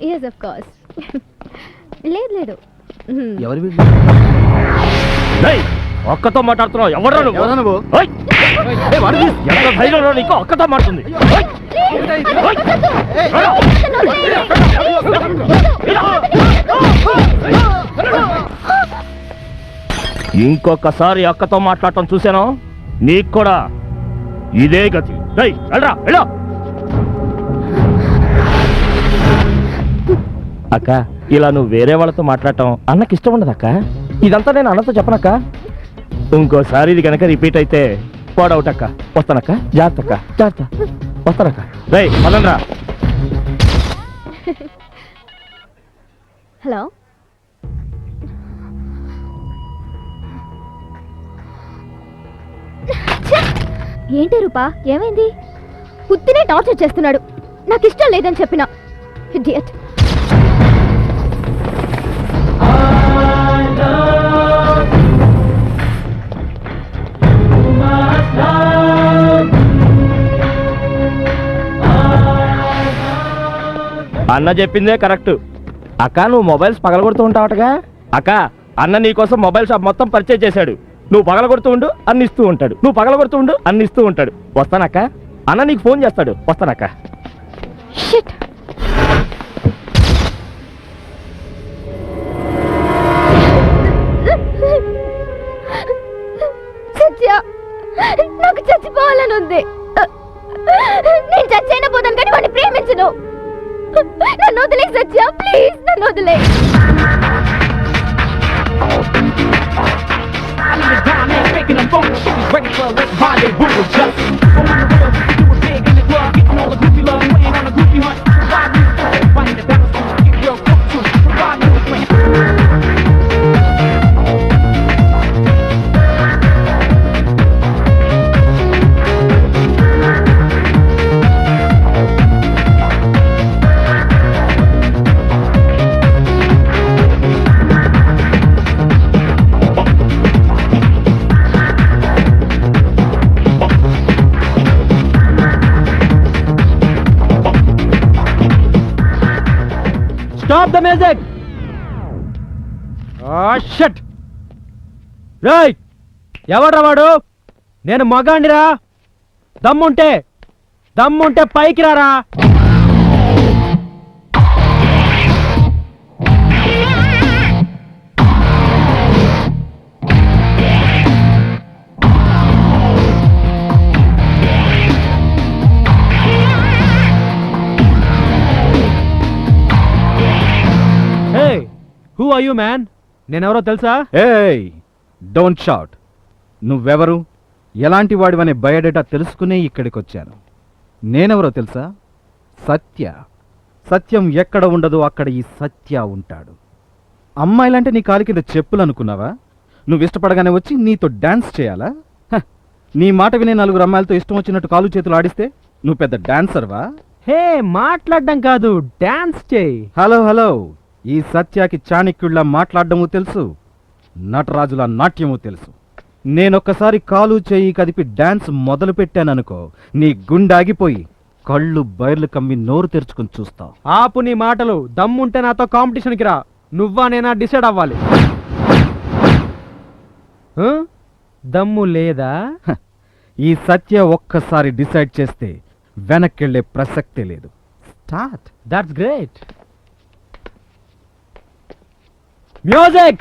Yes, of course. లేదు ఎవరు ఒక్కతో మాట్లాడుతున్నావు? ఎవరు నువ్వు? ఎంత ధైర్యంలో నీకు ఒక్కతో మాట్లాడుతుంది? ఇంకొకసారి అక్కతో మాట్లాడటం చూశాను నీకు కూడా ఇదే గతి. వెళ్ళరా. అక్క, ఇలా నువ్వు వేరే వాళ్ళతో మాట్లాడటం అన్నకి ఇష్టం ఉండదు అక్క. ఇదంతా నేను అన్నతో చెప్పనక్క. ఇంకోసారి ఇది కనుక రిపీట్ అయితే పోడవుట్ అక్క. వస్తానక్క. జాగ్రత్త. వస్తానక్క. పదండ్రా. హలో, ఏంటి రూపా, ఏమైంది? కుత్తినే టార్చర్ చేస్తున్నాడు. నాకు ఇష్టం లేదని చెప్పిన. ఇడియట్. అన్న చెప్పిందే కరెక్ట్ అక్క. నువ్వు మొబైల్స్ పగలగొడుతూ ఉంటావటగా అక్క. అన్న నీకోసం మొబైల్ షాప్ మొత్తం పర్చేజ్ చేశాడు. నువ్వు పగలగొడుతూ ఉండు, అన్ని ఇస్తూ ఉంటాడు. నువ్వు పగలగొడుతూ ఉండు, అన్ని ఇస్తూ ఉంటాడు. వస్తానక్క. అన్న నీకు ఫోన్ చేస్తాడు. వస్తానక్క. నాకు చచ్చిపోవాలని ఉంది. నేను చచ్చైనా పోతాను కానీ వాడిని ప్రేమించను. నన్ను వదిలే సత్య, ప్లీజ్ నన్ను వదిలే. Stop the music! Shit! Right! ఎవడ్రా వాడు? నేను మగాండిరా. దమ్ముంటే పైకి రారా. Who are you, man? నేనెవరో తెలుసా? ఏయ్, డోంట్ షౌట్. నువ్వెవరు, ఎలాంటి వాడివనే బయోడేటా తెలుసుకునే ఇక్కడికి వచ్చాను. నేనెవరో తెలుసా? సత్యం ఎక్కడ ఉండదో అక్కడ ఈ సత్య ఉంటాడు. అమ్మాయిలంటే నీ కాలి కింద చెప్పులు అనుకున్నావా? నువ్వు ఇష్టపడగానే వచ్చి నీతో డాన్స్ చేయాలా? నీ మాట వినే నలుగురు అమ్మాయిలతో ఇష్టం వచ్చినట్టు కాలు చేతులు ఆడిస్తే నువ్వు పెద్ద డాన్సర్వా? హే, మాట్లాడడం కాదు, డాన్స్ చేయి. హలో, ఈ సత్యాకి చాణక్యుళ్ళ మాట్లాడడము తెలుసు, నటరాజుల నాట్యము తెలుసు. నేనొక్కసారి కాలు చేయి కదిపి డాన్స్ మొదలు పెట్టాననుకో, నీ గుండాగిపోయి కళ్ళు బైర్లు కమ్మి నోరు తెరుచుకుని చూస్తావు. ఆపు నీ మాటలు. దమ్ముంటే నాతో కాంపిటీషన్కి రా. నువ్వా నేనా డిసైడ్ అవ్వాలి. దమ్ము లేదా? ఈ సత్య ఒక్కసారి డిసైడ్ చేస్తే వెనక్కెళ్లే ప్రసక్తే లేదు. Start. That's great. Music.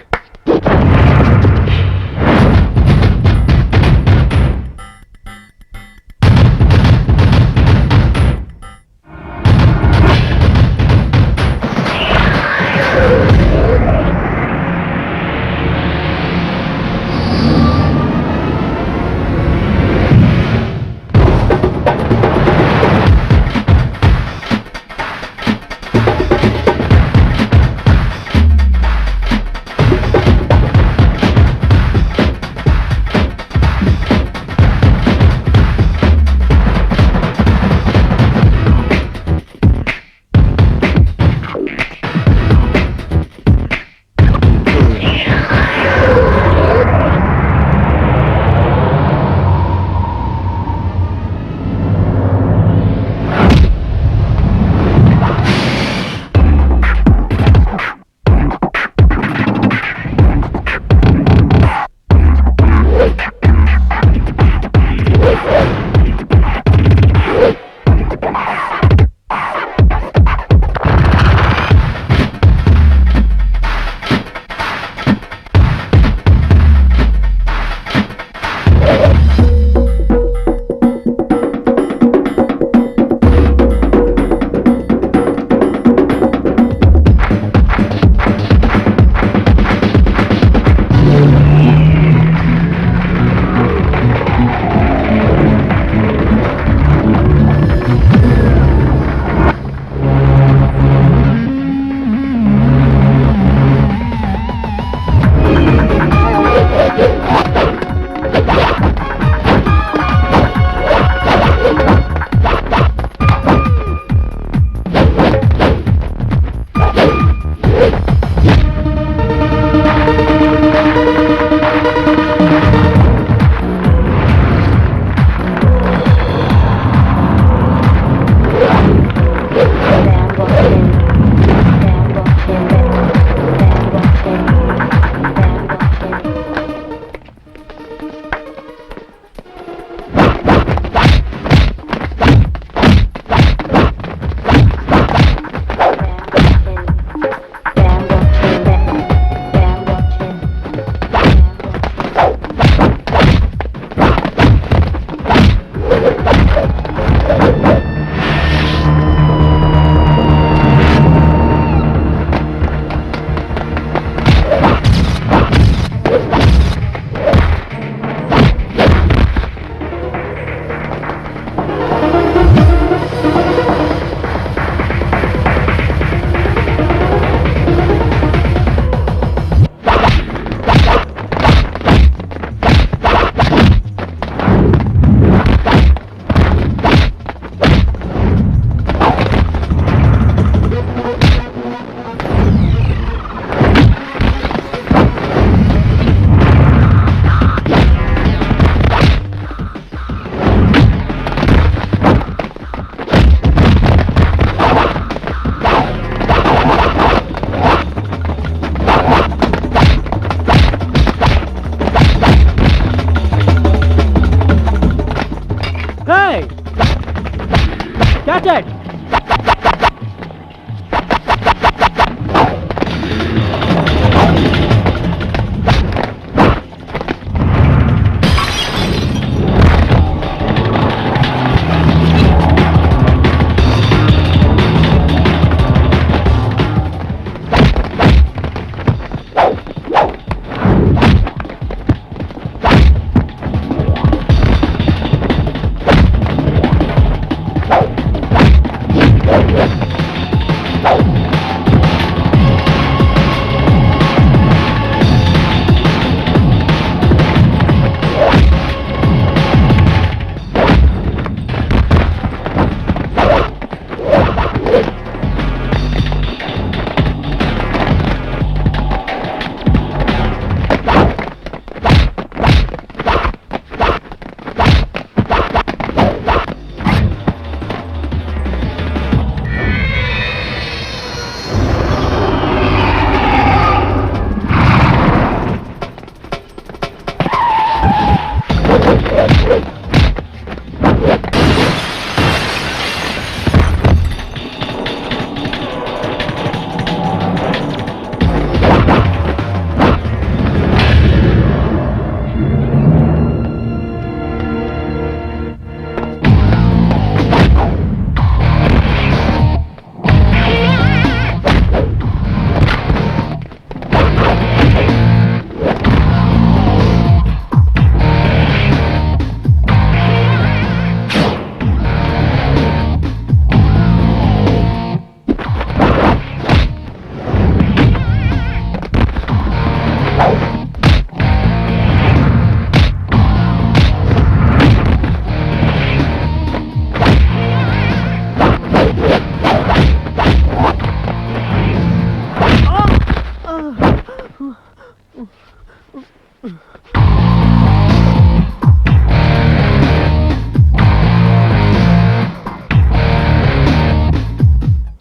Arrested.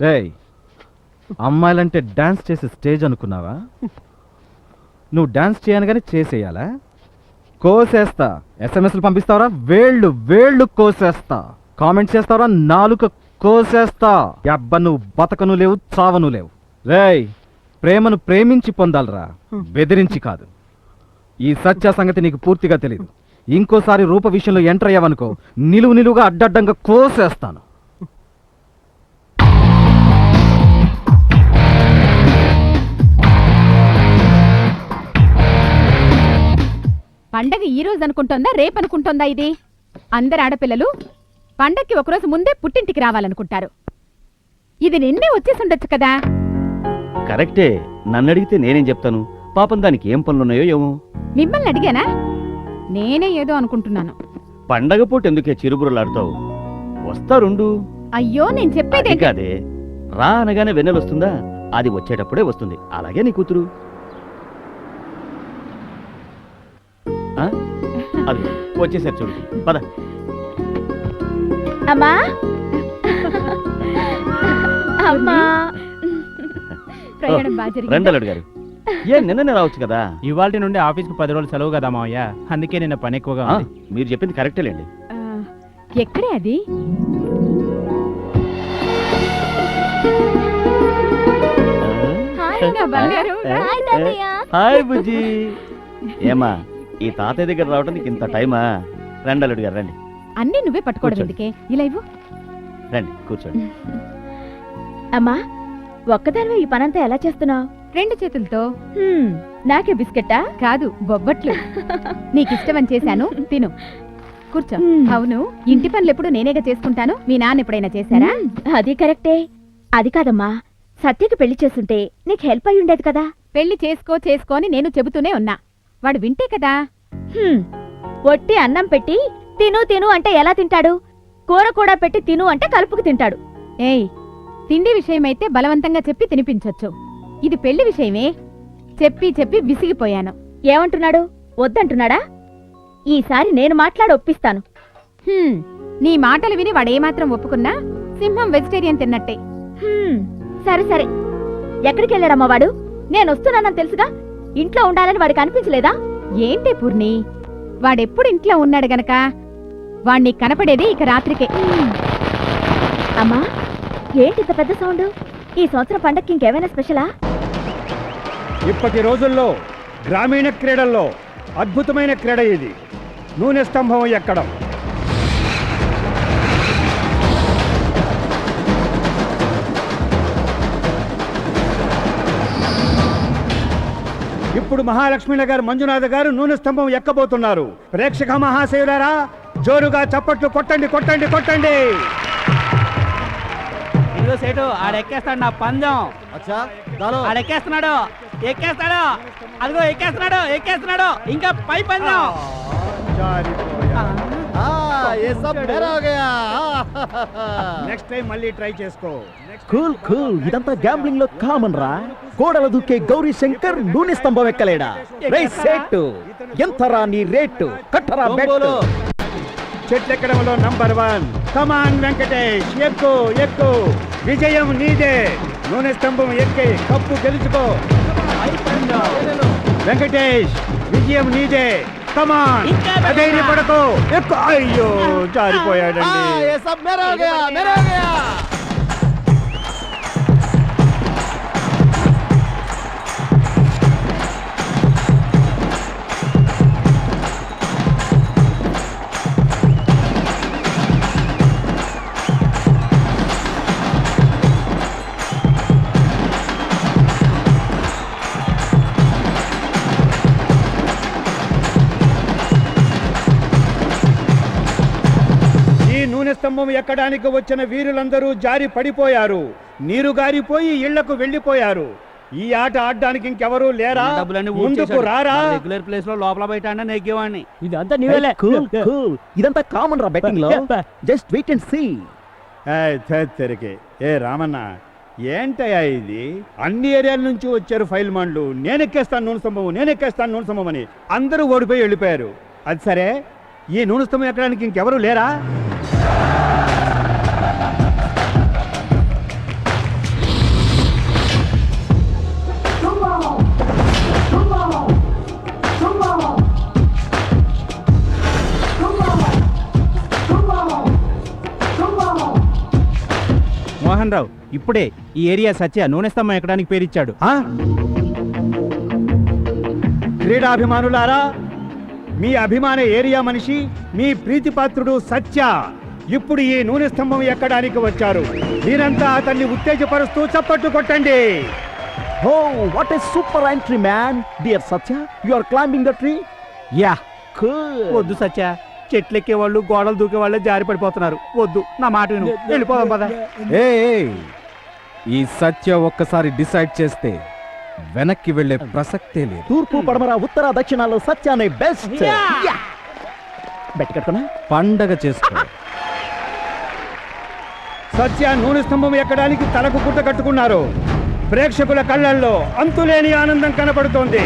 రేయ్, అమ్మాయిలంటే డాన్స్ చేసే స్టేజ్ అనుకున్నావా? నువ్వు డాన్స్ చేయను చేసేయాలా? కోసేస్తా. ఎస్ఎంఎస్లు పంపిస్తావరా? వేళ్ళు వేళ్ళు కోసేస్తా. కామెంట్ చేస్తావరా? నాలుక కోసేస్తా. అబ్బ నువ్వు బతకను లేవు, చావను లేవు. రేయ్, ప్రేమను ప్రేమించి పొందాలరా, బెదిరించి కాదు. ఈ సత్య సంగతి నీకు పూర్తిగా తెలియదు. ఇంకోసారి రూప విషయంలో ఎంటర్ అయ్యావనుకో, నిలువుగా అడ్డడ్డంగా కోసేస్తాను. పండగ ఈ రోజు అనుకుంటోందా రేపు అనుకుంటోందా? ఇది అందరు ఆడపిల్లలు పండక్కి ఒకరోజు ముందే పుట్టింటికి రావాలనుకుంటారు. ఇది నిన్నే వచ్చేసి ఉండొచ్చు కదా. కరెక్టే. నన్ను అడిగితే నేనేం చెప్తాను? పాపం దానికి ఏం పనులున్నాయో ఏమో. మిమ్మల్ని అడిగానా? నేనే ఏదో అనుకుంటున్నాను. పండగ పూట ఎందుకే చిరుబురులాడుతావు? వస్తారుండు. అయ్యో నేను చెప్పేదే అది కాదే, రా అనగానే వెన్నెల వస్తుందా? అది వచ్చేటప్పుడే వస్తుంది. అలాగే నీ కూతురు. అది వచ్చేసారు చూడు. పద. అమ్మా అమ్మా, ప్రయాణం బాగా జరిగిందా? రెండలుడు గారు, ఏ నిన్ననే రావచ్చు కదా. ఇవాళ నుండి ఆఫీస్కి 10 రోజులు సెలవు కదా మావయ్య, అందుకే నిన్న పని ఎక్కువగా ఆ, ఉంది. మీరు చెప్పింది కరెక్టేలేండి. ఆ, ఎక్కడే అది? హాయ్ నా బంగారు. హాయ్ తాతయ్య. హాయ్ బుజ్జి. ఏమా, ఈ తాతయ్య దగ్గర రావడానికి ఇంత టైమా? రెండలుడు గారు రండి. అన్నీ నువ్వే పట్టుకోవడం కూర్చోండి. ఎందుకే? ఇలా ఇవ్వు. రండి కూర్చోండి. అమ్మా, ఒక్కదానివే ఈ పనంతా ఎలా చేస్తున్నావు? 2 చేతులతో. నాకే బిస్కెట్టా? కాదు, బొబ్బట్లు. నీకిష్టమని చేశాను, తిను. కూర్చో. మ్మ్. అవును, ఇంటి పనులు ఎప్పుడు నేనేగా చేసుకుంటాను. మీ నాన్న ఎప్పుడైనా చేశారా? అది కరెక్టే. అది కాదమ్మా, సత్యకి పెళ్లి చేస్తుంటే నీకు హెల్ప్ అయి ఉండేది కదా. పెళ్లి చేసుకో అని నేను చెబుతూనే ఉన్నా. వాడు వింటే కదా. ఒట్టి అన్నం పెట్టి తిను తిను అంటే ఎలా తింటాడు? కూర కూడా పెట్టి తిను అంటే కలుపుకు తింటాడు. ఏయ్, తిండి విషయమైతే బలవంతంగా చెప్పి తినిపించొచ్చు. ఇది పెళ్లి విషయమే. చెప్పి చెప్పి విసిగిపోయాను. ఏమంటున్నాడు? వద్దంటున్నాడా? ఈసారి నేను మాట్లాడి ఒప్పిస్తాను. నీ మాటలు విని వాడేమాత్రం ఒప్పుకున్నా సింహం వెజిటేరియన్ తిన్నట్టే. సరే సరే, ఎక్కడికి వెళ్ళాడమ్మా వాడు? నేను వస్తున్నానని తెలుసుగా. ఇంట్లో ఉండాలని వాడికి అనిపించలేదా? ఏంటి పూర్ణి, వాడెప్పుడు ఇంట్లో ఉన్నాడు గనక వాణ్ణి కనపడేది ఇక రాత్రికే. అమ్మా ఏంటి ఇంత పెద్ద సౌండ్? ఈ సంవత్సరం పండక్కి ఇంకేమైనా స్పెషలా? ఇప్పటి రోజుల్లో గ్రామీణ క్రీడల్లో అద్భుతమైన క్రీడ ఇది, నూనె స్తంభం ఎక్కడం. ఇప్పుడు మహాలక్ష్మీనగర్ మంజునాథ్ గారు నూనె స్తంభం ఎక్కబోతున్నారు. ప్రేక్షక మహాశయులారా, జోరుగా చప్పట్లు కొట్టండి కొట్టండి కొట్టండి. ఇదిగో సేటు ఆడెక్కేస్తాడు నా పందెం. ఆడెక్కేస్తున్నాడు, ఎక్కేస్తాడు, అదిగో ఎక్కేస్తున్నాడు ఎక్కేస్తున్నాడు, ఇంకా పై పందెం. నెక్స్ట్ టైం మళ్ళీ ట్రై చేసుకో. కూల్ కూల్, ఇదంతా గ్యాంబ్లింగ్ లో కామన్ రా. కోడల దూకే గౌరీ శంకర్ నూనె స్తంభం ఎక్కలేడా? రేటు ఎంతరా నీ రేటు? కట్టరా బెట్టు. చెట్లెక్కడంలో నంబర్ 1. కమాన్ వెంకటేష్, ఎక్కు ఎక్కు, విజయం నీదే. నూనె స్తంభం ఎక్కి కప్పు గెలుచుకో. వెంకటేష్, విజయం నీదే. కమాన్, ధైర్యపడకు, ఎక్కు. అయ్యో జారిపోయాడండి. నూనె స్తంభం ఎక్కడానికి వచ్చిన వీరులందరూ జారి పడిపోయారు. నీరు గారిపోయి ఇళ్లకు వెళ్లిపోయారు. ఈ ఆట ఆడడానికి ఇంకెవరూ లేరా? ముందుకు రారా. రెగ్యులర్ ప్లేస్ లో లోపల బయట అన్న నెగ్గేవాడిని. ఇదంతా నీవేలే. కూల్ కూల్, ఇదంతా కామన్ రా బెట్టింగ్ లో. Just wait and see. తెరికే ఏ రామన్న, ఏంటయ్యా ఇది? అన్ని ఏరియాల నుంచి వచ్చారు ఫైల్ మాండ్లు. నేనెక్కేస్తాను నూనె స్తంభం, నేనెక్కేస్తాను నూనె స్తంభం అని అందరూ ఓడిపోయి వెళ్ళిపోయారు. అది సరే, ఈ నూనె స్తంభం ఎక్కడానికి ఇంకెవరూ లేరా? మోహన్ రావు ఇప్పుడే ఈ ఏరియా సత్య నూనె స్తంభం ఎక్కడానికి పేరిచ్చాడు. క్రీడాభిమానులారా, మీ అభిమాన ఏరియా మనిషి, మీ ప్రీతిపాత్రుడు సత్య ఇప్పుడు ఈ నూనె స్తంభం ఎక్కడానికి వచ్చారు. మీరంతా అతన్ని ఉత్తేజపరుస్తూ చప్పట్లు కొట్టండి. Oh what a super entry man. Dear Satya, you are climbing the tree. Yeah, వద్దు సత్య, చెట్లు ఎక్కే వాళ్ళు గోడలు దూకే వాళ్ళే జారి పడిపోతున్నారు. వద్దు, నా మాట విను, వెళ్ళిపోదాం పద. ఈ సత్య ఒక్కసారి డిసైడ్ చేస్తే వెనక్కి వెళ్లే ప్రసక్తే లేదు. తూర్పు పడమర ఉత్తర దక్షిణాల్లో సత్యానే బెస్ట్. బెట్ కట్టుకున్నా పండగ చేసుకో. సత్య నూనె స్తంభం ఎక్కడానికి తలకు గుట్ట కట్టుకున్నారు. ప్రేక్షకుల కళ్ళల్లో అంతులేని ఆనందం కనపడుతోంది.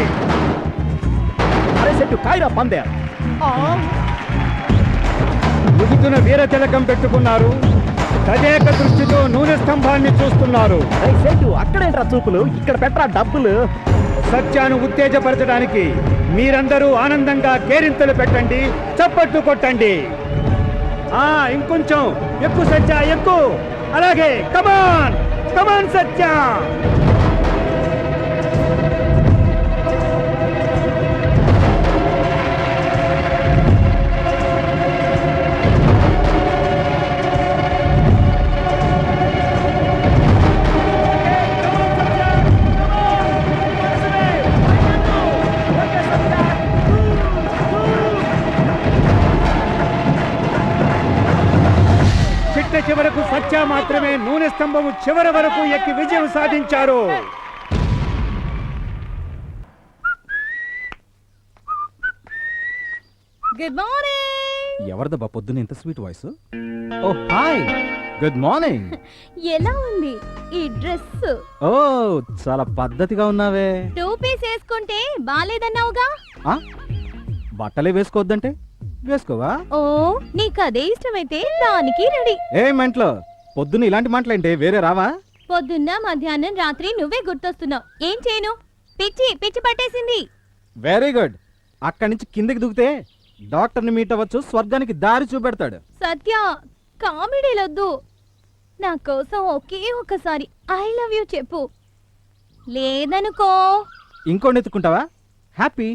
అరే సెట్టు కాయరా పందే. ముదుగున వీర తిలకం పెట్టుకున్నారు. తదేక దృష్టితో నూనె స్తంభాన్ని చూస్తున్నారు. సెట్టు అక్కడేంట్రా చూపులు, ఇక్కడ పెట్టరా డబ్బులు. సత్యాను ఉత్తేజపరచడానికి మీరందరూ ఆనందంగా కేరింతలు పెట్టండి, చప్పట్లు కొట్టండి. ఇంకొంచెం ఎక్కువ సత్య, ఎక్కువ. అలాగే కమాన్ కమాన్ సత్య. చివరకు సత్య మాత్రమే నూనె స్తంభము చివరి వరకు ఎక్కి విజయం సాధించారు. Good morning. ఎవరిదబ్బా పొద్దున ఇంత స్వీట్ వాయిస్? ఓ హాయ్, గుడ్ మార్నింగ్. ఎలా ఉంది ఈ డ్రెస్? ఓ చాలా పద్ధతిగా ఉన్నావే. 2 పీస్ వేసుకుంటే బాలేదన్నావుగా. బట్టలే వేసుకోవద్దంటే వేసుకోవా? ఓ నీకు అదే ఇష్టమైతే దానికి రెడీ. ఏ మెంట్లో పొద్దున్న ఇలాంటి మాటలేంటే వేరే రావా? పొద్దున్న మధ్యాహ్నం రాత్రి నువ్వే గుర్తొస్తున్నావు. ఏం చేయను, పిచ్చి పిచ్చి పట్టేసింది. Very good. అక్కడి నుంచి కిందకి దిగితే డాక్టర్ని మీట్ అవ్వచ్చు, స్వర్గానికి దారి చూపెడతాడు. సత్య, కామెడీలొద్దు. నా కోసం ఒకే ఒకసారి ఐ లవ్ యూ చెప్పు. లేదనుకో ఇంకోటి ఎత్తుకుంటావా? Happy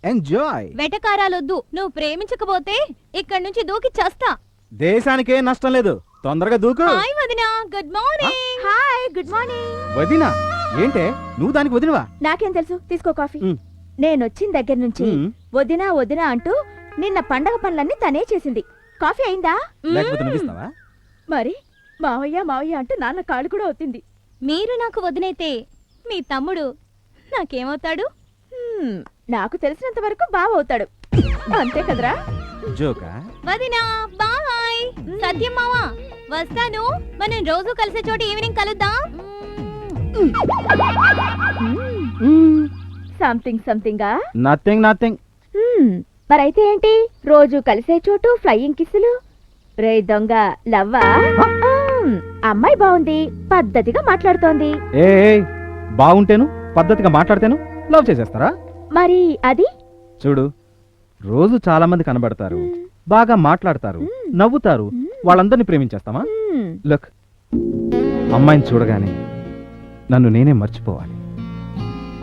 enjoy. వెటకారాలొద్దు. నువ్వు ప్రేమించకపోతే ఇక్కడి నుంచి దూకి చస్తా. దేశానికే నష్టం లేదు, తొందరగా దూకు. హాయ్ వదినా, good morning. Hi, good morning. వదినా ఏంటే నువ్వు దానికి వదినవా? నాకేం తెలుసు, తీసుకో కాఫీ. నేనొచ్చిన దగ్గర నుంచి వదినా వదినా అంటూ నిన్న పండగ పనులన్నీ తనే చేసింది. కాఫీ అయిందా? లేకపోతే నువ్వు ఇస్తావా? మరి మావయ్య మావయ్య అంటూ నాన్న కాళ్ళు కూడా అవుతుంది. మీరు నాకు వదినైతే మీ తమ్ముడు నాకేమవుతాడు? నాకు తెలిసినంత వరకు బావ అవుతాడు, అంతే కదరా? జోకా? వదినా బాయ్. సత్యం మావా వస్తాను. మనం రోజు కలిసే చోట ఈవినింగ్ కలుద్దాం. సంథింగ్ సంథింగా? Nothing nothing. మరైతే ఏంటి, రోజు కలిసే చోటు ఫ్లయింగ్ కిస్సులు? రే దొంగ లవ్వా? అమ్మాయి బాగుంది, పద్ధతిగా మాట్లాడుతోంది. ఏ బాగుంటేను పద్ధతిగా మాట్లాడితేను లవ్ చేసేస్తారా? మరి అది చూడు, రోజు చాలా మంది కనబడతారు, బాగా మాట్లాడతారు, నవ్వుతారు, వాళ్ళందరినీ ప్రేమించేస్తామా? లుక్, అమ్మాయిని చూడగానే నన్ను నేనే మర్చిపోవాలి.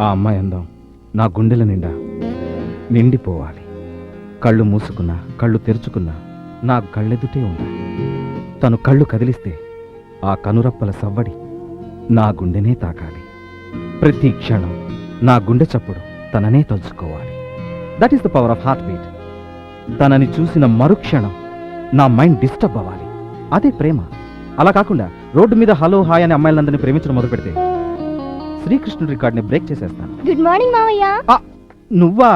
ఆ అమ్మాయి అందం నా గుండెల నిండా నిండిపోవాలి. కళ్ళు మూసుకున్నా కళ్ళు తెరుచుకున్నా నా కళ్ళెదుటే ఉండాలి. తను కళ్ళు కదిలిస్తే ఆ కనురప్పల సవ్వడి నా గుండెనే తాకాలి. ప్రతి క్షణం నా గుండె చప్పుడు తననే తలుచుకోవాలి. That is the power of heartbeat. తనని చూసిన మరుక్షణం నా మైండ్ డిస్టర్బ్ అవ్వాలి. అదే ప్రేమ. అలా కాకుండా రోడ్డు మీద హలో హాయ్ అనే అమ్మాయిలందరినీ ప్రేమించడం మొదలు పెడితే శ్రీకృష్ణుడి రికార్డ్ని బ్రేక్ చేసేస్తాను. గుడ్ మార్నింగ్ మావయ్య. నువ్వా?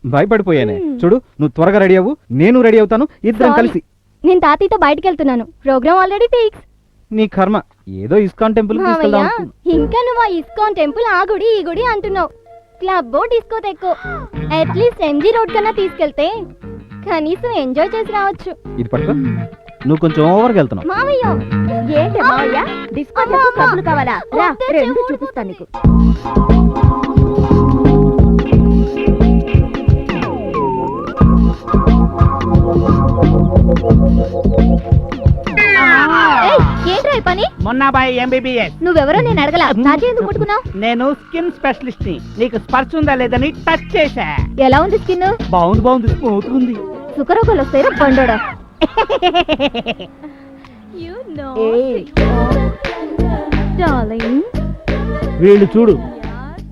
భయపడిపోయానే. చూడు, నువ్వు త్వరగా రెడీ అవ్వు, నేను రెడీ అవుతాను, ఇద్దరం కలిసి. నేను తాతయ్యతో బయటికి వెళ్తున్నాను. Programme already fix. నీ కర్మ, ఏదో ఇస్కాన్ టెంపుల్ ఇంకా నువ్వు ఆ ఇస్కాన్ టెంపుల్ ఆ గుడి ఈ గుడి అంటున్నావు. క్లబ్ డిస్కో తెక్కో అట్లీస్ట్ ఎంజీ రోడ్ కన్నా తీసుకెళ్తే కనీసం ఎంజాయ్ చేసి రావచ్చు. ఇది పట్టుకో, నువ్వు కొంచెం ఓవర్గా వెళ్తున్నావు. మావయ్య ఏంటి మావయ్య, డిస్కో కబులు కావాలా? రా, రెండు చూపిస్తాను నీకు. ఏంట్రా ఈ పని? మొన్న బాయ్ ఎంబీబీఎస్. నువ్వెవరో నేను అడగలా, నాకే ఎందుకు ముట్టుకున్నావు? నేను స్కిన్ స్పెషలిస్ట్ ని. నీకు స్పర్శ ఉందా లేదని టచ్ చేశా. ఎలా ఉంది స్కిన్? బాగుంది, స్మూత్ ఉంది. సుఖరోగాలు వస్తాయిరా పండోడా. వీళ్ళు చూడు,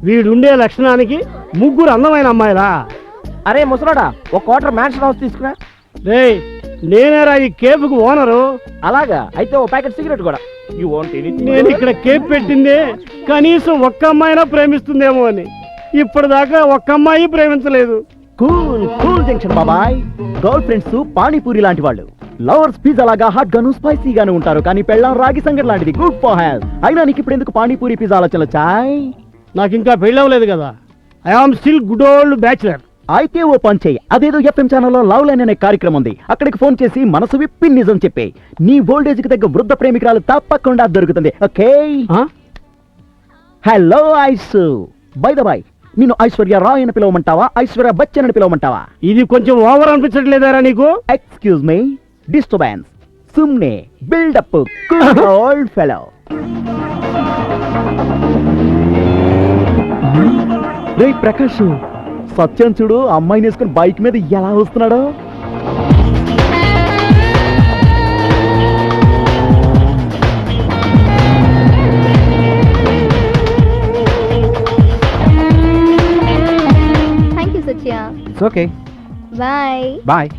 వీడుండే లక్షణానికి ముగ్గురు అందమైన అమ్మాయిలా. అరే ముసలాడా, ఒక క్వార్టర్ మ్యాన్షన్ హౌస్ తీసుకురా. రే, నేనేరా ఈ కేఫ్కు ఓనరు. అలాగా అయితే ఓ ప్యాకెట్ సిగరెట్ కూడా. You want anything? నేను ఇక్కడ కేఫ్ పెట్టిందే కనీసం ఒక్క అమ్మాయినా ప్రేమిస్తుందేమో అని. ఇప్పటిదాకా ఒక్క అమ్మాయి ప్రేమించలేదు. కూల్ కూల్ జంక్షన్ బాబాయ్. గర్ల్ ఫ్రెండ్స్ పానీపూరి లాంటి వాళ్ళు, లవర్స్ పిజ్జా లాగా హాట్ గాను స్పైసీగాను ఉంటారు, కానీ పెళ్ళాం రాగి సంగటి లాంటిది, గుడ్ ఫర్ హెల్త్. అయినా నీకు ఇప్పుడు ఎందుకు పానీపూరి పిజ్జా ఆలోచన చాయ్? నాకు ఇంకా పెళ్ళవలేదు కదా, I am still good old bachelor. అయితే ఓ పని చెయ్యి, అదేదో ఎఫ్ఎం ఛానల్లో లవ్ లైన్ అనే కార్యక్రమం ఉంది, అక్కడికి ఫోన్ చేసి మనసు విప్పి నిజం చెప్పే. నీ ఓల్డేజ్ కి తగ్గ వృద్ధ ప్రేమికురాలు తప్పకుండా దొరుకుతుంది. Okay? Hello ice, by the by, నిన్ను ఐశ్వర్య రాయ్ అని పిలవమంటావా, ఐశ్వర్య బచ్చన్ అని పిలవమంటావా? ఇది కొంచెం ఓవర్ అనిపించట్లేదారా నీకు? Excuse me, disturbance. సుమ్నే బిల్డప్, ఓల్డ్ ఫెలో. రే ప్రకాష్, సత్యం చూడు, అమ్మాయిని వేసుకుని బైక్ మీద ఎలా వస్తున్నాడో. Thank you Satya. It's okay, bye bye.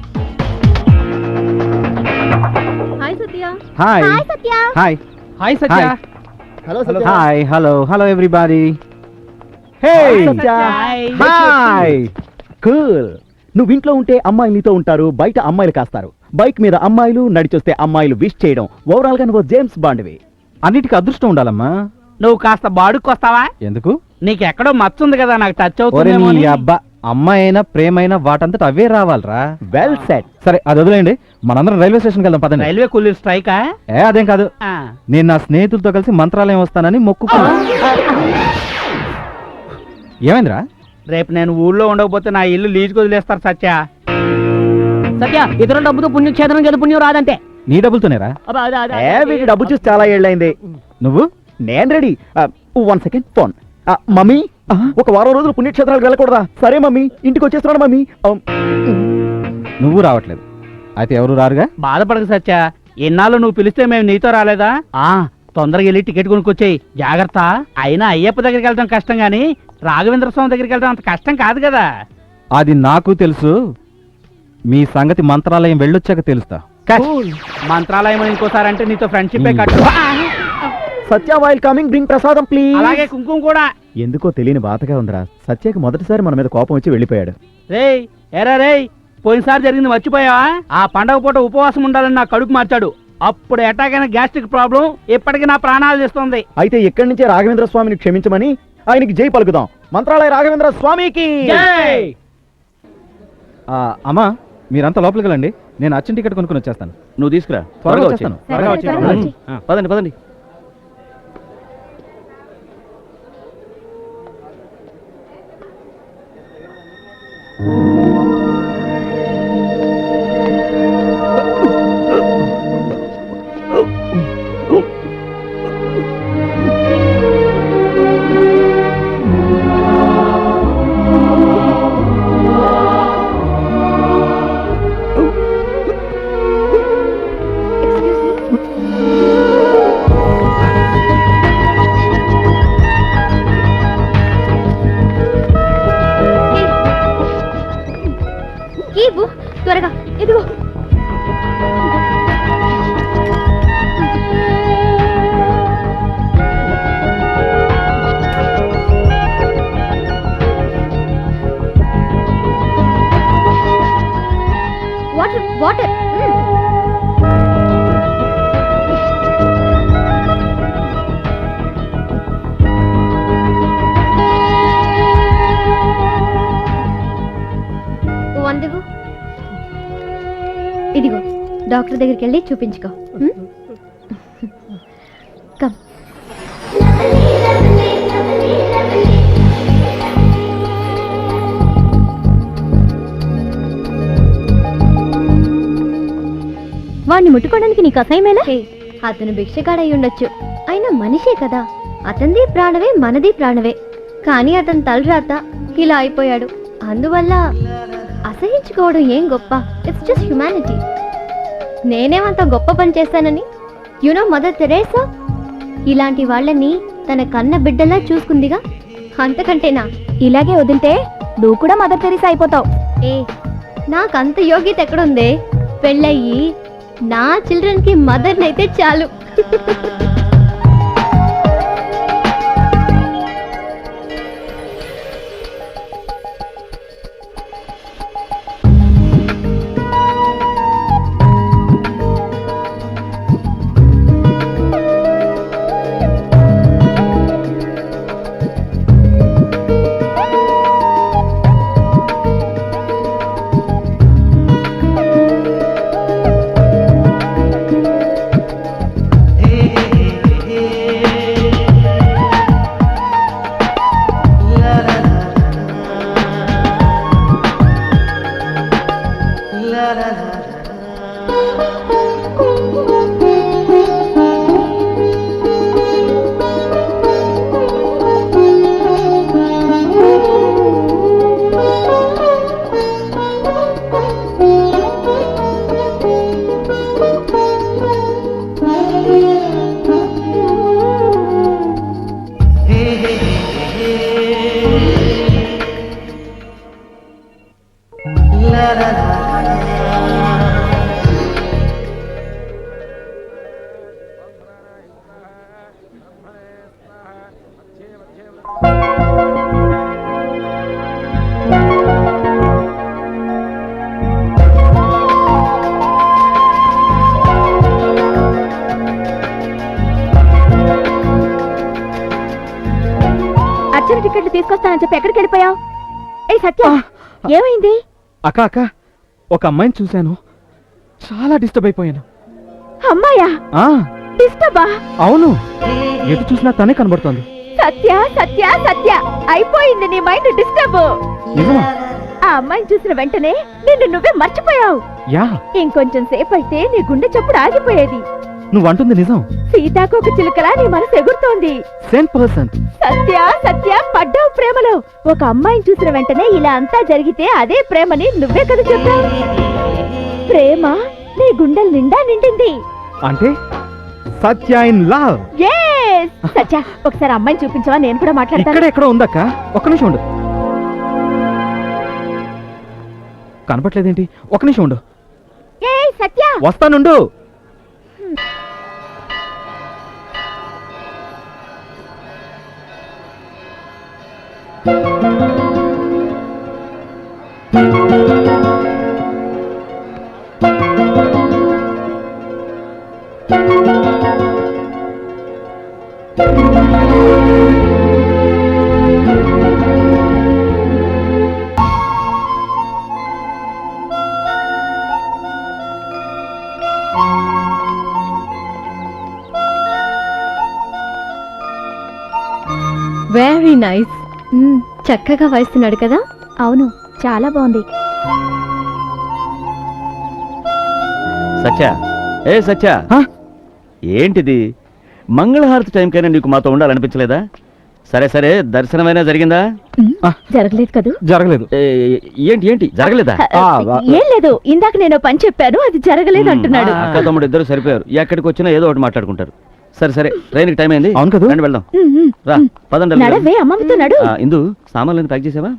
Hi Satya. Hi hi Satya. Hi hi Satya. Hi hello hello everybody. Hey hi. Cool. నువ్వు ఇంట్లో ఉంటే అమ్మాయిలు నీతో ఉంటారు, బయట అమ్మాయిలు కాస్తారు. బైక్ మీద అమ్మాయిలు, నడిచొస్తే అమ్మాయిలు విష్ చేయడం. ఓవరాల్ గా నువ్వు జేమ్స్ బాండ్వి. అన్నిటికీ అదృష్టం ఉండాలమ్మా. నువ్వు కాస్త బాడుకొస్తావా? ఎందుకు? నీకు ఎక్కడో మచ్చ ఉంది కదా, నాకు టచ్ ఒరే అవుతుందేమో నీ అని. అబ్బా, అమ్మాయినా ప్రేమైనా వాటంతట అవే రావాలరా. Well set. సరే అది వదిలేండి, మనందరం రైల్వే స్టేషన్కి వెళ్దాం పదండి. రైల్వే కూలీలు స్ట్రైకా? అదేం కాదు, నేను నా స్నేహితులతో కలిసి మంత్రాలయం వస్తానని మొక్కుకున్నా. ఏమైందిరా? రేపు నేను ఊళ్ళో ఉండకపోతే నా ఇల్లు లీజుకు వదిలేస్తారు సత్య. సత్య, ఇతరుల డబ్బుతో పుణ్యం చేతనం కదా, పుణ్యం రాదంటే. నీ డబ్బులతోనేరా? వీడి డబ్బు చూసి చాలా ఏళ్ళైంది. నువ్వు? నేను రెడీ. 1 second phone. మమ్మీ, ఒక వారం రోజులు పుణ్యక్షేత్రాలకు వెళ్ళకూడదా? సరే మమ్మీ, ఇంటికి వచ్చేస్తున్నాడు మమ్మీ. నువ్వు రావట్లేదు, అయితే ఎవరు రారుగా? బాధపడక సత్య, ఎన్నాళ్ళు నువ్వు పిలిస్తే మేము నీతో రాలేదా? తొందరగా వెళ్ళి టికెట్ కొనుక్కొచ్చేయి. జాగ్రత్త. అయినా అయ్యప్ప దగ్గరికి వెళ్తాం కష్టం గాని రాఘవేంద్ర స్వామి దగ్గరికి వెళ్తాం అంత కష్టం కాదు కదా. అది నాకు తెలుసు, మీ సంగతి మంత్రాలయం వెళ్ళొచ్చాక తెలుస్తా. మంత్రాలయం అని ఇంకోసారి అంటే నీతో ఫ్రెండ్షిప్ కట్టు. సత్య వైల్ కమింగ్, బ్రింగ్ ప్రసాదం ప్లీజ్. అలాగే కుంకుమ కూడా. ఎందుకో తెలియని బాధగా ఉందిరా. సత్యకి మొదటిసారి మన మీద కోపం వచ్చి వెళ్ళిపోయాడు. రేయ్ ఎరా రేయ్, పోయినసారి జరిగింది మర్చిపోయావా? ఆ పండగ పూట ఉపవాసం ఉండాలని నా కడుపు మార్చాడు. అప్పుడు అటాక్ అయిన గ్యాస్ట్రిక్ ప్రాబ్లం ఇప్పటికీ నా ప్రాణాలు తీస్తుంది. అయితే ఇక్కడి నుంచే రాఘవేంద్ర స్వామిని క్షమించమని ఆయనకి జై పలుకుదాం. మంత్రాలయ రాఘవేంద్ర స్వామికి జై. అమ్మా, మీరంతా లోపలికి వెళ్ళండి, నేను అర్చన టికెట్ కొనుక్కొని వచ్చేస్తాను. నువ్వు తీసుకురా, త్వరగా వచ్చేస్తాను. పదండి పదండి. త్వరగా ఇదిగో. Water water. వందిగు. ఇదిగో, డాక్టర్ దగ్గరికి వెళ్ళి చూపించుకో. కమ్. వాణ్ణి ముట్టుకోవడానికి నీకు అసహ్యమేనా? అతను భిక్షగాడై ఉండొచ్చు, అయినా మనిషే కదా. అతనిది ప్రాణవే, మనది ప్రాణవే. కానీ అతని తలరాత ఇలా అయిపోయాడు. అందువల్ల అసహించుకోవడం ఏం గొప్ప? It's just humanity. నేనేమంత గొప్ప పని చేస్తానని? యునో మదర్ తెరేసా ఇలాంటి వాళ్ళని తన కన్న బిడ్డలా చూసుకుందిగా, అంతకంటేనా? ఇలాగే వదిలితే నువ్వు కూడా మదర్ తెరీసా అయిపోతావు. నాకంత యోగ్యత ఎక్కడుందే? పెళ్ళయ్యి నా చిల్డ్రన్ కి మదర్ అయితే చాలు. అర్చన టికెట్లు తీసుకొస్తానని చెప్పి ఎక్కడికి వెళ్ళిపోయావు? ఏ సత్య, ఏమైంది? అక్క అక్క, ఒక అమ్మాయిని చూశాను, చాలా డిస్టర్బ్ అయిపోయాను. అమ్మాయా? డిస్టర్బా? అవును, ఎటు చూసినా తనే కనబడుతోంది. సత్య సత్య సత్య, అయిపోయింది నీ మైండ్ డిస్టర్బ్. నిజమా? ఆ అమ్మాయిని చూసిన వెంటనే నిన్ను నువ్వే మర్చిపోయావు. యా, ఇంకొంచెం సేపు అయితే నీ గుండె చప్పుడు ఆగిపోయేది. నువ్వంటుంది నిజం. సీతాకోక చిలుకలా నీ మనసు ఎగురుతోంది. 100%. సత్య సత్య పడ్డావు ప్రేమలో. ఒక అమ్మాయిని చూసిన వెంటనే ఇలా అంతా జరిగితే అదే ప్రేమని నువ్వే కదా చెప్పావు. ప్రేమ నీ గుండెల నిండా నిండింది. అంటే సత్య ఇన్ లవ్. Yes! సత్య ఒకసారి అమ్మాయిని చూపించవా, నేను కూడా మాట్లాడతాను. ఇక్కడ ఎక్కడో ఉందక్క, ఒక్క నిమిషం ఉండు. కనపట్లేదేంటి? ఒక్క నిమిషం ఉండు. ఏయ్ సత్య, వస్తానుండు. Very nice. చక్కగా వాయిస్తున్నాడు కదా. అవును, చాలా బాగుంది. సత్య, ఏ సత్య, ఏంటిది? మంగళహారతి టైంకైనా నీకు మాతో ఉండాలనిపించలేదా? సరే సరే, దర్శనమైనా జరిగిందా? జరగలేదు కదూ? జరగలేదు. ఏంటి ఏంటి జరగలేదా? ఏం లేదు, ఇందాక నేను పని చెప్పాను, అది జరగలేదు అంటున్నాడు. అక్క తమ్ముడు ఇద్దరు సరిపోయారు. ఎక్కడికి వచ్చినా ఏదో ఒకటి మాట్లాడుకుంటారు. సరే సరే, ట్రైన్కి టైం అయింది. అవును కదా, రండి వెళ్దాం. రా, పదండి. నడవే, అమ్మమ్మతో నడు. ఇందు సామాన్లు ప్యాక్ చేసావా?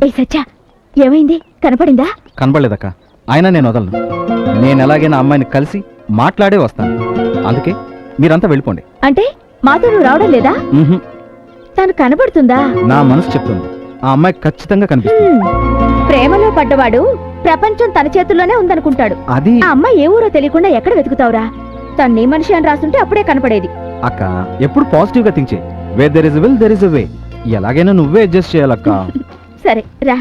ఏ సత్య, ఏమైంది? కనపడిందా? కనపడలేదక్క. అయినా నేను వదలను. నేను ఎలాగైనా అమ్మాయిని కలిసి మాట్లాడే వస్తాను. అందుకే మీరంతా వెళ్ళిపోండి. అంటే మాతో నువ్వు రావడం లేదా? తను కనబడుతుందా? నా మనసు చెప్తుంది, ఆ అమ్మాయి ఖచ్చితంగా కనిపిస్తుంది. ప్రేమలో పడ్డవాడు ప్రపంచం తన చేతుల్లోనే ఉందనుకుంటాడు. అది ఆ అమ్మాయి ఏ ఊరో తెలియకుండా ఎక్కడ వెతుకుతావురా? తను నీ మనిషి అని రాస్తుంటే అప్పుడే కనపడేది. అక్క, ఎప్పుడు పాజిటివ్ గా థింక్ చేయి. Where there is will there is a way. ఎలాగైనా నువ్వే అడ్జస్ట్ చేయాలక్క. సరే రా.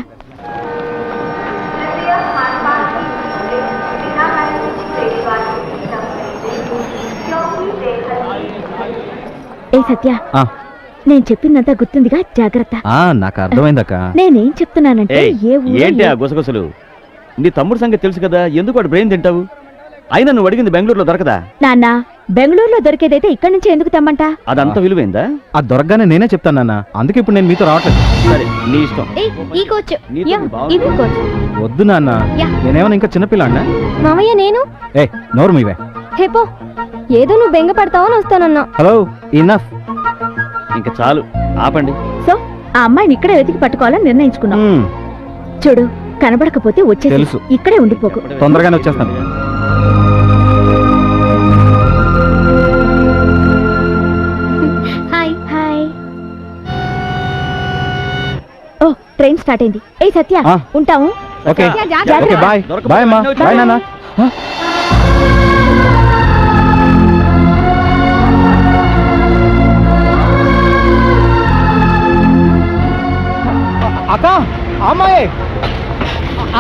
ఏ సత్య, నేను చెప్పిందంతా గుర్తుందిగా? జాగ్రత్త. నాకు అర్థమైందక్క. నేనేం చెప్తున్నానంటే ఏ ఏంటి ఆ గుసగుసలు? నీ తమ్ముడు సంగతి తెలుసు కదా, ఎందుకు వాడు బ్రెయిన్ తింటావు? అయినా నువ్వు అడిగింది బెంగళూరులో దొరకదా? నాన్న, బెంగళూరులో దొరికేదైతే ఇక్కడి నుంచి ఎందుకు తెమ్మంటా? అదంతా విలువైందా? అది దొరకగానే నేనే చెప్తాను నాన్న. అందుకే ఇప్పుడు నేను మీతో రావట్లేదు. సరే, నీ ఇష్టం. ఈ కోచ్ ఇది కోచ్. వద్దు నాన్న, నేనేమన్నా ఇంకా చిన్నపిల్లాడినా? మామయ్య నేను ఏ నోరు మీవే. హేపో, ఏదో నువ్వు బెంగ పడతావని వస్తానన్నా. Hello, enough. ఇంకా చాలు, ఆపండి. సో ఆ అమ్మాయిని ఇక్కడే వెతికి పట్టుకోవాలని నిర్ణయించుకున్నాం. చూడు, కనబడకపోతే వచ్చేసి తెలుసు. ఇక్కడే ఉండిపోకు. తొందరగానే వచ్చేస్తాను. Hi hi. ఓ, ట్రైన్ స్టార్ట్ అయింది. ఏ సత్య, ఉంటాము. ఓకే జాగ్రత్త. ఓకే, బాయ్ బాయ్ అమ్మా. బాయ్ నాన్న. అక్క, అమ్మాయి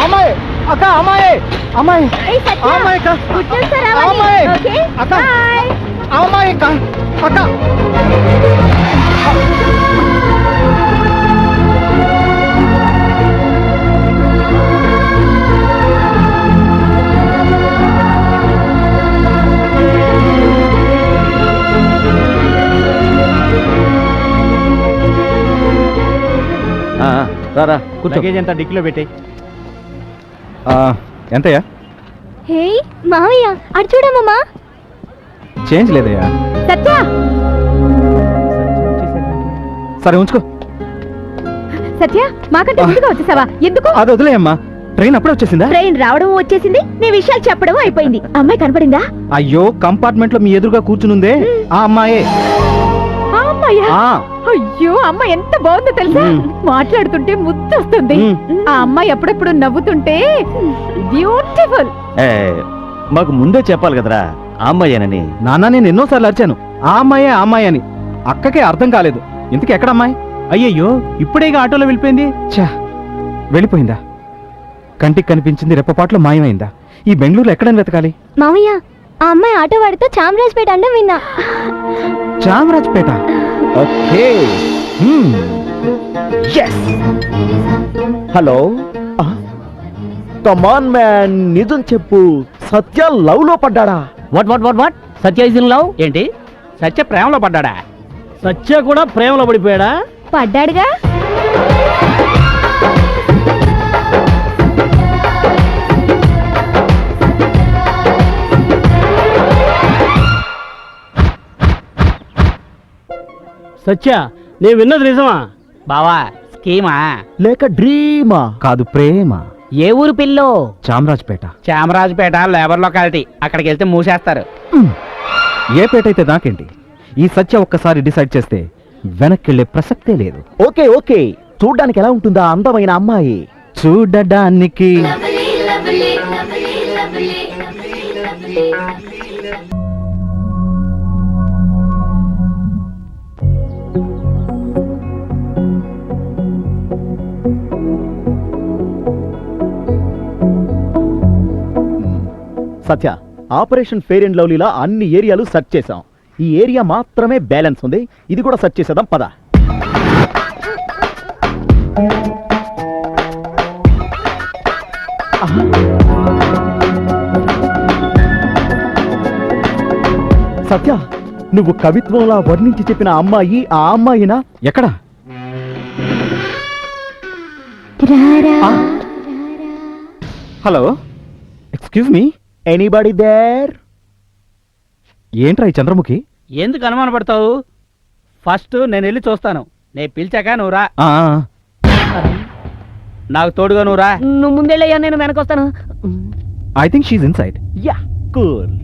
అమ్మాయి, అక్క అమ్మాయి, అమ్మాయి ఏయ్ సత్య, అమ్మాయి అక్క, గుడ్ న్యూస్ రావాలి. అమ్మాయి ఓకే, అక్క, బాయ్. అమ్మాయి అక్క, అక్క. రారా, లగేజ్ అంతా డిక్కీలో పెట్టే. ఎంతయ్యా? హే మామయ్య, అటు చూడమ్మా. చేంజ్ లేదయ్యా. సత్య, సరే ఉంచుకో. సత్య, మాకంటే ముందుగా వచ్చేసావా? ఎందుకు? అది వదిలేయమ్మా, ట్రైన్ అప్పుడే వచ్చేసిందా? ట్రైన్ రావడం వచ్చేసింది, నీ విషయాలు చెప్పడం అయిపోయింది. అమ్మాయి కనపడిందా? అయ్యో, కంపార్ట్మెంట్ లో మీ ఎదురుగా కూర్చునుందే ఆ అమ్మాయే. ఆ అమ్మాయా? ఆ, అయ్యో, అమ్మ ఎంత బాగుందో తెలుసా? మాట్లాడుతుంటే ముద్దు వస్తుంది. ఆ అమ్మాయి ఎప్పుడెప్పుడు నవ్వుతుంటే బ్యూటిఫుల్. మాకు ముందే చెప్పాలి కదరా ఆ అమ్మాయేనని. నాన్న, నేను ఎన్నోసార్లు అరిచాను ఆ అమ్మాయే ఆ అమ్మాయి అని. అక్కకే అర్థం కాలేదు. ఇంతకీ ఎక్కడ అమ్మాయి? అయ్యయ్యో, ఇప్పుడేగా ఆటోలో వెళ్ళిపోయింది. ఛా, వెళ్ళిపోయిందా? కంటికి కనిపించింది రెప్పపాట్లో మాయమైందా? ఈ బెంగళూరులో ఎక్కడని వెతకాలి? మామయ్య, ఆ అమ్మాయి ఆటో వాడితో చామరాజ్పేట అండం విన్నా. Chamarajpet. Okay. Hello, come on man, నిజం చెప్పు, సత్య లవ్ లో పడ్డాడా? What what what what Satya is in love ఏంటి? సత్య ప్రేమలో పడ్డాడా? సత్య కూడా ప్రేమలో పడిపోయాడా? పడ్డాడుగా. సత్య, నేను విన్నది నిజమా? బావా స్కీమా లేక డ్రీమా? కాదు, ప్రేమ. ఏ ఊరు పిల్లో? చామరాజ్పేట. Chamarajpet labour locality. అక్కడికి వెళ్తే మూసేస్తారు. ఏ పేట అయితే నాకేంటి? ఈ సత్య ఒక్కసారి డిసైడ్ చేస్తే వెనక్కి ప్రసక్తే లేదు. ఓకే ఓకే, చూడ్డానికి ఎలా ఉంటుందా అందమైన అమ్మాయి? చూడడానికి సత్య, ఆపరేషన్ ఫెయిర్ అండ్ లవ్లీలా అన్ని ఏరియాలు సెర్చ్ చేసాం. ఈ ఏరియా మాత్రమే బ్యాలెన్స్ ఉంది. ఇది కూడా సెర్చ్ చేసేద్దాం, పద. సత్య, నువ్వు కవిత్వంలా వర్ణించి చెప్పిన అమ్మాయి ఆ అమ్మాయినా? ఎక్కడ? Hello, excuse me, anybody there? ఏంట్రా ఈ చంద్రముఖి? ఎందుకు అనుమాన పడతావు? ఫస్ట్ నేను వెళ్ళి చూస్తాను. నేను పిలిచాక నువ్వు రా. నాకు తోడుగా నువ్వు రా. నువ్వు ముందెళ్ళయ్యా, నేను వెనకొస్తాను. I think she inside. Yeah, cool.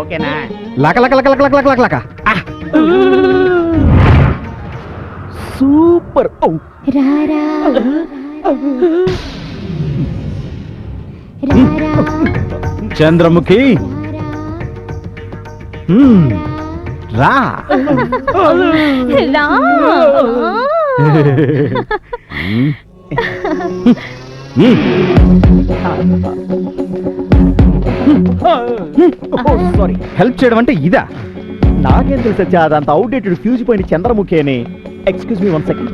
ఓకేనా? లక లక లక లక లక లక లక. సూపర్. చంద్రముఖి, రా. సారీ, హెల్ప్ చేయడం అంటే ఇదా? నాకేం తెలుసు సత్య, అదంత అవుట్డేటెడ్ ఫ్యూజ్ పోయిన చంద్రముఖి అని. Excuse me 1 second.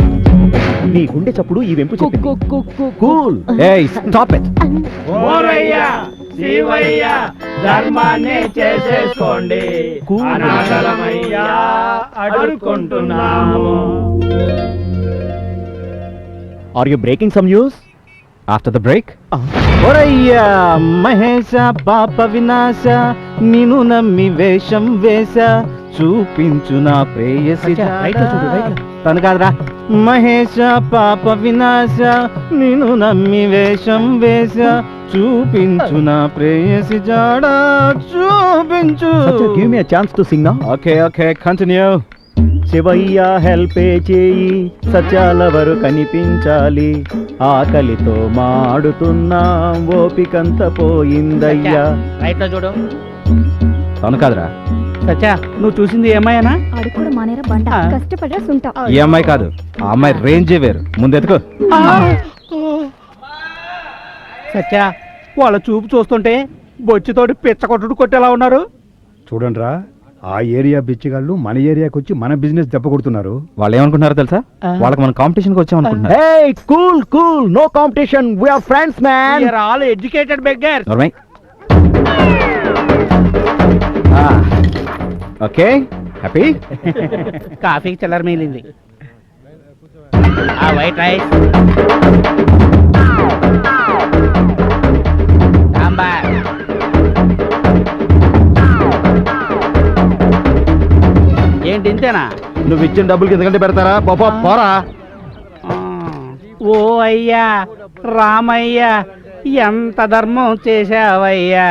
నీ గుండె చప్పుడు ఈ వెంపు చెప్పింది. కూల్. ఏయ్, స్టాప్ ఇట్. ఓరయ్యా శివయ్య ధర్మాన్ని చేసేసుకోండి, అనాథలమయ్యా అడుక్కుంటున్నాము. Are you breaking some news? After the break. ఒరయ్యా మహేశ పాప వినాశ, నిన్ను నమ్మి వేషం వేశ, చూపించు నా ప్రేయసి. తను కాదురా. మహేశ పాప వినాశ, నిన్ను నమ్మి వేషం వేశ, చూపించు నా ప్రేయసి జాడ, చూపించు. Give me a chance to sing now. Okay okay, continue. శివయ్య హెల్పే చేయి, సత్యాలవరు కనిపించాలి, ఆకలితో మాడుతున్నాం, ఓపికంత పోయిందయ్యా. రైట్ లో చూడు. తను కాదురా. సత్య, నువ్వు చూసింది ఏమైనా? అడుగు కూడా మానేరా బండ, కష్టపడరా సుంట. ఈ అమ్మాయి కాదు, ఆ అమ్మాయి రేంజే వేరు. ముందెతుకో. సత్య, వాళ్ళ చూపు చూస్తుంటే బొచ్చుతోటి పిచ్చ కొట్టుడు కొట్టేలా ఉన్నారు. చూడండిరా, ఆ ఏరియా బిచ్చిగాళ్ళు మన ఏరియాకి వచ్చి మన బిజినెస్ దెబ్బ కొడుతున్నారు. వాళ్ళు ఏమనుకుంటున్నారో తెలుసా? వాళ్ళకి మన కాంపిటీషన్కి వచ్చామనుకుంటున్నారు. Hey, cool, cool, no competition. We are friends, man. We are all educated beggars. Okay, happy? కాఫీకి చిల్లర మిగిలింది. ఆ వైట్ రైస్, సాంబార్. ఏంటి ఇంతేనా? నువ్వు ఇచ్చిన డబ్బులకి ఎందుకంటే పెడతారా? పోరా. ఓ అయ్యా రామయ్యా, ఎంత ధర్మం చేసావయ్యా.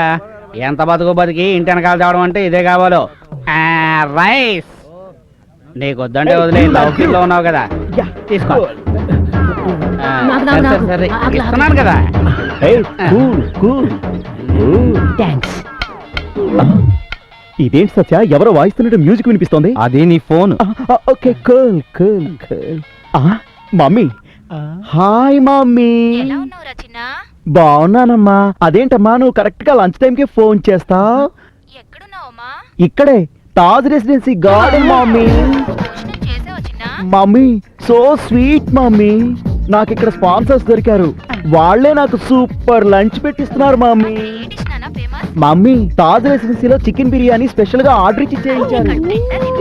ఎంత బతుకు బతికి ఇంటి వెనకాల తేవడం అంటే ఇదే కావాలో. రైస్ నీకు వద్దంటే వదిలే, లౌకిలో ఉన్నావు కదా, తీసుకో. సరే ఇస్తున్నాను కదా. Hey, cool, cool. Thanks. ఇదేంటి సత్య ఎవరో వాయిస్తున్నట్టు మ్యూజిక్ వినిపిస్తోంది? అది నీ phone. Okay cool cool cool. Mummy hi mummy. బాగున్నానమ్మా. అదేంటమ్మా నువ్వు కరెక్ట్ గా లంచ్ టైం కి ఫోన్ చేస్తావు? ఇక్కడే Taj residency garden mummy. Mummy so sweet mummy. నాకు ఇక్కడ స్పాన్సర్స్ దొరికారు, వాళ్ళే నాకు సూపర్ లంచ్ పెట్టిస్తున్నారు మమ్మీ. మమ్మీ తాజ్ రెసిడెన్సీలో చికెన్ బిర్యానీ స్పెషల్ గా ఆర్డర్ ఇచ్చి చేయించారు.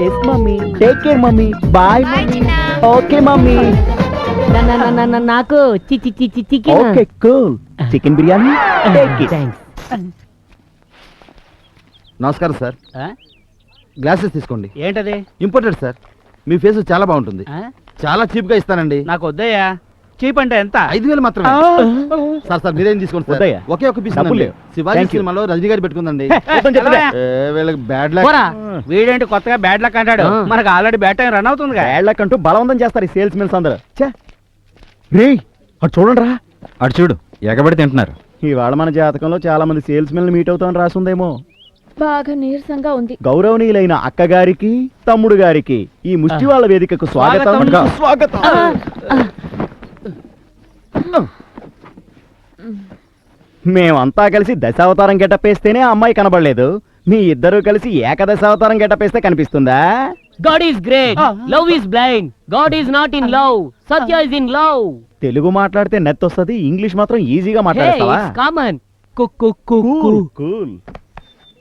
Yes mummy. Take care mummy. Bye mummy. Okay mummy. నాకు chicken. Okay cool. Chicken biryani take it. నమస్కారం సార్. గ్లాసెస్ తీసుకోండి. ఏంటది? ఇంపార్టెంట్ సార్, మీ ఫేస్ చాలా బాగుంటుంది. చాలా చీప్ గా ఇస్తానండి. నాకు వద్దయ్యా. చీప్ అంటే ఎంత? 5,000 మాత్రమే. సార్ సార్ మీరేం తీసుకోండి సార్. వద్దయ్యా. ఒకే ఒక పీస్ డబ్బులు లేవు. Shivaji Thank you. సినిమాలో రజనీ గారి పెట్టుకుందండి. వీళ్ళకి బ్యాడ్ పోరా. వీడేంటి కొత్తగా బ్యాడ్ లక్ అంటాడు? మనకు ఆల్రెడీ బ్యాడ్ టైం రన్ అవుతుంది. ఏళ్ళకంటూ అంటూ బలవంతం చేస్తారు ఈ సేల్స్ మెన్స్ అందరూ. రే అటు చూడండి రా. అటు చూడు, ఎగబడి తింటున్నారు. ఇవాళ మన జాతకంలో చాలా మంది సేల్స్ మెన్ మీట్ అవుతామని రాసుందేమో. బాగా నీరసంగా ఉంది. గౌరవనీయులైన అక్కగారికి తమ్ముడు గారికి ఈ ముష్టి వాళ్ళ వేదికకు స్వాగతం. స్వాగతం. మేమంతా కలిసి దశావతారం గెటప్ వేస్తేనే ఆ అమ్మాయి కనబడలేదు. మీ ఇద్దరు కలిసి ఏకదశావతారం గెటప్ వేస్తే కనిపిస్తుందా? God is great. Love is blind. God is not in love. Satya is in love. Telugu మాట్లాడితే నెత్ వస్తుంది, ఇంగ్లీష్ మాత్రం ఈజీగా Hey, మాట్లాడతావా? it's common. కూల్.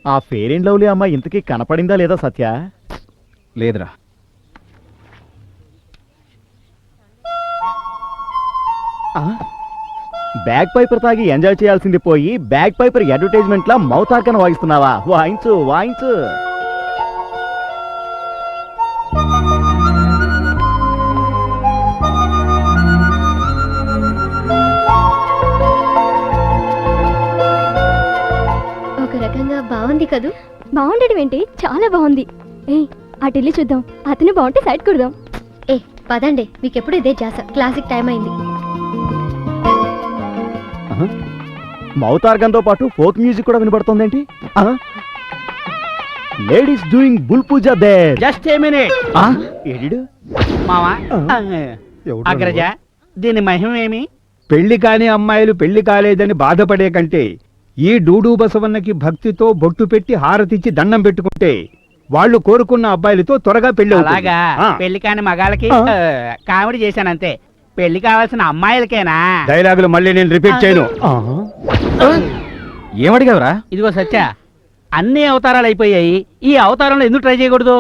ఆ ఫెయిర్ అండ్ లవ్లీ అమ్మాయి ఇంతకీ కనపడిందా లేదా సత్య? లేదురా. బ్యాగ్ పైపర్ తాగి ఎంజాయ్ చేయాల్సింది పోయి బ్యాగ్ పైపర్ అడ్వర్టైజ్మెంట్ లా మౌత్ ఆర్గన్ వాయిస్తున్నావా? వాయించు వాయించు. ఒక రకంగా బాగుంది కదూ? బాగుండడం ఏంటి, చాలా బాగుంది. అటు వెళ్ళి చూద్దాం, అతను బాగుంటే సైడ్ కుడదాం. పదండి, మీకెప్పుడు ఇదే జాస. క్లాసిక్ టైం అయింది. మౌత్ ఆర్గన్ తో పాటు ఫోక్ మ్యూజిక్ కూడా వినబడుతోందేంటి? Ladies doing bull puja there. Just a minute. ఏడిడు మావా అగ్రజ, దీని మహిమ ఏమి? పెళ్లి కాని అమ్మాయిలు పెళ్లి కాలేదని బాధపడే కంటే ఈ డూడు బసవన్నకి భక్తితో బొట్టు పెట్టి హారతిచ్చి దండం పెట్టుకుంటే వాళ్ళు కోరుకున్న అబ్బాయిలతో త్వరగా పెళ్లి అవుతుంది. అలాగా? పెళ్లి కాని మగాళ్ళకి కామెడీ చేశానంతే. పెళ్లి కావాల్సిన అమ్మాయిలకేనా? డైలాగులు మళ్ళీ నేను రిపీట్ చేయను. ఏమడిగావురా? ఇదిగో సత్య, అన్ని అవతారాలు అయిపోయాయి, ఈ అవతారంలో ఎందుకు ట్రై చేయకూడదు?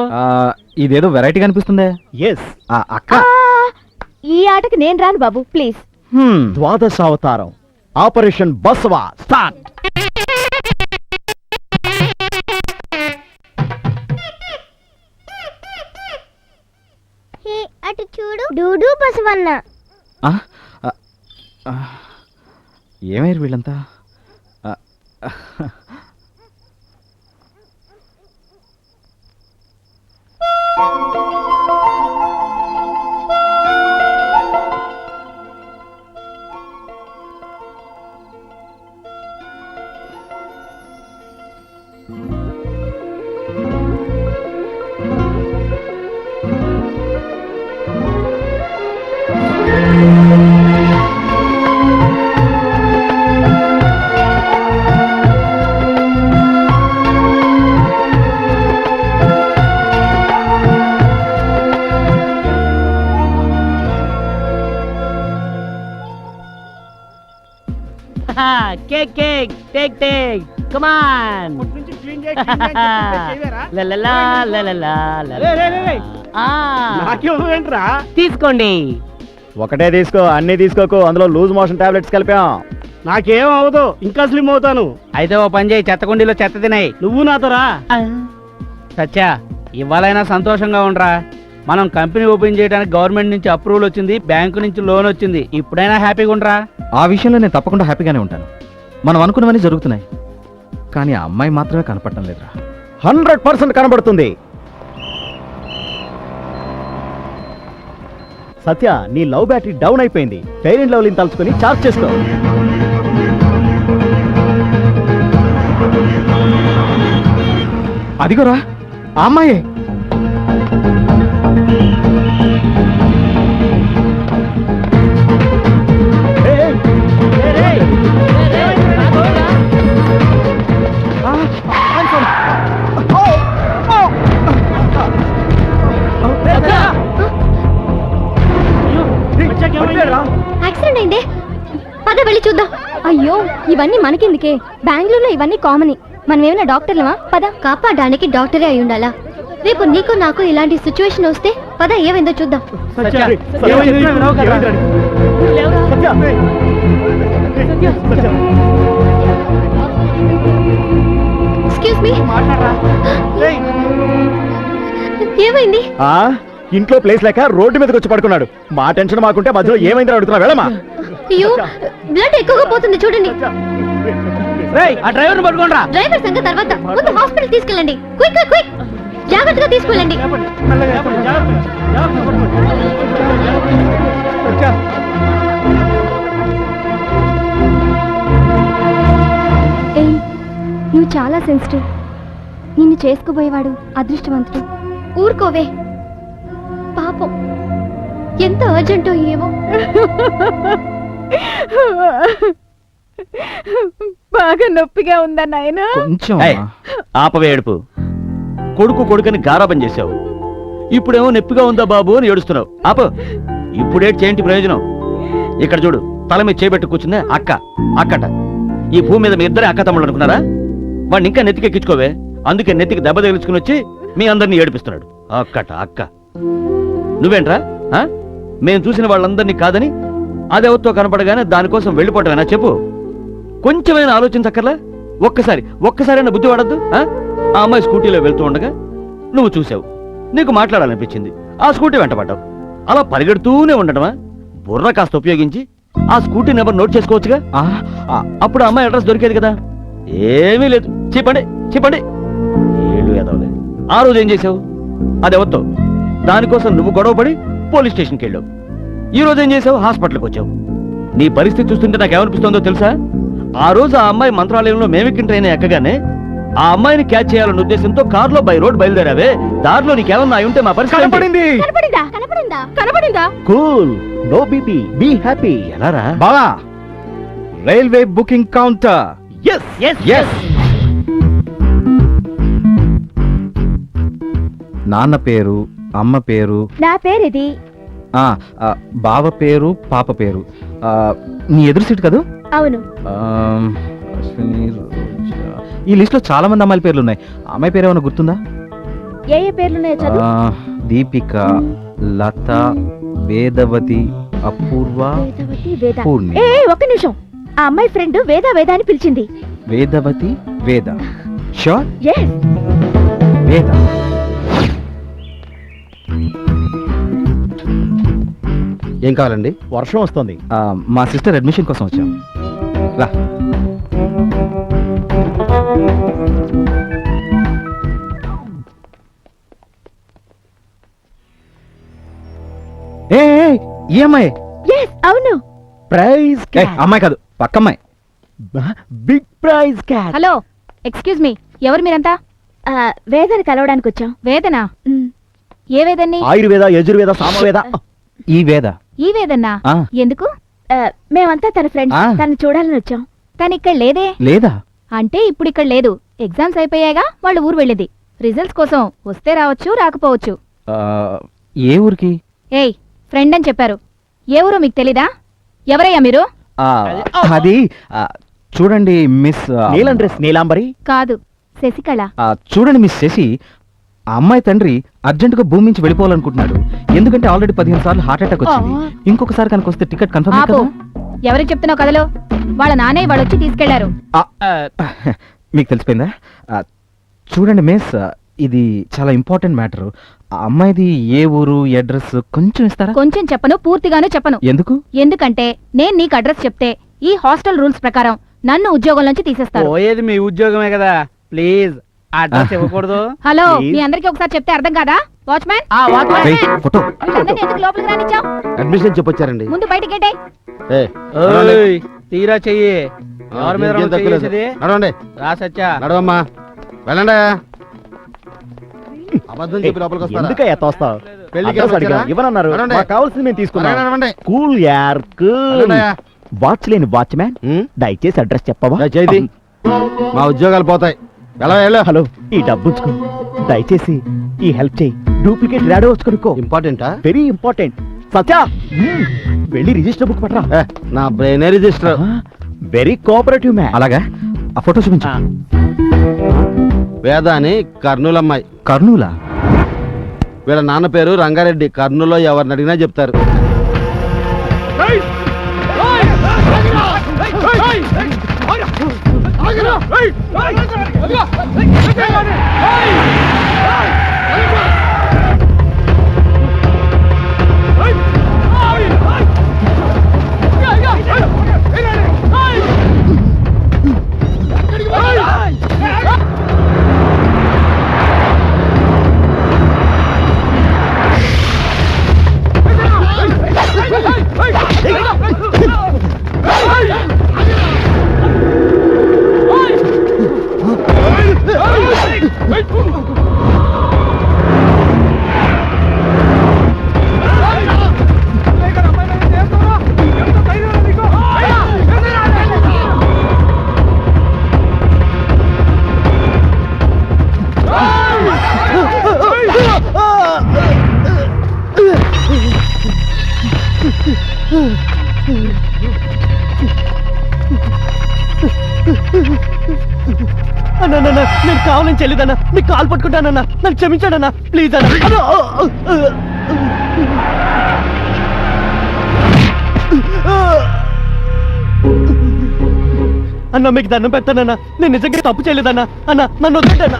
ఇదేదో వెరైటీగా అనిపిస్తుందే. ఎస్ అక్క, ఈ ఆటకి నేను రాను బాబు ప్లీజ్. ద్వాదశావతారం ఆపరేషన్ బసవా స్టార్ట్. అటు చూడు, డూడు బసవన్న. ఏమయ్యారు వీళ్ళంతా? Cake. Take. Come on. La la la la la la la. నాకేంట్రా? తీసుకోండి. ఒకటే తీసుకో, అన్ని తీసుకోకు. అందులో లూజ్ మోషన్ టాబ్లెట్స్ కలిపాం. నాకేం అవదు, ఇంకా స్లిమ్ అవుతాను. అయితే ఓ పని చేయి, చెత్తకుండీలో చెత్త తినాయి. నువ్వు నాతో రా. సత్య, ఇవ్వాలైనా సంతోషంగా ఉండరా. మనం కంపెనీ ఓపెన్ చేయడానికి గవర్నమెంట్ నుంచి అప్రూవల్ వచ్చింది, బ్యాంకు నుంచి లోన్ వచ్చింది. ఇప్పుడైనా హ్యాపీగా ఉండరా. ఆ విషయంలో నేను తప్పకుండా హ్యాపీగానే ఉంటాను. మనం అనుకున్నవన్నీ జరుగుతున్నాయి, కానీ ఆ అమ్మాయి మాత్రమే కనపడటం లేదురా. 100% కనబడుతుంది. సత్య, నీ లవ్ బ్యాటరీ డౌన్ అయిపోయింది. ఫెయిర్ అండ్ లవ్లీని తలుచుకొని చార్జ్ చేసుకో. అదిగోరా ఆ అమ్మాయే. యాక్సిడెంట్ అయిందే, పద వెళ్ళి చూద్దాం. అయ్యో ఇవన్నీ మనకెందుకే, బెంగళూరులో ఇవన్నీ కామన్. మనం ఏమైనా డాక్టర్లమా? పద. కాపాడడానికి డాక్టరే అయి ఉండాలా? రేపు నీకు నాకు ఇలాంటి సిచ్యువేషన్ వస్తే పద ఏమైందో చూద్దాం. ఎక్స్క్యూజ్ మీ, ఏమైంది? ఇంట్లో ప్లేస్ లేక రోడ్డు మీదకి వచ్చి పడుకున్నాడు. మా టెన్షన్ మాకుంటే మధ్యలో ఏమైందని అడుగుతున్నా. వెళ్ళమా. అయ్యో బ్లడ్ ఎక్కువగా పోతుంది చూడండి. ఆ డ్రైవర్ పట్టుకోండి. డ్రైవర్ సంగతి తర్వాత, ముందు హాస్పిటల్ తీసుకెళ్ళండి. క్విక్ క్విక్ క్విక్, జాగ్రత్తగా తీసుకెళ్ళండి. నువ్వు చాలా సెన్సిటివ్. నిన్ను చేసుకోబోయేవాడు అదృష్టవంతుడు. ఊరుకోవే, పాపం ఎంత అర్జెంటో ఏమో. బాగా నొప్పిగా ఉందా నాయనా? కొంచెం ఆపవే ఏడుపు. కొడుకు కొడుకని గారాబం చేశావు, ఇప్పుడేమో నొప్పిగా ఉందా బాబు అని ఏడుస్తున్నావు. ఆపు. ఇప్పుడేటి చేయండి ప్రయోజనం? ఇక్కడ చూడు, తల మీద చేయబెట్టు కూర్చుందే అక్క. అక్కట ఈ భూమి మీద మీ ఇద్దరే అక్క తమ్ముళ్ళు అనుకున్నారా? వాడిని ఇంకా నెత్తికెక్కించుకోవే. అందుకే నెత్తికి దెబ్బ తగిలించుకుని వచ్చి మీ అందరినీ ఏడిపిస్తున్నాడు. అక్కట అక్క. నువ్వేంట్రా? మేము చూసిన వాళ్ళందరినీ కాదని అదెవరితో కనపడగానే దానికోసం వెళ్ళిపోవటమేనా చెప్పు? కొంచెమైనా ఆలోచించక్కర్లా? ఒక్కసారైనా బుద్ధి వాడద్దు. ఆ అమ్మాయి స్కూటీలో వెళ్తూ ఉండగా నువ్వు చూసావు, నీకు మాట్లాడాలనిపించింది, ఆ స్కూటీ వెంటపడ్డావు. అలా పరిగెడుతూనే ఉండటమా? బుర్ర కాస్త ఉపయోగించి ఆ స్కూటీ నెంబర్ నోట్ చేసుకోవచ్చుగా. అప్పుడు అమ్మాయి అడ్రస్ దొరికేది కదా. ఏమీ లేదు. చెప్పండి ఏళ్ళు ఎదవలే. ఆ రోజు ఏం చేసావు? అదెవరితో? దానికోసం నువ్వు గొడవపడి పోలీస్ స్టేషన్కి వెళ్ళావు. ఈ రోజు ఏం చేసావు? హాస్పిటల్కి వచ్చావు. నీ పరిస్థితి చూస్తుంటే నాకేమనిపిస్తుందో తెలుసా? ఆ రోజు ఆ అమ్మాయి మంత్రాలయంలో మేమెక్కిన ట్రైన్ ఎక్కగానే ఆ అమ్మాయిని క్యాచ్ చేయాలన్న ఉద్దేశంతో కారులో బై రోడ్ బయలుదేరావే. దారిలో నీకేమన్నా అయి ఉంటే మా పరిస్థితి కనపడిందా? Cool, no BP, be happy. ఎలారా బావా? Railway booking counter. నాన్న పేరు, అమ్మ పేరు, నా పేరేది, బావ పేరు, పాప పేరు. నీ ఎదురు సీట్ కదూ? అవును. ఈ లిస్ట్ లో చాలా మంది అమ్మాయిల పేర్లు ఉన్నాయి. అమ్మాయి పేరు ఏమైనా గుర్తుందా? ఏ పేర్లున్నాయో చదువు. దీపిక, లత, వేదవతి, అపూర్వ, పూర్ణి. ఒక్క నిమిషం. ఆ అమ్మాయి ఫ్రెండ్ వేద అని పిలిచింది. వేదవతి, వేద. షూర్? yes. వేద. ఏం కావాలండి? వర్షం వస్తుంది. మా సిస్టర్ అడ్మిషన్ కోసం వచ్చాం. రా. ఈ అమ్మాయి? అవును. ప్రైజ్ అమ్మాయి కాదు, పక్కమ్మాయి. Big prize cat. Hello, excuse me, ఎవరు మీరంతా? వేదని కలవడానికి వచ్చాం. వేదనా? ఏ వేదన్ని? ఆయుర్వేద, యజుర్వేద, సామవేద. ఈ వేద. ఈ వేదన్నా? ఎందుకు? మేమంతా తన ఫ్రెండ్స్. తను చూడాలని వచ్చాం. తను ఇక్కడ లేదే. లేదా? అంటే ఇప్పుడు ఇక్కడ లేదు. ఎగ్జామ్స్ అయిపోయాగా వాళ్ళు ఊరు వెళ్ళేది. రిజల్ట్స్ కోసం వస్తే రావచ్చు, రాకపోవచ్చు. ఏ ఊరికి? ఏయ్, ఫ్రెండ్ అని చెప్పారు. ఏ ఊరో మీకు తెలీదా? ఎవరయ్యా మీరు? అది చూడండి మిస్ నీలాంబరి. కాదు, శశికళ. చూడండి మిస్ శశి, ఆ అమ్మాయి తండ్రి అర్జెంటుగా భూమి నుంచి వెళ్ళిపోవాలనుకుంటున్నాడు. ఎందుకంటే ఆల్రెడీ 15 సార్లు హార్ట్ అటాక్ వచ్చింది. ఇంకొకసారి కనుక వస్తే టికెట్ కన్ఫర్మ్ కదా. ఎవరికి చెప్తున్నావు కథలో? వాళ్ళ నానే వాళ్ళు వచ్చి తీసుకెళ్లారు. మీకు తెలిసిపోయిందా? చూడండి మిస్, ఇది చాలా ఇంపార్టెంట్ మ్యాటర్. ఆ అమ్మాయిది ఏ ఊరు, అడ్రస్ కొంచెం ఇస్తారా? కొంచెం చెప్పను, పూర్తిగాను చెప్పను. ఎందుకు? ఎందుకంటే నేను నీకు అడ్రస్ చెప్తే ఈ హాస్టల్ రూల్స్ ప్రకారం నన్ను ఉద్యోగం నుంచి తీసేస్తారు. పోయేది మీ ఉద్యోగమే కదా, ప్లీజ్ అడ్రస్ ఇవ్వకూడదు. హలో, మీ అందరికి ఒకసారి చెప్తే అర్థం కాదా? వాచ్మ్యాన్, ఎందుకు లోపలికి రానిచ్చావు? అడ్మిషన్ చెప్పొచ్చారండి. ముందు బయటికి గేటే. తీరా చెయ్యి. ఎవరి మీద నడవండి. రా సత్యా. నడవమ్మా, వెళ్ళండి. అబద్ధం చెప్పి లోపలికి వస్తారా? ఎందుకయ్యా తోస్తావు? పెళ్లికి అడ్రస్ అడిగాం, వచ్చారా? ఇవ్వనన్నారు. అనండి. మాకు కావాల్సింది మేము తీసుకున్నాం. అనండి. కూల్ యార్ కూల్. అనండయ్యా. వాచ్ లేని వాచ్మ్యాన్ దయచేసి అడ్రస్ చెప్పవా? చేయి మా ఉద్యోగాలు పోతాయి. ఎలా వెళ్ళు. హలో, ఈ డబ్బు ఉంచుకో. దయచేసి ఈ హెల్ప్ చేయి. డూప్లికేట్ రాడో వచ్చి కొనుక్కో. ఇంపార్టెంటా? Very important. సత్యా, వెళ్ళి రిజిస్టర్ బుక్ పట్టరా. నా brain register. Very cooperative man. అలాగా ఆ ఫోటో చూపించు. వేద అని కర్నూలు అమ్మాయి. కర్నూలా? వీళ్ళ నాన్న పేరు రంగారెడ్డి. కర్నూలులో ఎవరిని అడిగినా చెప్తారు. అన్న నేను కావాలని చెల్లిదన్నా, నీకు కాలు పట్టుకుంటానన్నా, నన్ను క్షమించాడన్నా, ప్లీజ్ అన్న. అన్న మీకు దండం పెడతానన్నా, నేను నిజంగా తప్పు చేయలేదన్నా. అన్న నన్ను వద్దన్నా.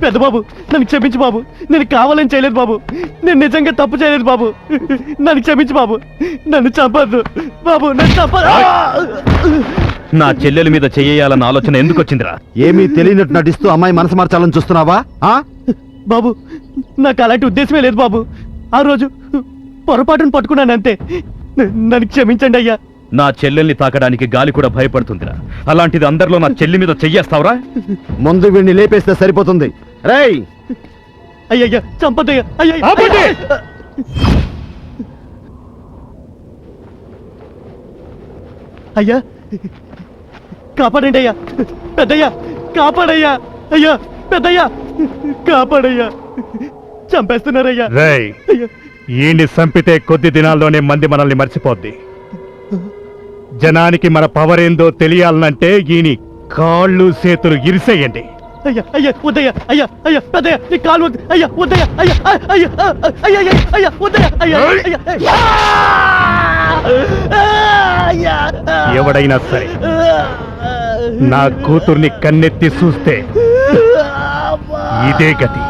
పెద్ద బాబు, నన్ను క్షమించు బాబు. నేను కావాలని చేయలేదు బాబు. నేను నిజంగా తప్పు చేయలేదు బాబు. నన్ను క్షమించు బాబు. నన్ను చంపద్దు బాబు, నన్ను చంపదు. నా చెల్లెల మీద చెయ్యాలన్న ఆలోచన ఎందుకు వచ్చిందిరా? ఏమీ తెలియనట్టు నటిస్తూ అమ్మాయి మనసు మార్చాలని చూస్తున్నావా? బాబు, నాకు అలాంటి ఉద్దేశమే లేదు బాబు. ఆ రోజు పొరపాటును పట్టుకున్నాను అంతే. నన్ను క్షమించండి అయ్యా. నా చెల్లెల్ని తాకడానికి గాలి కూడా భయపడుతుందిరా. అలాంటిది అందరిలో నా చెల్లి మీద చెయ్యేస్తావురా? ముందు వీడిని లేపేస్తే సరిపోతుంది. రేయ్, అయ్యయ్యా చంపదయ్యా. ఆపండి! అయ్యా కాపాడండి అయ్యా. పెద్దయ్యా కాపాడయ్యా. అయ్యా పెద్దయ్యా కాపాడయ్యా. చంపేస్తున్నారయ్యా. రేయ్, ఈయన్ని చంపితే కొద్ది దినాల్లోనే మంది మనల్ని మర్చిపోద్ది. జనానికి మన పవర్ ఏందో తెలియాలనంటే ఈయన కాళ్ళు చేతులు ఇరిసేయండి. అయ్యా అయ్యా వద్దయ్యా. అయ్యా అయ్యా పెద్దయ్యా నీ కాలు వద్దు. అయ్యా వద్దయ్యా. అయ్యా అయ్యా అయ్యా అయ్యా వద్దయ్యా. అయ్యా అయ్యా. ఎవడైనా సరే నా కూతుర్ని కన్నెత్తి చూస్తే ఇదే గతి.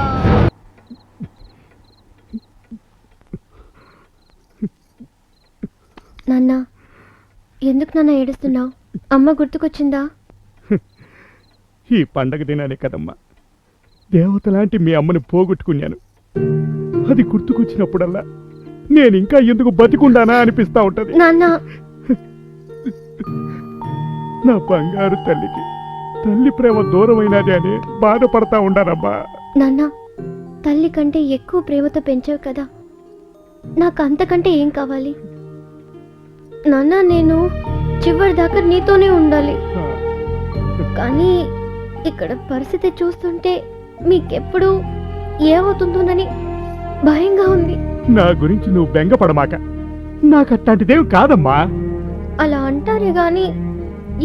నాన్న, ఎందుకు నాన్న ఏడుస్తున్నావు? అమ్మ గుర్తుకొచ్చిందా? ఈ పండగ దినానే కదమ్మా దేవత లాంటి మీ అమ్మని పోగొట్టుకున్నాను. అది గుర్తుకొచ్చినప్పుడల్లా నేను ఇంకా ఎందుకు బతికుండానా అనిపిస్తా ఉంటది. నాన్న, నా బంగారు తల్లికి తల్లి ప్రేమ దూరమైనది అని బాధపడతా ఉండానమ్మా. నాన్న, తల్లి కంటే ఎక్కువ ప్రేమతో పెంచావు కదా, నాకు అంతకంటే ఏం కావాలి? నాన్న, నేను చివరి దాకా నీతోనే ఉండాలి. కానీ ఇక్కడ పరిస్థితి చూస్తుంటే మీకెప్పుడు ఏమవుతుందోనని భయంగా ఉంది. నా గురించి నువ్వు బెంగపడమాక, నాకు అట్లాంటిదేం కాదమ్మా. అలా అంటారే గాని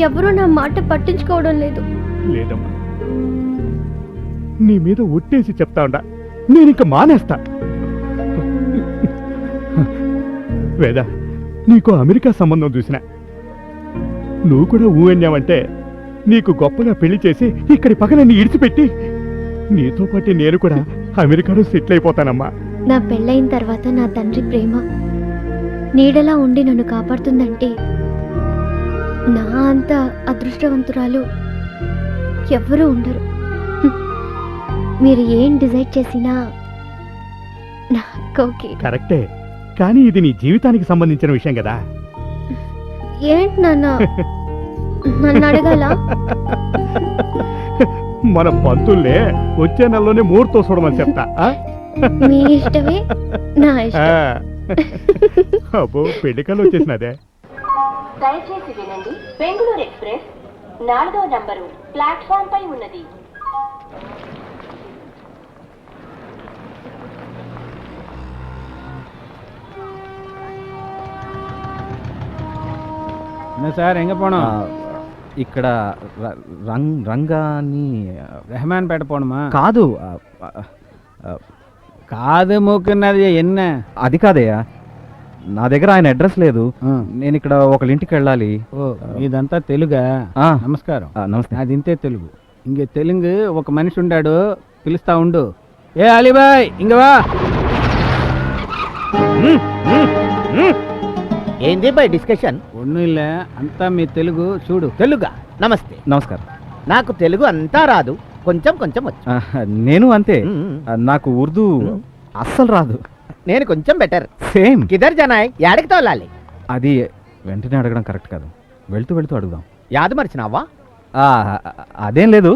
ఎవరూ నా మాట పట్టించుకోవడం లేదు. లేదమ్మా, నీ మీద ఒట్టేసి చెప్తా ఉండా, నేనింక మానేస్తా. వేద, నీకు అమెరికా సంబంధం చూసిన నువ్వు కూడా ఊహన్యావంటే నీకు గొప్పగా పెళ్లి చేసి ఇక్కడి పక్కన ఇడిచిపెట్టి నీతో పాటు నేను కూడా అమెరికాలో సెటిల్ అయిపోతానమ్మా. నా పెళ్ళైన తర్వాత నా తండ్రి ప్రేమ నీడలా ఉండి నన్ను కాపాడుతుందంటే నా అంత అదృష్టవంతురాలు ఎవ్వరూ ఉండరు. మీరు ఏం డిసైడ్ చేసినా నాకు ఓకే. కరెక్టే, కానీ ఇది నీ జీవితానికి సంబంధించిన విషయం కదా. ఏంటి నాన్న నన్ను అడగాల? మన పంతుల్లే వచ్చే నెలలోనే ముహూర్తం చూడమని చెప్తా. మీ ఇష్టమే నా ఇష్టం. అబ్బో, పెళ్లికలు వచ్చేసినదే. దయచేసి వినండి, బెంగళూరు ఎక్స్ప్రెస్ 4వ నంబరు ప్లాట్ఫామ్ పై ఉన్నది. సార్ ఎంగ పోను? ఇక్కడ రంగాని రెహమాన్ పేట పోనుమా? కాదు, కాదు మూకున్నది ఎన్న. అది కాదయ్యా, నా దగ్గర ఆయన అడ్రస్ లేదు. నేను ఇక్కడ ఒకళ్ళింటికి వెళ్ళాలి. ఓ, ఇదంతా తెలుగా? నమస్కారం. నమస్తే. అది ఇంతే తెలుగు. ఇంక తెలుగు ఒక మనిషి ఉండాడు, పిలుస్తా ఉండు. ఏ అలీబాయ్ ఇంగవా. ఏంది బై డిస్కషన్? ఒన్ను ఇల్ల, అంతా మీ తెలుగు చూడు. తెలుగా? నమస్తే. నమస్కారం. నాకు తెలుగు అంతా రాదు, కొంచెం కొంచెం వచ్చు. నేను అంతే, నాకు ఉర్దూ అస్సలు రాదు. నేను కొంచెం బెటర్. సేమ్. కిదర్ జనాయ్, యాడికి తోలాలి? అది వెంటనే అడగడం కరెక్ట్ కాదు, వెళ్తూ వెళ్తూ అడుగుదాం. యాద మర్చినావా? అదేం లేదు,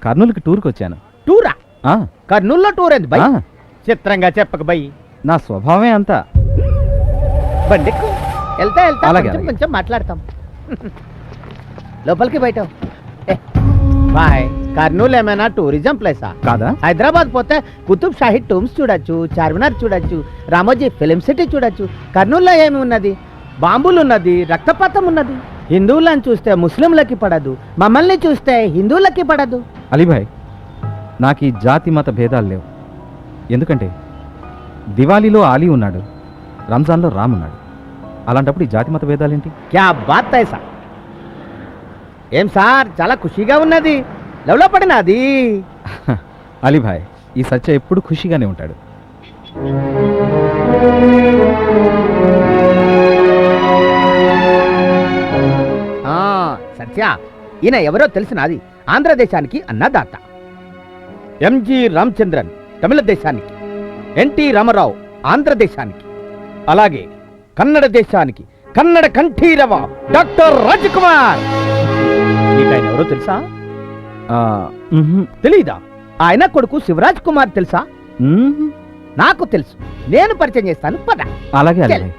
కర్నూలుకి టూర్కి వచ్చాను. టూరా? కర్నూలులో టూర్ ఏంది బై? చిత్రంగా చెప్పక బై. నా స్వభావమే అంతా. బండిక్కు, వెళ్తా వెళ్తా అలాగే, కొంచెం కొంచెం మాట్లాడతాం. లోపలికి బయట బాయ్. కర్నూలు ఏమైనా టూరిజం ప్లేసా కాదా? హైదరాబాద్ పోతే కుతుబ్ షాహీ టూమ్స్ చూడొచ్చు, చార్మినార్ చూడొచ్చు, రామోజీ ఫిలిం సిటీ చూడొచ్చు. కర్నూలులో ఏమి ఉన్నది? బాంబులు ఉన్నది, రక్తపాతం ఉన్నది. హిందువులను చూస్తే ముస్లింలకి పడదు, మమ్మల్ని చూస్తే హిందువులకి పడదు. అలీభాయ్, నాకు ఈ జాతి మత భేదాలు లేవు. ఎందుకంటే దివాళీలో ఆలీ ఉన్నాడు, రంజాన్లో రామ్ ఉన్నాడు. అలాంటప్పుడు ఈ జాతి మత భేదాలేంటి? క్యా బాత్ ఐసా? ఏం సార్, చాలా ఖుషీగా ఉన్నది, లవ్లో పడినది. అలీభాయ్, ఈ సత్య ఎప్పుడు ఖుషిగానే ఉంటాడు. సత్య, ఈయన ఎవరో తెలిసినది. ఆంధ్రదేశానికి అన్నదాత. ఎంజి రామచంద్రన్ తమిళ దేశానికి, ఎన్టీ రామారావు ఆంధ్రదేశానికి, అలాగే కన్నడ దేశానికి కన్నడ కంఠీరవ డాక్టర్ రాజకుమార్. నీకు ఆయన ఎవరో తెలుసా? తెలీదా? ఆయన కొడుకు శివరాజ్ కుమార్ తెలుసా? నాకు తెలుసు, నేను పరిచయం చేస్తాను, పద. అలాగే అలాగే.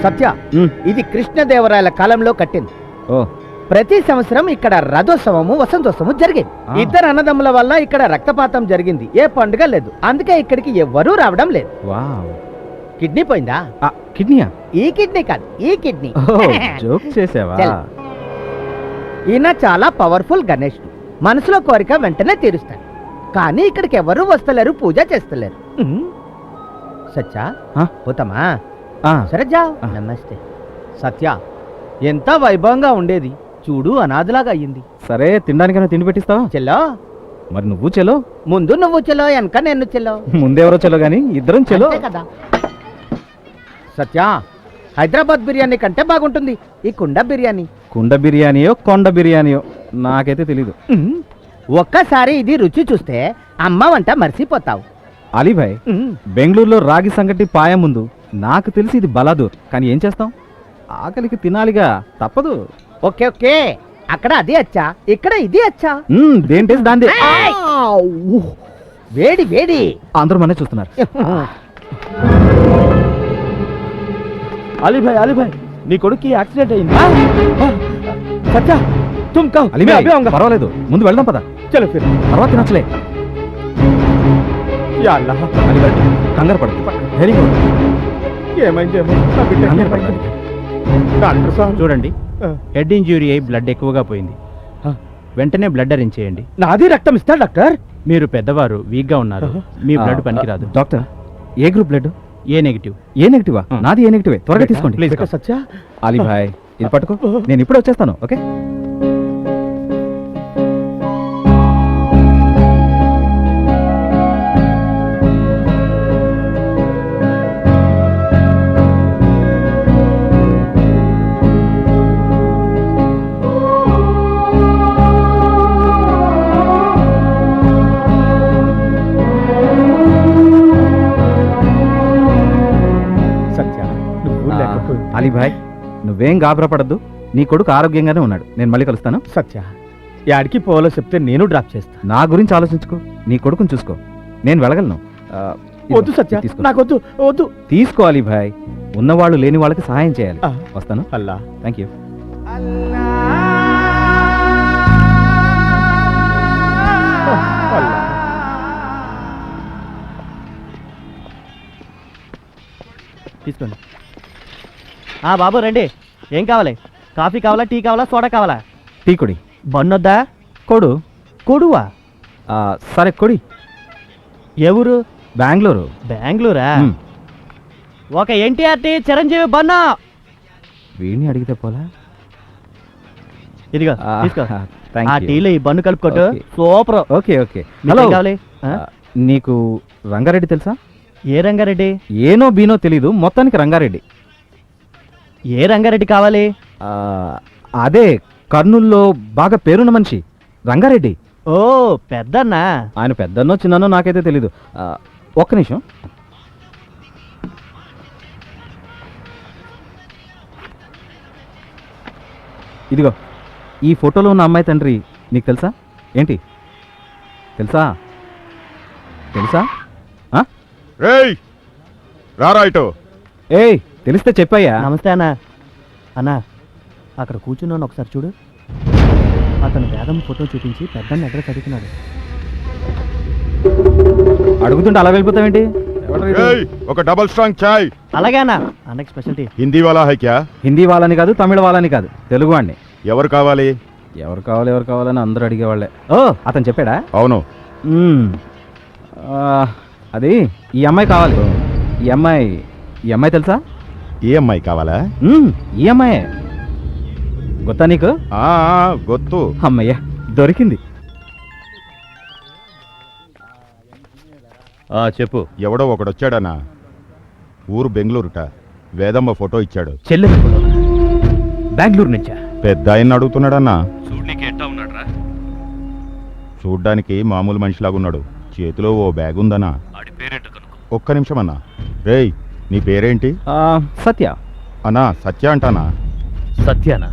సత్య, ఇది కృష్ణదేవరాయల కాలంలో కట్టింది. ప్రతి సంవత్సరం ఇక్కడ రథోత్సవము, వసంతోత్సవము జరిగేది. ఇద్దరు అన్నదమ్ముల వల్ల ఇక్కడ రక్తపాతం జరిగింది, ఏ పండుగ లేదు. అందుకే ఇక్కడికి ఎవ్వరూ రావడం లేదు. కిడ్నీ పోయిందా? కిడ్నీయా? ఈ కిడ్నీ కాదు, ఈ కిడ్నీ. జోక్ చేసావా? ఈయన చాలా పవర్ఫుల్ గణేశుడు, మనసులో కోరిక వెంటనే తీరుస్తాడు. కానీ ఇక్కడికి ఎవరూ వస్తలేరు, పూజ చేస్తలేరు. సత్య, పోతామా? సరే జావ్. నమస్తే. సత్య, ఎంత వైభవంగా ఉండేది చూడు, అనాథలాగా అయ్యింది. సరే, తినడానికైనా తిండి పెట్టిస్తావా? చెల్లో. మరి నువ్వు చెలో. ముందు నువ్వు చెల్లో, వెనక నేను చెల్లో. ముందెవరో చెలో గాని ఇద్దరం చెలో కదా. సత్య, హైదరాబాద్ బిర్యానీ కంటే బాగుంటుంది ఈ కుండ బిర్యానీ. కుండ బిర్యానీయో కొండ బిర్యానీయో నాకైతే తెలీదు. ఒక్కసారి ఇది రుచి చూస్తే అమ్మ వంట మర్చిపోతావు. అలీభాయ్, బెంగళూరులో రాగి సంగటి పాయ ముందు నాకు తెలిసి ఇది బలాదూర్. కానీ ఏం చేస్తాం, ఆకలికి తినాలిగా, తప్పదు. ఓకే ఓకే, అక్కడ అది అచ్చా, ఇక్కడ ఇది అచ్చా. దేంటేసి దాందే. వేడి వేడి. అందరూ మనే చూస్తున్నారు. అలీభాయ్, అలీభాయ్, నీ కొడుక్కి యాక్సిడెంట్ అయింది. సత్య, తుమ్ కహో. అలీభాయ్, పర్వాలేదు, ముందు వెళ్దాం పద. చలో ఫిర్, తర్వాత తినొచ్చులే. యా అల్లాహ్. అలీభాయ్, కంగారు పడదు. Very good. ఏమైందేమో, నా బిడ్డ ఏమైంది? డాక్టర్ సార్ చూడండి, హెడ్ ఇంజ్యూరీ అయి బ్లడ్ ఎక్కువగా పోయింది. వెంటనే బ్లడ్ అరేంజ్ చేయండి. నాది రక్తం ఇస్తా డాక్టర్. మీరు పెద్దవారు, వీక్ గా ఉన్నారు, మీ బ్లడ్ పనికిరాదు. డాక్టర్, ఏ గ్రూప్ బ్లడ్? ఏ నెగిటివ్. ఏ నెగిటివా? నాది ఏ నెగిటివే. త్వరగా తీసుకోండి ప్లీజ్. సత్య అలీ భాయ్, ఇది పట్టుకో, నేను ఇప్పుడే వచ్చేస్తాను. ఓకే? సత్య నువ్వు లేకపోతే అలీ భాయ్, నువ్వేం గాబరపడద్దు. నీ కొడుకు ఆరోగ్యంగానే ఉన్నాడు. నేను మళ్ళీ కలుస్తాను. సత్య యాడికి పోవాలో చెప్తే నేను డ్రాప్ చేస్తా. నా గురించి ఆలోచించుకో, నీ కొడుకుని చూసుకో. నేను వెళ్ళగలను. వద్దు సత్య, తీసుకో. నాకొద్దు వద్దు. తీసుకో అలీ భాయ్, ఉన్నవాళ్ళు లేని వాళ్ళకి సహాయం చేయాలి. వస్తాను. అల్లా. Thank you. తీసుకోండి. బాబు రండి. ఏం కావాలి? కాఫీ కావాలా, టీ కావాలా, సోడా కావాలా? టీ కొడి. బన్నొద్దా? కొడు. కొడువా? సరే కొడి. ఏ ఊరు? బెంగళూరు. బెంగళూరా? ఒక ఎన్టీఆర్ టీ, చిరంజీవి బన్నా. వీడిని అడిగితే పోలా. ఇదిగో తీసుకో. థ్యాంక్ ఆ యూ. టీలో ఈ బన్ను కలుపుకోటు. ఓకే. సూపర్. Okay okay. మీకు హలో, ఏం కావాలి? నీకు రంగారెడ్డి తెలుసా? ఏ రంగారెడ్డి? ఏనో బీనో తెలీదు, మొత్తానికి రంగారెడ్డి. ఏ రంగారెడ్డి కావాలి? అదే కర్నూల్లో బాగా పేరున్న మనిషి రంగారెడ్డి. ఓ పెద్దన్నా. ఆయన పెద్దన్నో చిన్ననో నాకైతే తెలీదు. ఒక్క నిమిషం. ఇదిగో, ఈ ఫోటోలో ఉన్న అమ్మాయి తండ్రి నీకు తెలుసా? ఏంటి తెలుసా? తెలుసా? రారా ఇటు. ఏయ్, తెలిస్తే చెప్పయ్యా. నమస్తే అన్నా. అన్నా, అక్కడ కూర్చున్నాను, ఒకసారి చూడు. అతను వేదం ఫోటో చూపించి పెద్దని అడ్రస్ అడుగుతున్నాడు. అడుగుతుంటే అలా వెళ్ళిపోతావేంటి? ఒక డబుల్ స్ట్రాంగ్ చాయ్. అలాగే అన్న. అన్నకి స్పెషల్టీ. హిందీ వాలా హై క్యా? హిందీ వాళ్ళని కాదు, తమిళ వాళ్ళని కాదు, తెలుగు వాడిని. ఎవరు కావాలి? ఎవరు కావాలని అందరూ అడిగేవాళ్ళే. ఓ, అతను చెప్పాడా? అవును. అది ఈ అమ్మాయి కావాలి. ఈ అమ్మాయి తెలుసా? ఈ అమ్మాయి కావాలా? ఈ అమ్మాయే. గొత్తా నీకు? గొత్తు. అమ్మయ్య, దొరికింది. చెప్పు. ఎవడో ఒకడొచ్చాడనా, ఊరు బెంగళూరుట, వేదమ్మ ఫోటో ఇచ్చాడు. చెల్లెల ఫోటో బెంగళూరు నుంచా? పెద్ద ఆయన అడుగుతున్నాడన్నా. చూడనీకి ఎట్టా ఉన్నాడ్రా? చూడ్డానికి మామూలు మనిషిలాగున్నాడు. చేతిలో ఓ బ్యాగ్ ఉందన్నా. ఆడి పేరేంటో కనుక్కో. ఒక్క నిమిషం అన్నా. రేయ్, నీ పేరేంటి? సత్య. అన్నా, సత్య అంటానా? సత్యానా?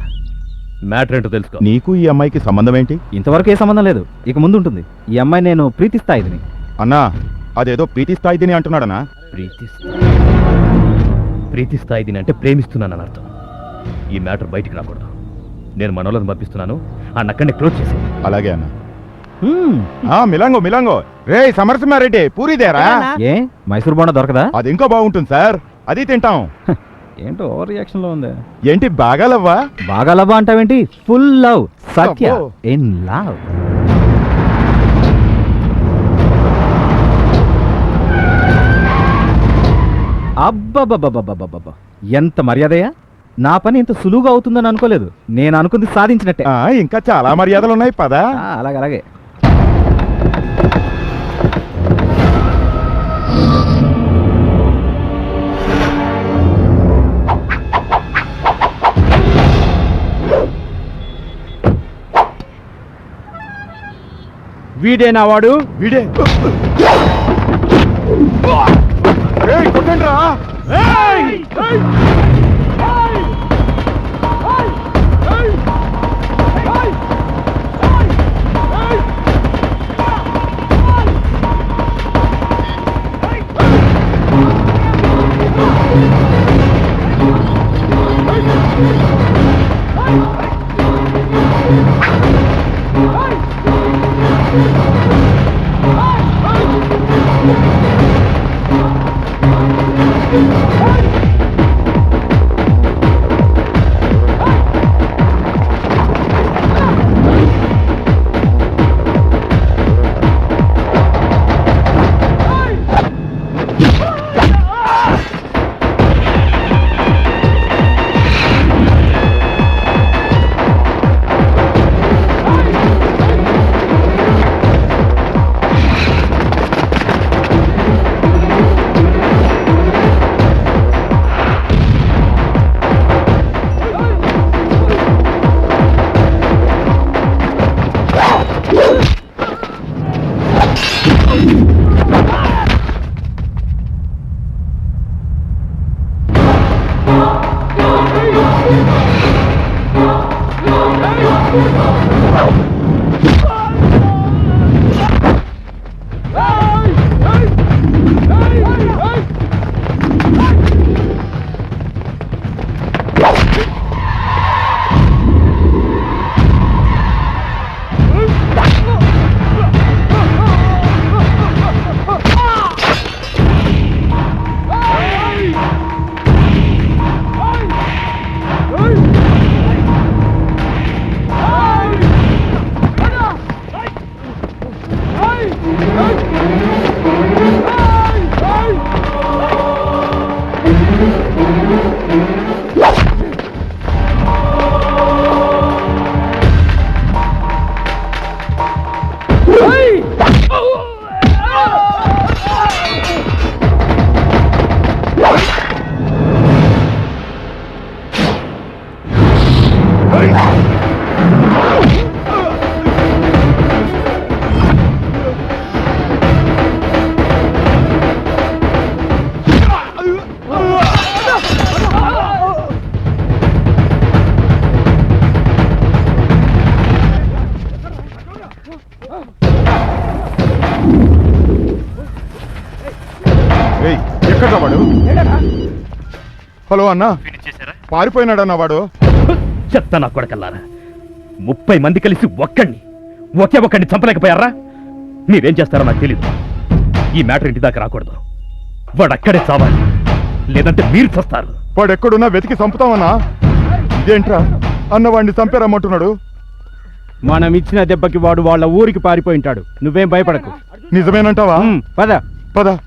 మ్యాటర్ ఏంటో తెలుసుకో. నీకు ఈ అమ్మాయికి సంబంధం ఏంటి? ఇంతవరకు ఏ సంబంధం లేదు, ఇక ముందు ఉంటుంది. ఈ అమ్మాయి నేను ప్రీతిస్తాయిదిని. అన్నా, అదేదో ప్రీతి స్థాయిదిని అంటున్నాడనా? ప్రీతి స్థాయిదిని అంటే ప్రేమిస్తున్నానని అర్థం. ఈ మ్యాటర్ బయటికి రాకూడదు. నేను మనోళ్ళని పంపిస్తున్నాను, ఆ నక్కడిని క్లోజ్ చేసి. అలాగే అన్న. మిలాంగో రే సమరసింహారెడ్డి, పూరిదేరా? ఏ మైసూర్ బోండా దొరకదా? అది ఇంకా బాగుంటుంది సార్, అది తింటాం. ఏంటో ఓవర్ రియాక్షన్ లో ఉంది. ఏంటి బాగా లవ్వా? బాగా లవ్వా అంటావేంటి? Full love. Satya in love. అబ్బబ్బబ్బబ్బబ్బబ్బ, ఎంత మర్యాదయా! నా పని ఇంత సులువుగా అవుతుందని అనుకోలేదు. నేను అనుకుంది సాధించినట్టే. ఇంకా చాలా మర్యాదలు ఉన్నాయి పదా. అలాగే. వీడేనా వాడు? వీడే. కొట్టండి రా. హలో అన్నా, పారిపోయినాడన్నా వాడు. చెత్త నా కొడకల్లారా, 30 మంది కలిసి ఒకే ఒక్కడిని చంపలేకపోయారా? మీరేం చేస్తారో నాకు తెలీదు. ఈ మ్యాటర్ ఇంటి దాకా రాకూడదు. వాడు అక్కడే చావాలి, లేదంటే మీరు చస్తారు. వాడు ఎక్కడున్నా వెతికి చంపుతామన్నా. ఇదేంట్రా అన్న వాడిని చంపారమ్మంటున్నాడు. మనం ఇచ్చిన దెబ్బకి వాడు వాళ్ళ ఊరికి పారిపోయింటాడు. నువ్వేం భయపడకు. నిజమేనంటావా? పద పద.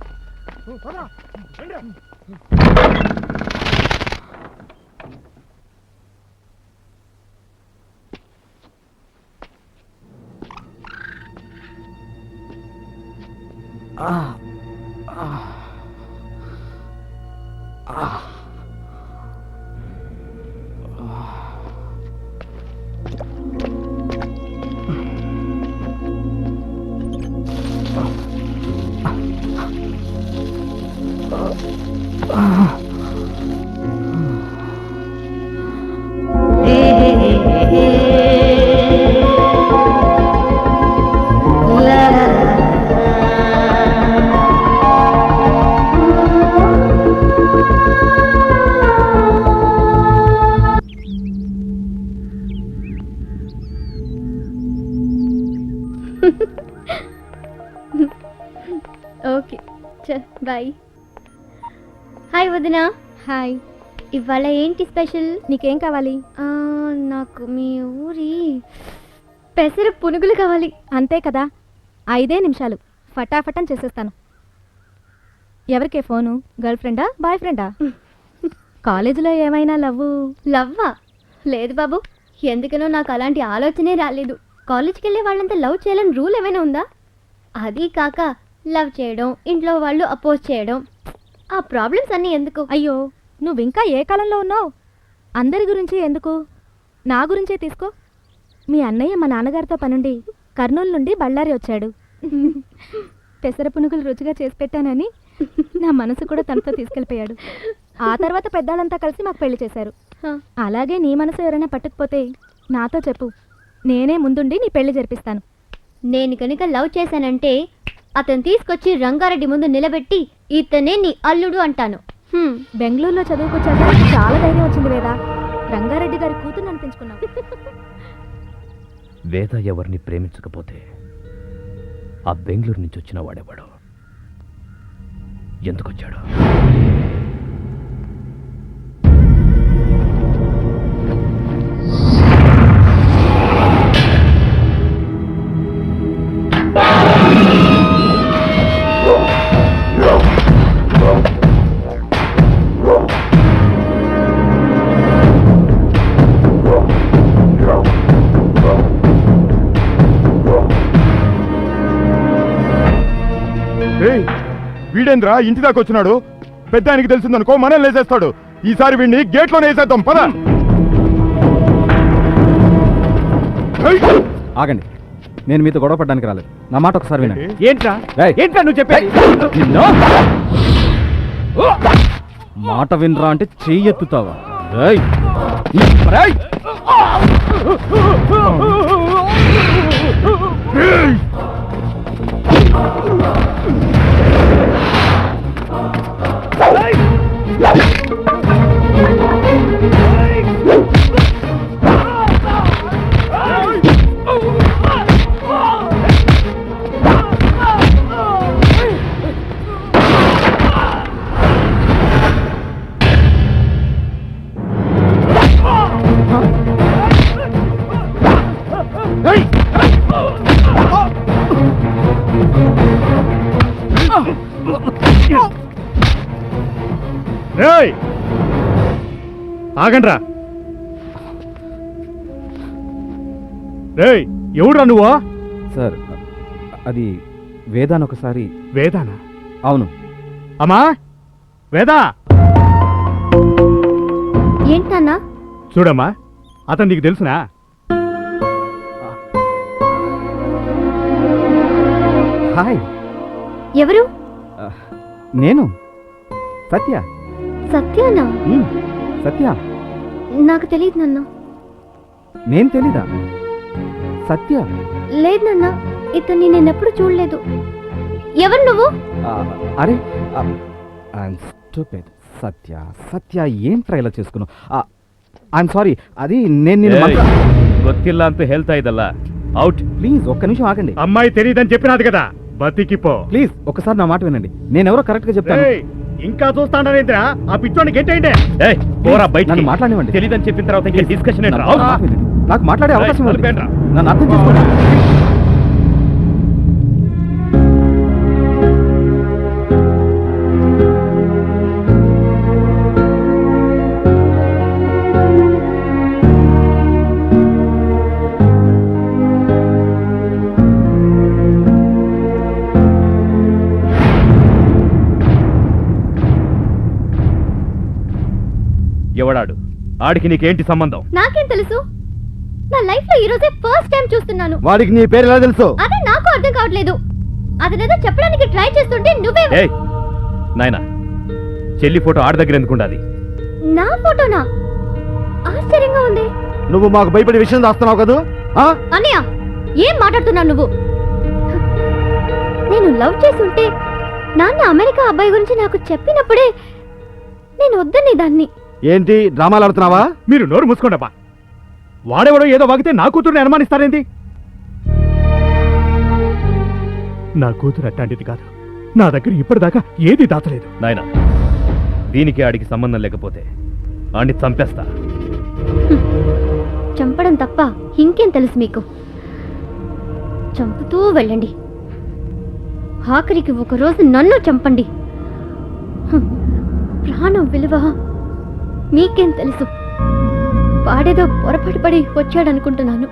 ఓకే చల్ బాయ్. హాయ్ వదినా. హాయ్. ఇవాళ ఏంటి స్పెషల్? నీకేం కావాలి? నాకు మీ ఊరి పెసర పునుగులు కావాలి. అంతే కదా, 5 నిమిషాలు ఫటాఫటం చేసేస్తాను. ఎవరికే ఫోను? గర్ల్ ఫ్రెండా బాయ్ ఫ్రెండా? కాలేజీలో ఏమైనా లవ్వా? లేదు బాబు, ఎందుకనో నాకు అలాంటి ఆలోచనే రాలేదు. కాలేజ్కి వెళ్ళే వాళ్ళంతా లవ్ చేయాలని రూల్ ఏమైనా ఉందా? అది కాక లవ్ చేయడం, ఇంట్లో వాళ్ళు అపోజ్ చేయడం, ఆ ప్రాబ్లమ్స్ అన్నీ ఎందుకు? అయ్యో, నువ్వింకా ఏ కాలంలో ఉన్నావు? అందరి గురించి ఎందుకు, నా గురించే తీసుకో. మీ అన్నయ్య మా నాన్నగారితో పనుండి కర్నూలు నుండి బళ్ళారి వచ్చాడు. పెసర పునుగులు రుచిగా చేసి పెట్టానని నా మనసు కూడా తనతో తీసుకెళ్ళిపోయాడు. ఆ తర్వాత పెద్దాళ్ళంతా కలిసి మాకు పెళ్లి చేశారు. అలాగే నీ మనసు ఎవరైనా పట్టుకుపోతే నాతో చెప్పు, నేనే ముందుండి నీ పెళ్లి జరిపిస్తాను. నేను కనుక లవ్ చేశానంటే అతను తీసుకొచ్చి రంగారెడ్డి ముందు నిలబెట్టి ఇతనే నీ అల్లుడు అంటాను. బెంగళూరులో చదువుకొచ్చాక చాలా ధైర్యం వచ్చింది వేద. రంగారెడ్డి గారి కూతురు అనిపించుకున్నావు. వేద ఎవరిని ప్రేమించకపోతే ఆ బెంగళూరు నుంచి వచ్చిన వాడేవాడు ఎందుకొచ్చాడు? వీడేంద్రా ఇంటి దాకా వచ్చినాడు? పెద్ద ఆయనకి తెలిసిందనుకో మనల్ని వేసేస్తాడు. ఈసారి వీడిని గేట్లోనే వేసేద్దాం. పద. ఆగండి, నేను మీతో గొడవ పడ్డానికి రాలేదు. నా మాట ఒకసారి వినండి. ఏంట్రా నువ్వు చెప్పేది? మాట వినరా అంటే చెయ్యి ఎత్తుతావా? ఆగండ్రా. రేయ్, ఎవడురా నువ్వా? సార్, అది వేదాన్ ఒకసారి. వేదానా? అవును. అమ్మా వేదా, ఏంటన్నా? చూడమ్మా, అతను నీకు తెలుసునా? హాయ్. ఎవరు? నేను సత్య. సత్యానా? సత్య. నాకు తెలియదు నాన్న. నేను తెలీదా? సత్య. లేదు నాన్న, ఇతన్ని నేనెప్పుడు చూడలేదు. ఎవరు నువ్వు? అరే, సత్య సత్య ఏంట్రా ఇలా చేసుకున్నావు? ఐఎమ్ సారీ, అది నేను నిన్ను గొత్తిల్లా అంత హెల్త్ అయ్యదల్లా అవుట్. ప్లీజ్ ఒక్క నిమిషం ఆగండి. అమ్మాయి తెలియదని చెప్పినాది కదా, బతికిపో. ప్లీజ్ ఒక్కసారి నా మాట వినండి. నేనెవరో కరెక్ట్ గా చెప్తాను. ఏయ్, ఇంకా చూస్తాంటారేంద్రా? ఆ పిచ్చోని గెట్టేయండి. పోరా బయట. నన్ను మాట్లాడనివ్వండి. తెలియదని చెప్పిన తర్వాత ఇంకా డిస్కషన్ నన్ను మాట వినండి. నాకు మాట్లాడే అవకాశం ఇవ్వండి. నన్ను అర్థం చేసుకోండి. ఎవడాడు? ఆడికి నీకేంటి సంబంధం? నాకేం తెలుసు? నా లైఫ్ లో ఈ రోజే ఫస్ట్ టైం చూస్తున్నాను. వాడికి నీ పేరు ఎలా తెలుసు? అదే నాకు అర్థం కావట్లేదు. అతనేదో చెప్పడానికి ట్రై చేస్తుంటే నువ్వే. ఏయ్ నాయనా, చెల్లి ఫోటో ఆడి దగ్గర ఎందుకుండాది? నా ఫోటోనా? ఆశ్చర్యంగా ఉంది. నువ్వు మాకు భయపడే విషయం దాస్తున్నావు కదా? అన్నయ్య, ఏం మాట్లాడుతున్నావు నువ్వు? నేను లవ్ చేస్తుంటే నాన్న అమెరికా అబ్బాయి గురించి నాకు చెప్పినప్పుడే నేను వద్దని దాన్ని. ఏంటి డ్రామాలు ఆడుతున్నావా? మీరు నోరు మూసుకోండబ్బా. వాడెవడో ఏదో వాగితే నా కూతురుని అనుమానిస్తారేంటి? నా కూతురు అట్లాంటిది కాదు. నా దగ్గర ఇప్పటిదాకా ఏది దాచలేదు. నాయనా, దీనికి ఆడికి సంబంధం లేకపోతే ఆడిని చంపేస్తా. చంపడం తప్ప ఇంకేం తెలుసు మీకు? చంపుతూ వెళ్ళండి. ఆఖరికి ఒకరోజు నన్ను చంపండి. ప్రాణం విలువ మీకేం తెలుసు? వాడేదో పొరపాటు పడి వచ్చాడనుకుంటున్నాను.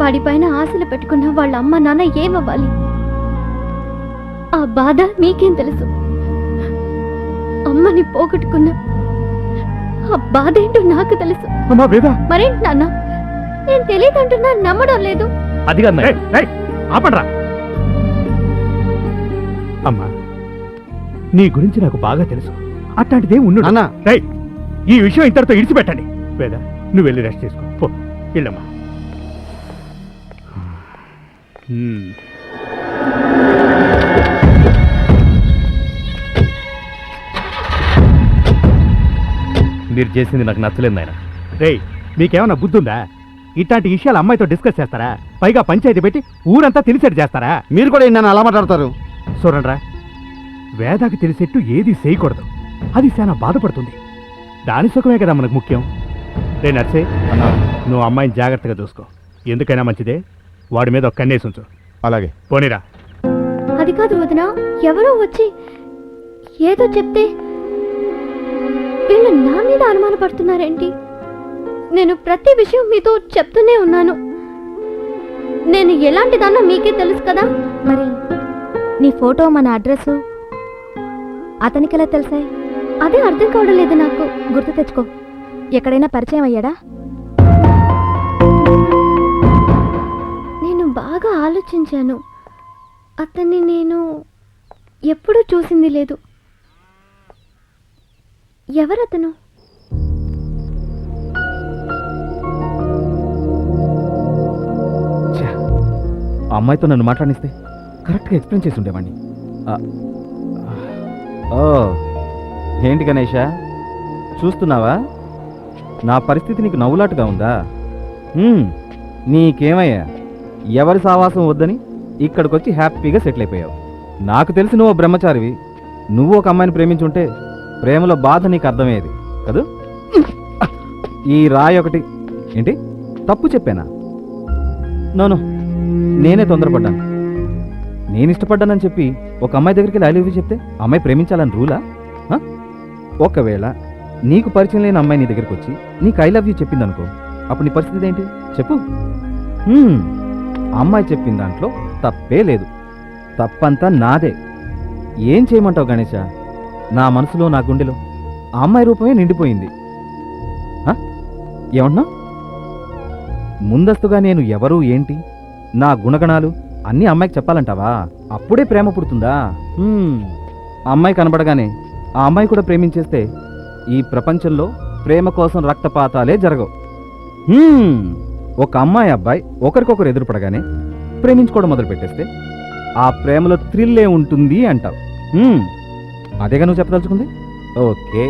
వాడిపైన ఆశలు పెట్టుకున్న వాళ్ళ అమ్మ నాన్న ఏమవ్వాలి? ఆ బాధ మీకేం తెలుసు? అమ్మని పోగొట్టుకున్న ఆ బాధ ఏంటో నాకు తెలుసు. మరేంటి నాన్న, నేను తెలియదంటున్నా నమ్మడం లేదు. అది ఆపండ్రా. అమ్మా, నీ గురించి నాకు బాగా తెలుసు. అట్లాంటిదే ఉండు. ఈ విషయం ఇంతటితో ఇడిచిపెట్టండి. వేద, నువ్వు వెళ్ళి రెస్ట్ చేసుకో. పో, వెళ్ళమ్మా. మీరు చేసింది నాకు నచ్చలేదు నాయన. రేయ్, మీకేమన్నా బుద్ధుందా? ఇట్లాంటి విషయాలు అమ్మాయితో డిస్కస్ చేస్తారా? పైగా పంచాయతీ పెట్టి ఊరంతా తెలిసేట్టు చేస్తారా? మీరు కూడా నన్ను అలా మాట్లాడతారు. చూడండిరా, వేదాకి తెలిసేట్టు ఏది చేయకూడదు. అది చాలా బాధపడుతుంది. దాని సుఖమే కదా మనకు ముఖ్యం. రే నర్సే, నువ్వు అమ్మాయిని జాగ్రత్తగా చూసుకో. ఎందుకైనా మంచిదే, వాడి మీద ఒక కన్నేసి ఉంచు. అలాగే. పోనీరా. అది కాదు వదిన, ఎవరో వచ్చి ఏదో చెప్తే వీళ్ళు నా మీద అనుమానపడుతున్నారేంటి? నేను ప్రతి విషయం మీతో చెప్తూనే ఉన్నాను. నేను ఎలాంటిదాన్నో మీకే తెలుసు కదా. మరి నీ ఫోటో, మన అడ్రస్ అతనికి ఎలా తెలిసాయి? అదే అర్థం కావడం లేదు నాకు. గుర్తు తెచ్చుకో. ఎక్కడైనా పరిచయం అయ్యాడా? నేను బాగా ఆలోచించాను. అతన్ని నేను ఎప్పుడూ చూసింది లేదు. ఎవరతను? ఆ అమ్మాయితో నన్ను మాట్లాడిస్తే కరెక్ట్గా ఎక్స్ప్లెయిన్ చేసి ఉండేవాడిని. ఓ, ఏంటి గణేష, చూస్తున్నావా? నా పరిస్థితి నీకు నవ్వులాటుగా ఉందా? నీకేమయ్యా, ఎవరి సావాసం వద్దని ఇక్కడికొచ్చి హ్యాపీగా సెటిల్ అయిపోయావు. నాకు తెలిసి నువ్వు బ్రహ్మచారివి. నువ్వు ఒక అమ్మాయిని ప్రేమించుంటే ప్రేమలో బాధ నీకు అర్థమయ్యేది కదూ. ఈ రాయి ఒకటి ఏంటి తప్పు చెప్పానా? నోను, నేనే తొందరపడ్డాను. నేను ఇష్టపడ్డానని చెప్పి ఒక అమ్మాయి దగ్గరికి వెళ్ళి ఐ లవ్ యూ చెప్తే అమ్మాయి ప్రేమించాలని రూలా? ఒకవేళ నీకు పరిచయం లేని అమ్మాయి నీ దగ్గరికి వచ్చి నీకు ఐ లవ్ యూ చెప్పింది అనుకో, అప్పుడు నీ పరిస్థితి ఏంటి చెప్పు? అమ్మాయి చెప్పిన దాంట్లో తప్పే లేదు, తప్పంతా నాదే. ఏం చేయమంటావు గణేష? నా మనసులో, నా గుండెలో ఆ అమ్మాయి రూపమే నిండిపోయింది. ఏమన్నా ముందస్తుగా నేను ఎవరు, ఏంటి, నా గుణగణాలు అన్నీ అమ్మాయికి చెప్పాలంటావా? అప్పుడే ప్రేమ పుడుతుందా? అమ్మాయి కనబడగానే ఆ అమ్మాయి కూడా ప్రేమించేస్తే ఈ ప్రపంచంలో ప్రేమ కోసం రక్తపాతాలే జరగవు. ఒక అమ్మాయి అబ్బాయి ఒకరికొకరు ఎదురుపడగానే ప్రేమించుకోవడం మొదలు పెట్టేస్తే ఆ ప్రేమలో థ్రిల్లే ఉంటుంది అంటావు. అదేగా నువ్వు చెప్పదలుచుకుంది? ఓకే,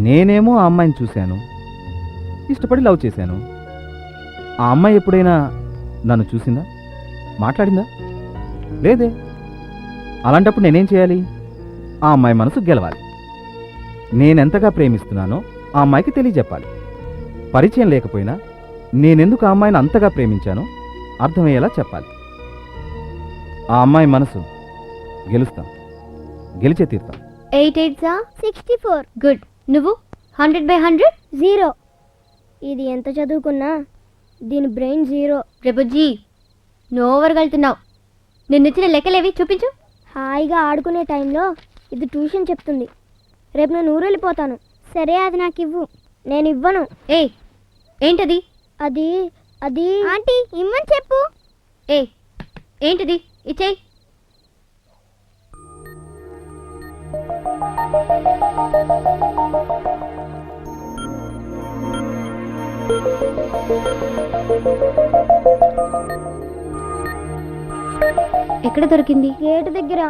నేనేమో ఆ అమ్మాయిని చూశాను, ఇష్టపడి లవ్ చేశాను. ఆ అమ్మాయి ఎప్పుడైనా నన్ను చూసిందా, మాట్లాడిందా? లేదే. అలాంటప్పుడు నేనేం చేయాలి? ఆ అమ్మాయి మనసు గెలవాలి. నేనెంతగా ప్రేమిస్తున్నానో ఆ అమ్మాయికి తెలియజెప్పాలి. పరిచయం లేకపోయినా నేనెందుకు ఆ అమ్మాయిని అంతగా ప్రేమించానో అర్థమయ్యేలా చెప్పాలి. ఆ అమ్మాయి మనసు గెలుస్తాం, గెలిచే తీరుతాం. 8 8 64. గుడ్. నువ్వు 100/100? 0. ఇది ఎంత చదువుకున్నా దీని బ్రెయిన్ 0. ప్రభుజీ, నువ్వు ఓవర్గా వెళ్తున్నావు. నిన్నిచ్చిన లెక్కలేవి చూపించు. హాయిగా ఆడుకునే టైంలో ఇది ట్యూషన్ చెప్తుంది. రేపు నేను ఊరు వెళ్ళిపోతాను. సరే, అది నాకు ఇవ్వు. నేను ఇవ్వను. ఏంటది? అది అది ఆంటీ ఇమ్మని చెప్పు. ఏంటిది? ఇచ్చేయి. ఎక్కడ దొరికింది? గేటు దగ్గర.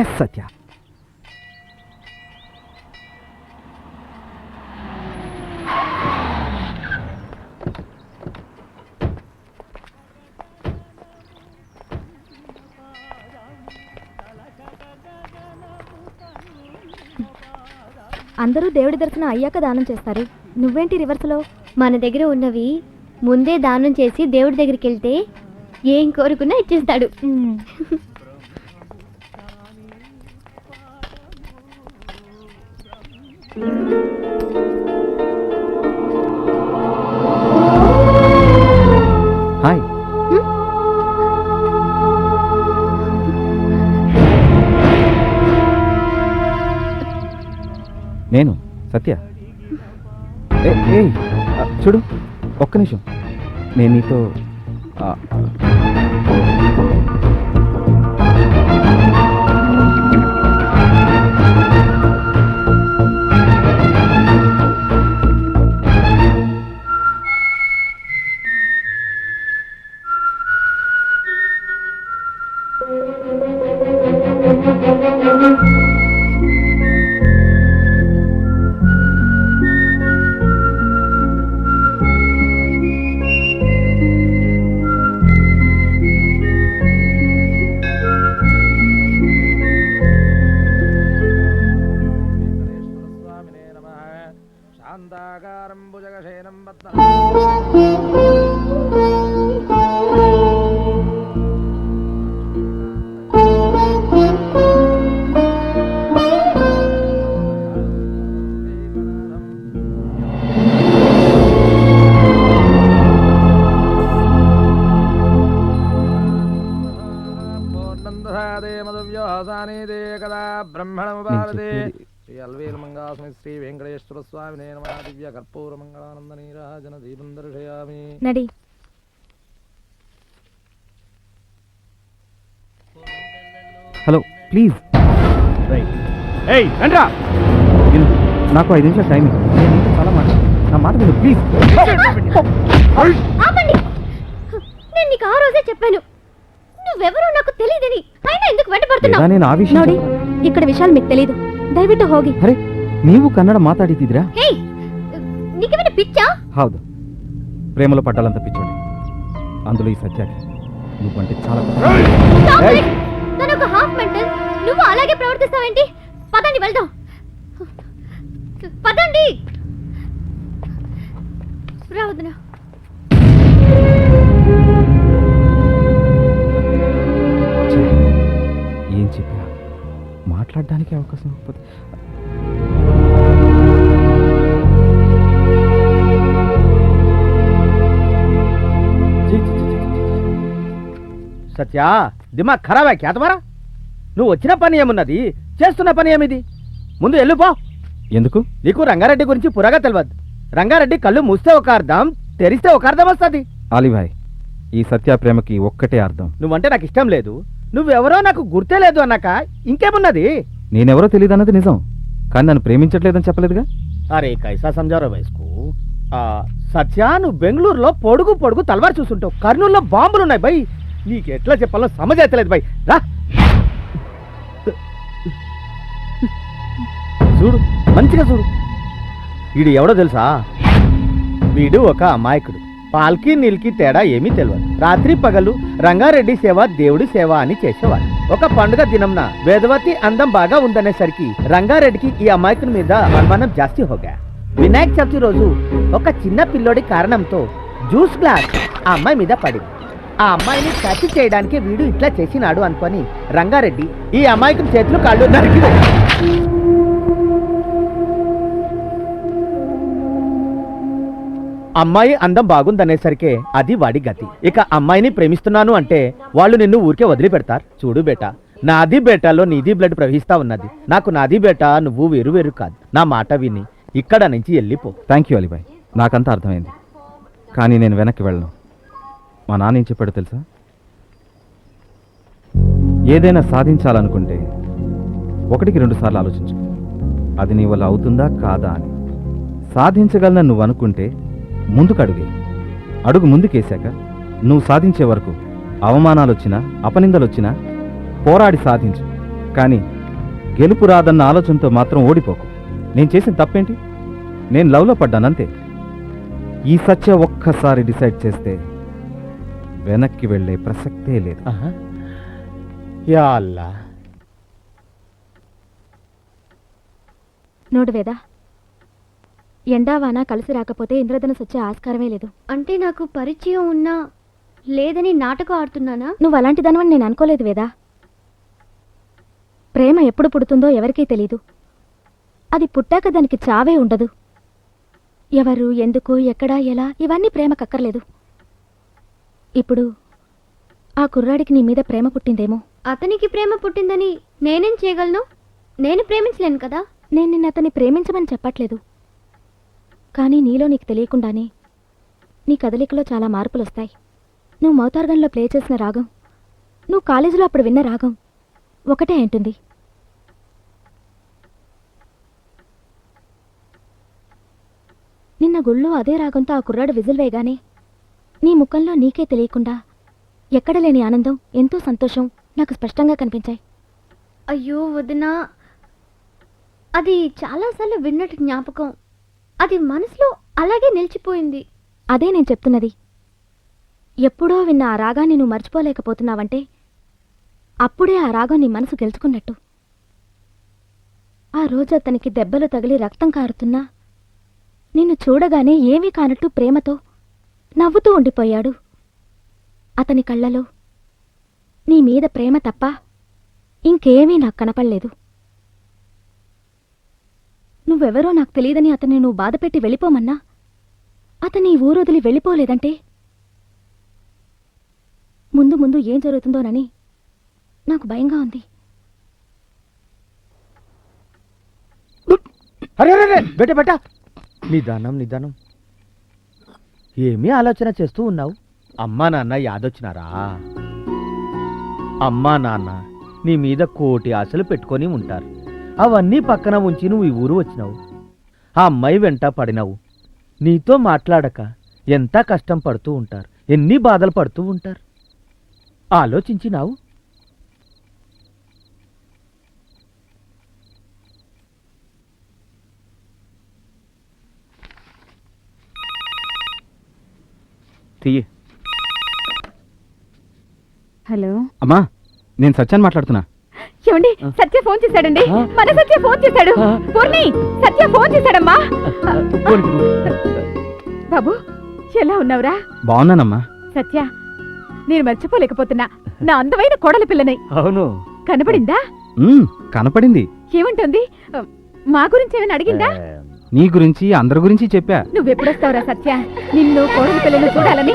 ఎస్ సత్య, అందరూ దేవుడి దర్శనం అయ్యాక దానం చేస్తారు. నువ్వేంటి రివర్స్లో? మన దగ్గర ఉన్నవి ముందే దానం చేసి దేవుడి దగ్గరికి వెళ్తే ఏం కోరుకున్నా ఇచ్చేస్తాడు. హాయ్. నేను సత్య. చూడు, ఒక్క నిమిషం. నేను నీతో శ్రీ వెంకటేశ్వర స్వామి దివ్య కర్పూర మంగళానంద నీరాజన దీపం దర్శయామి. నడి. Hello, please. రండ్రా. నాకు 5 నిమిషాలు టైం. చాలా మాట, నా మాట విను ప్లీజ్. ఆపండి. నేను నీకు ఆ రోజే చెప్పాను, నువ్వెవరో నాకు తెలియదని. అయినా ఎందుకు వెంటపడుతున్నావు? నేను ఆ విషయం ನೋಡಿ, ఇక్కడ విషయాలు మీకు తెలీదు. దయವಿಟ್ಟು ಹೋಗಿ. అరే, ನೀವು ಕನ್ನಡ ಮಾತಾಡಿದ್ದೀರಾ? నీకేమైనా పిచ్చా? ಹೌದು, ప్రేమలో పడ్డాలంత పిచ్చోడి. అందులో ఈ సత్యాకి నువ్వంటే చాలా. తను ఒక హాఫ్ మెంటల్. నువ్వు అలాగే ప్రవర్తిస్తావేంటి? పదండి వెళ్దాం. పదండి. రా వదినా. ఏం చెప్పా మాట్లాడడానికి అవకాశం ఇవ్వకపోతే సత్యా దిమాగ్ ఖరాబా క్యా తుమారా? నువ్వు వచ్చిన పని ఏమున్నది, చేస్తున్న పని ఏమిది? ముందు వెళ్ళిపో. ఎందుకు? నీకు రంగారెడ్డి గురించి పురగా తెలియదు. రంగారెడ్డి కళ్ళు మూస్తే ఒక అర్థం, తెరిస్తే ఒక అర్థం వస్తుంది. ఆలిభాయ్, ఈ సత్య ప్రేమకి ఒక్కటే అర్థం. నువ్వంటే నాకు ఇష్టం లేదు, నువ్వెవరో నాకు గుర్తే లేదు అన్నాక ఇంకేమున్నది? నేనెవరో తెలియదు అన్నది నిజం, కానీ నన్ను ప్రేమించట్లేదని చెప్పలేదుగా. అరే కైసా సంజారో వయస్కు. సత్య, నువ్వు బెంగళూరులో పొడుగు పొడుగు తలవారు చూస్తుంటావు, కర్నూలులో బాంబులున్నాయి బై. నీకు ఎట్లా చెప్పాలో సమజైతలేదు బై. రా చూడు, మంచిగా చూడు. వీడు ఎవడో తెలుసా? వీడు ఒక అమాయకుడు. పాల్కి నీళ్ళకి తేడా ఏమీ తెలియదు. రాత్రి పగలు రంగారెడ్డి సేవ దేవుడి సేవ అని చేసేవాడు. ఒక పండుగ దినంన వేదవతి అందం బాగా ఉందనేసరికి రంగారెడ్డికి ఈ అమాయకుని మీద అనుమానం జాస్తి హోగా. వినాయక చవితి రోజు ఒక చిన్న పిల్లోడి కారణంతో జ్యూస్ గ్లాస్ ఆ అమ్మాయి మీద పడింది. ఆ అమ్మాయిని టచ్ చేయడానికి వీడు ఇట్లా చేసినాడు అనుకొని రంగారెడ్డి ఈ అమాయకుని చేతులు కాళ్ళు నరికి అమ్మాయి అందం బాగుందనేసరికే అది వాడి గతి. ఇక అమ్మాయిని ప్రేమిస్తున్నాను అంటే వాళ్ళు నిన్ను ఊరికే వదిలిపెడతారు. చూడు బేటా, నాది బేటాలో నీది బ్లడ్ ప్రవహిస్తా ఉన్నది. నాకు నాది బేటా, నువ్వు వేరు వేరు కాదు. నా మాట విని ఇక్కడ నుంచి వెళ్ళిపో. థ్యాంక్ యూ అలీబాయ్, నాకంతా అర్థమైంది. కానీ నేను వెనక్కి వెళ్ళను. మా నాన్న ఏం చెప్పాడు తెలుసా? ఏదైనా సాధించాలనుకుంటే 1-2 సార్లు ఆలోచించు, అది నీ వల్ల అవుతుందా కాదా అని. సాధించగలనని నువ్వు అనుకుంటే ముందుకు అడుగు ముందుకేశాక నువ్వు సాధించే వరకు అవమానాలు వచ్చినా అపనిందలు వచ్చినా పోరాడి సాధించు. కానీ గెలుపు రాదన్న ఆలోచనతో మాత్రం ఓడిపోకు. నేను చేసిన తప్పేంటి? నేను లవ్లో పడ్డానంతే. ఈ సత్య ఒక్కసారి డిసైడ్ చేస్తే వెనక్కి వెళ్ళే ప్రసక్తే లేదు. యా అల్లా. నోడు వేదా, ఎండావాన కలిసి రాకపోతే ఇంద్రధనుసు వచ్చే ఆస్కారమే లేదు. అంటే నాకు పరిచయం ఉన్నా లేదని నాటకం ఆడుతున్నానా? నువ్వు అలాంటి దానివని నేను అనుకోలేదు వేదా. ప్రేమ ఎప్పుడు పుడుతుందో ఎవరికీ తెలీదు. అది పుట్టాక దానికి చావే ఉండదు. ఎవరు, ఎందుకు, ఎక్కడ, ఎలా ఇవన్నీ ప్రేమకక్కర్లేదు. ఇప్పుడు ఆ కుర్రాడికి నీ మీద ప్రేమ పుట్టిందేమో. అతనికి ప్రేమ పుట్టిందని నేనేం చేయగలను? నేను ప్రేమించలేను కదా. నేను నిన్న అతన్ని ప్రేమించమని చెప్పట్లేదు, కానీ నీలో నీకు తెలియకుండానే నీ కదలికలో చాలా మార్పులొస్తాయి. నువ్వు మౌతార్గన్లో ప్లే చేసిన రాగం, నువ్వు కాలేజీలో అప్పుడు విన్న రాగం ఒకటే అంటుంది. నిన్న గుళ్ళో అదే రాగంతో ఆ కుర్రాడు విజిల్ వేయగానే నీ ముఖంలో నీకే తెలియకుండా ఎక్కడ లేని ఆనందం, ఎంతో సంతోషం నాకు స్పష్టంగా కనిపించాయి. అయ్యో వదినా, అది చాలాసార్లు విన్నట్టు జ్ఞాపకం. అది మనసులో అలాగే నిలిచిపోయింది. అదే నేను చెప్తున్నది. ఎప్పుడో విన్న ఆ రాగాన్ని నువ్వు మర్చిపోలేకపోతున్నావంటే అప్పుడే ఆ రాగం నీ మనసు గెలుచుకున్నట్టు. ఆ రోజు అతనికి దెబ్బలు తగిలి రక్తం కారుతున్నా నిన్ను చూడగానే ఏమీ కానట్టు ప్రేమతో నవ్వుతూ ఉండిపోయాడు. అతని కళ్ళలో నీ మీద ప్రేమ తప్ప ఇంకేమీ నాకు కనపడలేదు. నువ్వెవరో నాకు తెలియదని అతన్ని నువ్వు బాధపెట్టి వెళ్ళిపోమన్నా అతని ఊరొదిలి వెళ్ళిపోలేదంటే ముందు ముందు ఏం జరుగుతుందోనని నాకు భయంగా ఉంది. అరే బెట బెట, నిదానం నిదానం. ఏమీ ఆలోచన చేస్తూ ఉన్నావు? అమ్మా నాన్న యాదొచ్చినారా? అమ్మా నాన్న నీ మీద కోటి ఆశలు పెట్టుకొని ఉంటారు. అవన్నీ పక్కన ఉంచి నువ్వు ఈ ఊరు వచ్చినావు. ఆ అమ్మాయి వెంట పడినావు. నీతో మాట్లాడక ఎంత కష్టం పడుతూ ఉంటారు, ఎన్ని బాధలు పడుతూ ఉంటారు. ఆలోచించినావు? హలో అమ్మా, నేను సత్యాన్ని మాట్లాడుతున్నా. ఏమండి, సత్య ఫోన్ చేశాడండి. మన సత్య ఫోన్ చేశాడు. పూర్ణి, సత్య ఫోన్ చేశాడమ్మా. బాబు, ఎలా ఉన్నావురా? బాగున్నానమ్మా. సత్య, నేను మర్చిపోలేకపోతున్నా నా అందమైన కోడలి పిల్లని. అవును. కనపడిందా? కనపడింది. ఏమంటుంది? మా గురించి ఏమైనా అడిగిందా? నీ గురించి అందరి గురించి చెప్పా. నువ్వెప్పుడొస్తావురా సత్య? నిన్ను కోడలి పిల్లను చూడాలని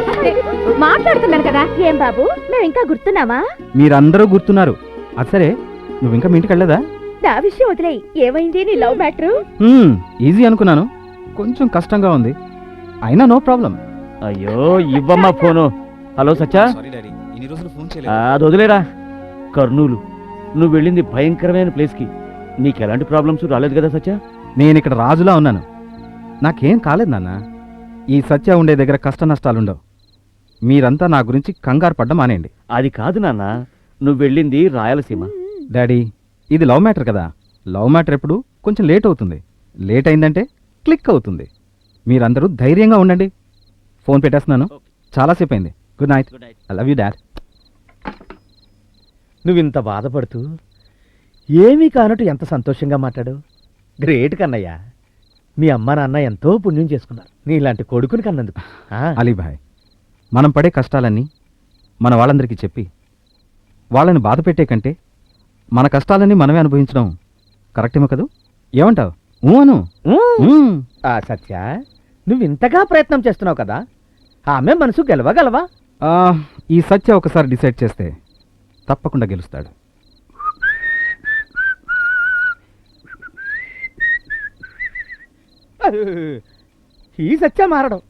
మాట్లాడుతున్నాను కదా. ఏం బాబు, మేము ఇంకా గుర్తున్నావా? మీరందరూ గుర్తున్నారు. అది సరే, నువ్వు ఇంకా మీ ఇంటికి వెళ్ళలేదా? నా విషయం వదిలేయ్. ఏమైంది నీ లవ్ మ్యాటర్? ఈజీ అనుకున్నాను, కొంచెం కష్టంగా ఉంది. అయినా నో ప్రాబ్లం. అయ్యో ఇవ్వమ్మా ఫోను. హలో సత్య, అది వదిలేరా. కర్నూలు, నువ్వు వెళ్ళింది భయంకరమైన ప్లేస్కి. నీకు ఎలాంటి ప్రాబ్లమ్స్ రాలేదు కదా సత్య? నేను ఇక్కడ రాజులా ఉన్నాను, నాకేం కాలేదు నాన్న. ఈ సత్య ఉండే దగ్గర కష్ట నష్టాలుండవు. మీరంతా నా గురించి కంగారు పడ్డం మానేయండి. అది కాదు నాన్న, నువ్వు వెళ్ళింది రాయలసీమ. డాడీ, ఇది లవ్ మ్యాటర్ కదా. లవ్ మ్యాటర్ ఎప్పుడు కొంచెం లేట్ అవుతుంది. లేట్ అయిందంటే క్లిక్ అవుతుంది. మీరందరూ ధైర్యంగా ఉండండి. ఫోన్ పెట్టేస్తున్నాను, చాలాసేపు అయింది. Good night. I love you dad. నువ్వు ఇంత బాధపడుతూ ఏమీ కానట్టు ఎంత సంతోషంగా మాట్లాడు. గ్రేట్ కన్నయ్య. మీ అమ్మ నాన్న ఎంతో పుణ్యం చేసుకున్నారు నీలాంటి కొడుకుని కన్నందుకు. అలీభాయ్, మనం పడే కష్టాలన్నీ మన వాళ్ళందరికీ చెప్పి వాళ్ళని బాధ పెట్టే కంటే మన కష్టాలన్నీ మనమే అనుభవించడం కరెక్టేమో కదూ? ఏమంటావు? అను. సత్య, నువ్వు ఇంతగా ప్రయత్నం చేస్తున్నావు కదా, ఆమె మనసు గెలవగలవా? ఈ సత్య ఒకసారి డిసైడ్ చేస్తే తప్పకుండా గెలుస్తాడు. ఈ సత్య మారడం.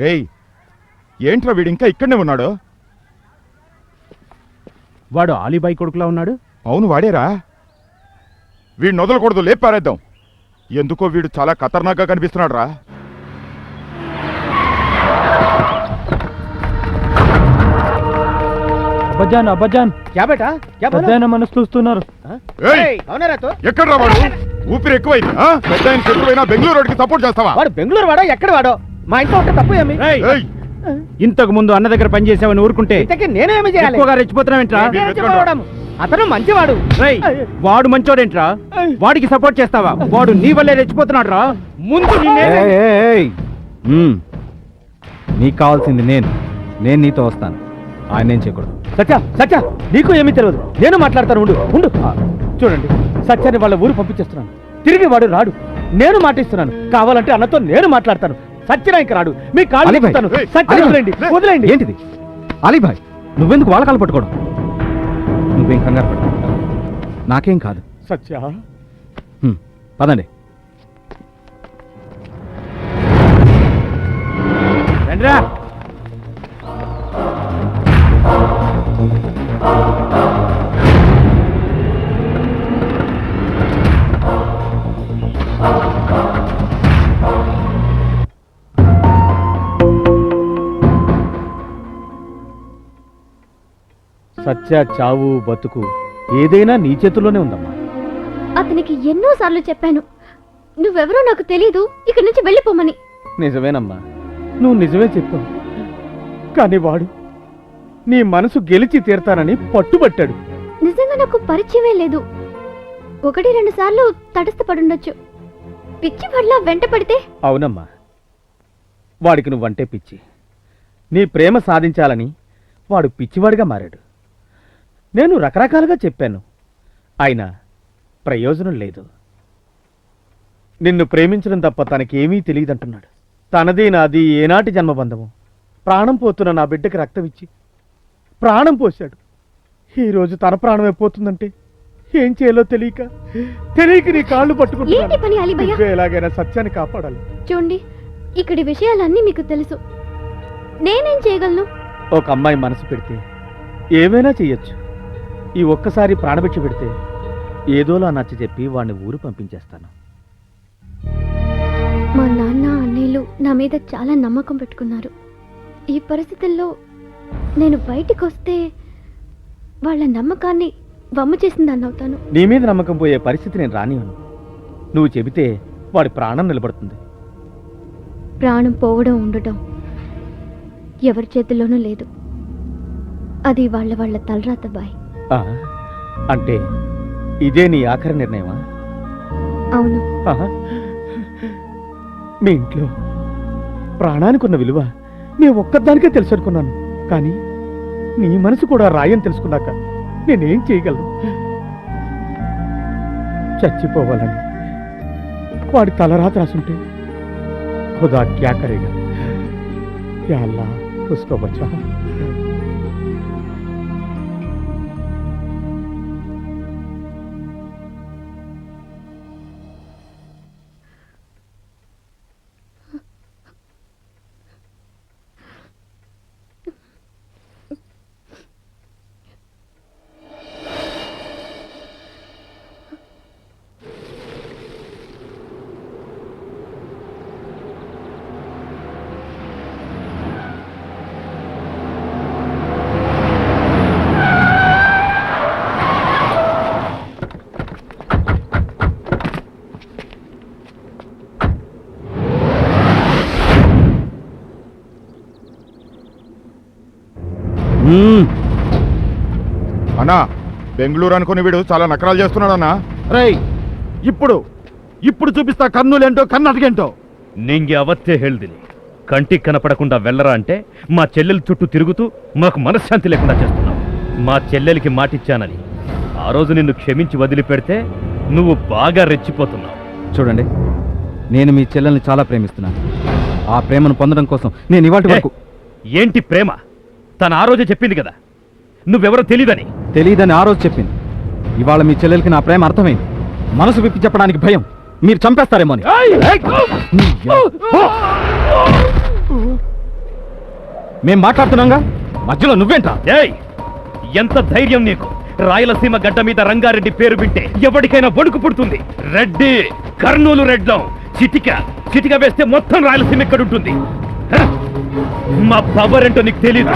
రేయ్, ఏంట్రా వీడు ఇంకా ఇక్కడనే ఉన్నాడు? వాడు ఆలీబాయి కొడుకులా ఉన్నాడు. అవును వాడేరా. వీడిని వదలకూడదు, లేపి పారేద్దాం. ఎందుకో వీడు చాలా ఖతర్నాక్గా కనిపిస్తున్నాడు రా. అబ్బజాన్ అబ్బజాన్, క్యా బేటా? క్యా బోలా? పెద్దాయన మనసు చూస్తున్నారు. ఎక్కడ రా వాడు? ఊపిరి ఎక్కువైంది. పెద్ద ఆయన శత్రువైనా బెంగళూరు రోడ్కి సపోర్ట్ చేస్తావా? వాడు బెంగళూరు వాడో ఎక్కడ వాడో? మా ఇంట్లో ఉంటే తప్పు ఏమి? ఇంతకు ముందు అన్న దగ్గర పని చేసావని ఊరుకుంటే ఇంతకీ నేనేమి చేయాలి? ఎక్కువగా రెచ్చిపోతున్నావేంట్రా? అతను మంచివాడు. వాడు మంచోడేంట్రా? వాడికి సపోర్ట్ చేస్తావా? వాడు నీ వల్లే రెచ్చిపోతున్నాడు రా. ముందు నీకు కావాల్సింది నేను నీతో వస్తాను. ఆయన నేను చేయకూడదు. సత్య సత్య, నీకు ఏమీ తెలియదు. నేను మాట్లాడతాను, ఉండు ఉండు. చూడండి, సత్యాన్ని వాళ్ళ ఊరు పంపించేస్తున్నాను. తిరిగి వాడు రాడు. నేను మాటిస్తున్నాను, కావాలంటే అన్నతో నేను మాట్లాడతాను. సత్యనాయక రాడు. మీ కాళ్ళు పట్టుతాను. సత్యం వదిలేండి, వదిలేండి. ఏంటిది అలీభాయ్? నువ్వెందుకు వాళ్ళ కాళ్ళు పట్టుకోవడం? నువ్వేం కంగారు పడు, నాకేం కాదు. సత్య, పదండి. రండిరా. సత్య చావు బతుకు ఏదైనా నీ చేతుల్లోనే ఉందమ్మా. అతనికి ఎన్నోసార్లు చెప్పాను, నువ్వెవరో నాకు తెలీదు, ఇక్కడి నుంచి వెళ్ళిపోమని. నిజమేనమ్మా, నువ్వు నిజమే చెప్పావు. కానీ వాడు నీ మనసు గెలిచి తీరతానని పట్టుబట్టాడు. నిజంగా నాకు పరిచయమే లేదు. 1-2 సార్లు తటస్థపడుండొచ్చు. పిచ్చి పట్ల వెంట పడితే. అవునమ్మా, వాడికి నువ్వంటే పిచ్చి. నీ ప్రేమ సాధించాలని వాడు పిచ్చివాడిగా మారాడు. నేను రకరకాలుగా చెప్పాను, అయినా ప్రయోజనం లేదు. నిన్ను ప్రేమించడం తప్ప తనకేమీ తెలియదంటున్నాడు. తనది నాది ఏనాటి జన్మబంధము. ప్రాణం పోతున్న నా బిడ్డకి రక్తం ఇచ్చి ప్రాణం పోశాడు. ఈరోజు తన ప్రాణమే పోతుందంటే ఏం చేయాలో తెలియక నీ కాళ్ళు ఏంటి పని అలీ భయ్యా? పట్టుకుంటున్నాను. ఎలాగైనా సత్యాన్ని కాపాడాలి. చూడండి, ఇక్కడి విషయాలన్నీ మీకు తెలుసు. నేనేం చేయగలను? ఒక అమ్మాయి మనసు పెడితే ఏమైనా చెయ్యొచ్చు. ఈ ఒక్కసారి ప్రాణభిక్ష పెడితే ఏదోలా నచ్చ చెప్పి వాడిని ఊరు పంపించేస్తాను. మా నాన్న అన్నయ్యలు నా మీద చాలా నమ్మకం పెట్టుకున్నారు. ఈ పరిస్థితుల్లో నేను బయటికి వస్తే వాళ్ళ నమ్మకాన్ని వమ్ము చేసిందాన్ని అవుతాను. నీ మీద నమ్మకం పోయే పరిస్థితి నేను రానివ్వను. నువ్వు చెబితే వాడి ప్రాణం నిలబడుతుంది. ప్రాణం పోవడం ఉండటం ఎవరి చేతుల్లోనూ లేదు. అది వాళ్ళ తలరాత బాయ్. అంటే ఇదే నీ ఆఖరి నిర్ణయమా? అవును. మీ ఇంట్లో ప్రాణానికి ఉన్న విలువ నీ ఒక్కదానికే తెలుసు అనుకున్నాను. కానీ నీ మనసు కూడా రాయని తెలుసుకున్నాక నేనేం చేయగలను? చచ్చిపోవాలని వాడి తలరాత రాసుంటే ఖుదా క్యా కరేగా. యా అల్లా ఉస్కో బచ్చా. అన్నా, బెంగళూరు అనుకుని వీడు చాలా నకరాలు చేస్తున్నాడన్నా. రేయ్, ఇప్పుడు చూపిస్తా కర్నూలేంటో కర్ణాటకేంటో. నింగి అవత్తే ಹೇಳ್ದಿನಿ. కంటికి కనపడకుండా వెళ్ళరా అంటే మా చెల్లెల చుట్టూ తిరుగుతూ మాకు మనశ్శాంతి లేకుండా చేస్తున్నావు. మా చెల్లెలికి మాటిచ్చానని ఆ రోజు నిన్ను క్షమించి వదిలిపెడితే నువ్వు బాగా రెచ్చిపోతున్నావు. చూడండి, నేను మీ చెల్లెల్ని చాలా ప్రేమిస్తున్నాను. ఆ ప్రేమను పొందడం కోసం నేను ఇవాటి వరకు. ఏంటి ప్రేమ? తను ఆ రోజే చెప్పింది కదా నువ్వెవరో తెలీదని ఆ రోజు చెప్పింది. ఇవాళ మీ చెల్లెలకి నా ప్రేమ అర్థమైంది. మనసు విప్పి చెప్పడానికి భయం, మీరు చంపేస్తారేమో అని. మేం మాట్లాడుతున్నాగా, మధ్యలో నువ్వేంటా? ఎంత ధైర్యం నీకు? రాయలసీమ గడ్డ మీద రంగారెడ్డి పేరు వింటే ఎవరికైనా వణుకు పుడుతుంది. రెడ్డి, కర్నూలు రెడ్లం. చిటిక వేస్తే మొత్తం రాయలసీమ ఎక్కడుంటుంది? మా పవర్ ఏంటో నీకు తెలీదు.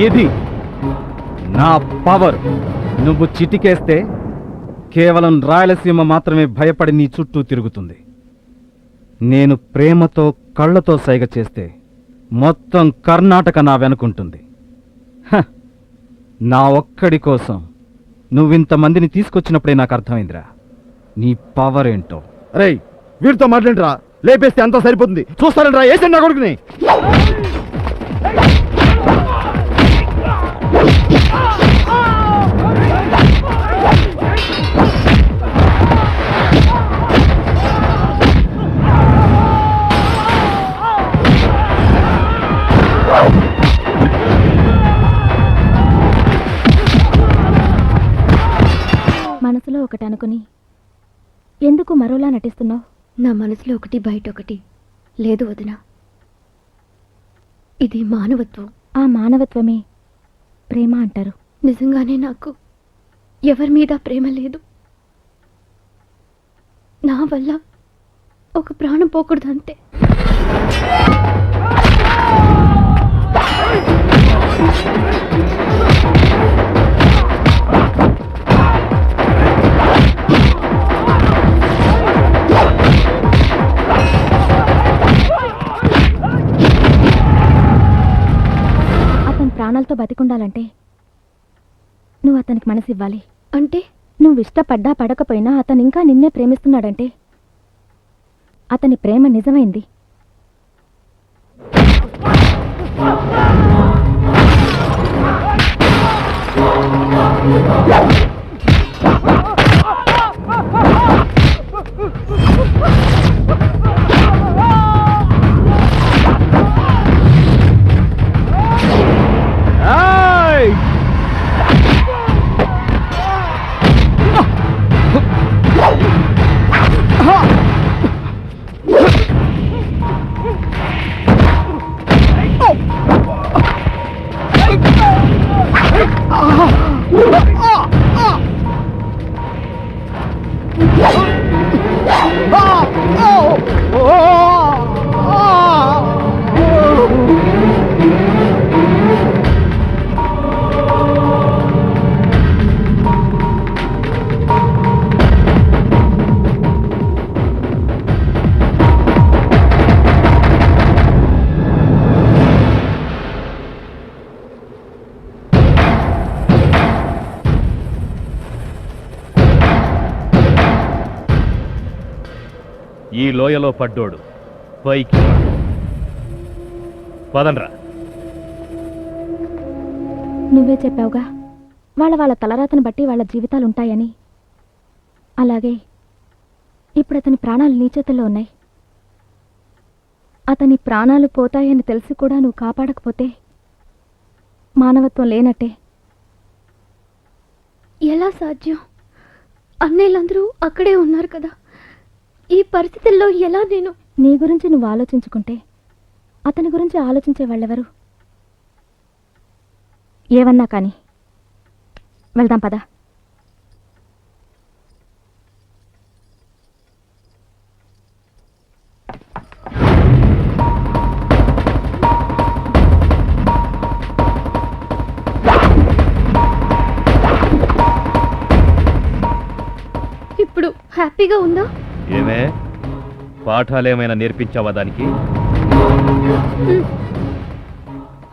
ఇది నా పవర్. నువ్వు చిటికేస్తే కేవలం రాయలసీమ మాత్రమే భయపడి నీ చుట్టూ తిరుగుతుంది. నేను ప్రేమతో కళ్ళతో సైగ చేస్తే మొత్తం కర్ణాటక నా వెనుకుంటుంది. నా ఒక్కడి కోసం నువ్వింతమందిని తీసుకొచ్చినప్పుడే నాకు అర్థమైందిరా నీ పవర్ ఏంటో. రేయ్, వీరితో మాట్లాడరా, లేపేస్తే అంతా సరిపోతుంది. చూస్తారంట్రా, వేసండి నా కొడుకుని. మనసులో ఒకటి అనుకుని ఎందుకు మరోలా నటిస్తున్నావు? నా మనసులో ఒకటి, బయట ఒకటి లేదు వదిన. ఇది మానవత్వం. ఆ మానవత్వమే ప్రేమ అంటారు. నిజంగానే నాకు ఎవరి మీద ప్రేమ లేదు. నా వల్ల ఒక ప్రాణం పోకూడదు అంతే. బతికుండాలంటే నువ్వు అతనికి మనసు ఇవ్వాలి. అంటే నువ్వు ఇష్టపడ్డా పడకపోయినా అతను ఇంకా నిన్నే ప్రేమిస్తున్నాడంటే అతని ప్రేమ నిజమైంది. ఈ లోయలో పడ్డోడు పైకి పదండ్రా. నువ్వే చెప్పావుగా వాళ్ళ తలరాతను బట్టి వాళ్ళ జీవితాలుంటాయని. అలాగే ఇప్పుడు అతని ప్రాణాలు నీ చేతుల్లో ఉన్నాయి. అతని ప్రాణాలు పోతాయని తెలిసి కూడా నువ్వు కాపాడకపోతే మానవత్వం లేనట్టే. ఎలా సాధ్యం? అన్నయ్యలందరూ అక్కడే ఉన్నారు కదా. ఈ పరిస్థితుల్లో ఎలా నేను? నీ గురించి నువ్వు ఆలోచించుకుంటే అతని గురించి ఆలోచించే వాళ్ళెవరు? ఏవన్నా కానీ వెళ్దాం పద. ఇప్పుడు హ్యాపీగా ఉందా? ఏమే పాఠాలేమైనా నేర్పించావా దానికి?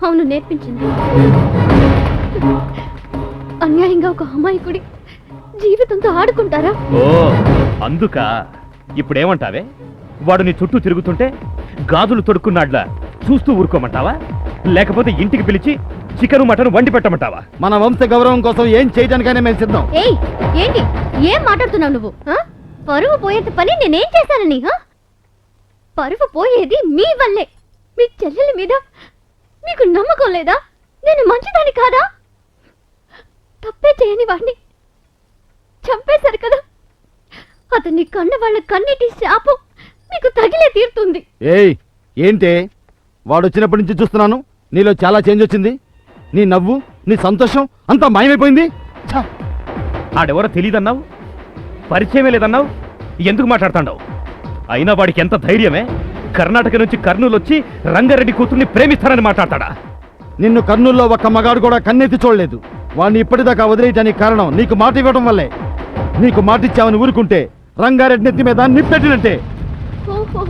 అవును, నేర్పించింది. అన్యాయంగా ఒక అమాయకుడి జీవితంతో ఆడుకుంటారా? ఓ అందుక ఇప్పుడేమంటావే? వాడు నీ చుట్టూ తిరుగుతుంటే గాజులు తొడుక్కున్నాడ్లా చూస్తూ ఊరుకోమంటావా? లేకపోతే ఇంటికి పిలిచి చికెను మటన్ వండి పెట్టమంటావా? మన వంశ గౌరవం కోసం ఏం చేయడానికైనా మేము సిద్ధం. ఏయ్, ఏంటి ఏం మాట్లాడుతున్నావు నువ్వు? పరువు పోయేది పని నేనేం చేశానని? పరువు పోయేది మీ వల్లే. మీ చెల్లెల మీద మీకు నమ్మకం లేదా? నేను మంచిదాన్ని కాదా? తప్పే చేయని వాడిని చంపేశారు కదా. అతన్ని కన్న వాళ్ళ కన్నీటి శాపం మీకు తగిలే తీరుతుంది. ఏయ్ ఏంటే వాడు వచ్చినప్పటి నుంచి చూస్తున్నాను, నీలో చాలా చేంజ్ వచ్చింది. నీ నవ్వు, నీ సంతోషం అంతా మాయమైపోయింది. ఆడెవరో తెలియదన్నావు, పరిచయమే లేదన్నావు, ఎందుకు మాట్లాడుతాండావు? అయినా వాడికి ఎంత ధైర్యమే? కర్ణాటక నుంచి కర్నూలు వచ్చి రంగారెడ్డి కూతుర్ని ప్రేమిస్తానని మాట్లాడతాడా? నిన్ను కర్నూల్లో ఒక్క మగాడు కూడా కన్నెత్తి చూడలేదు. వాడిని ఇప్పటిదాకా వదిలేయటానికి కారణం నీకు మాట ఇవ్వడం వల్లే. నీకు మాట ఇచ్చావని ఊరుకుంటే రంగారెడ్డి నెత్తి మీద నిప్పెట్టినట్టే. ఓహో,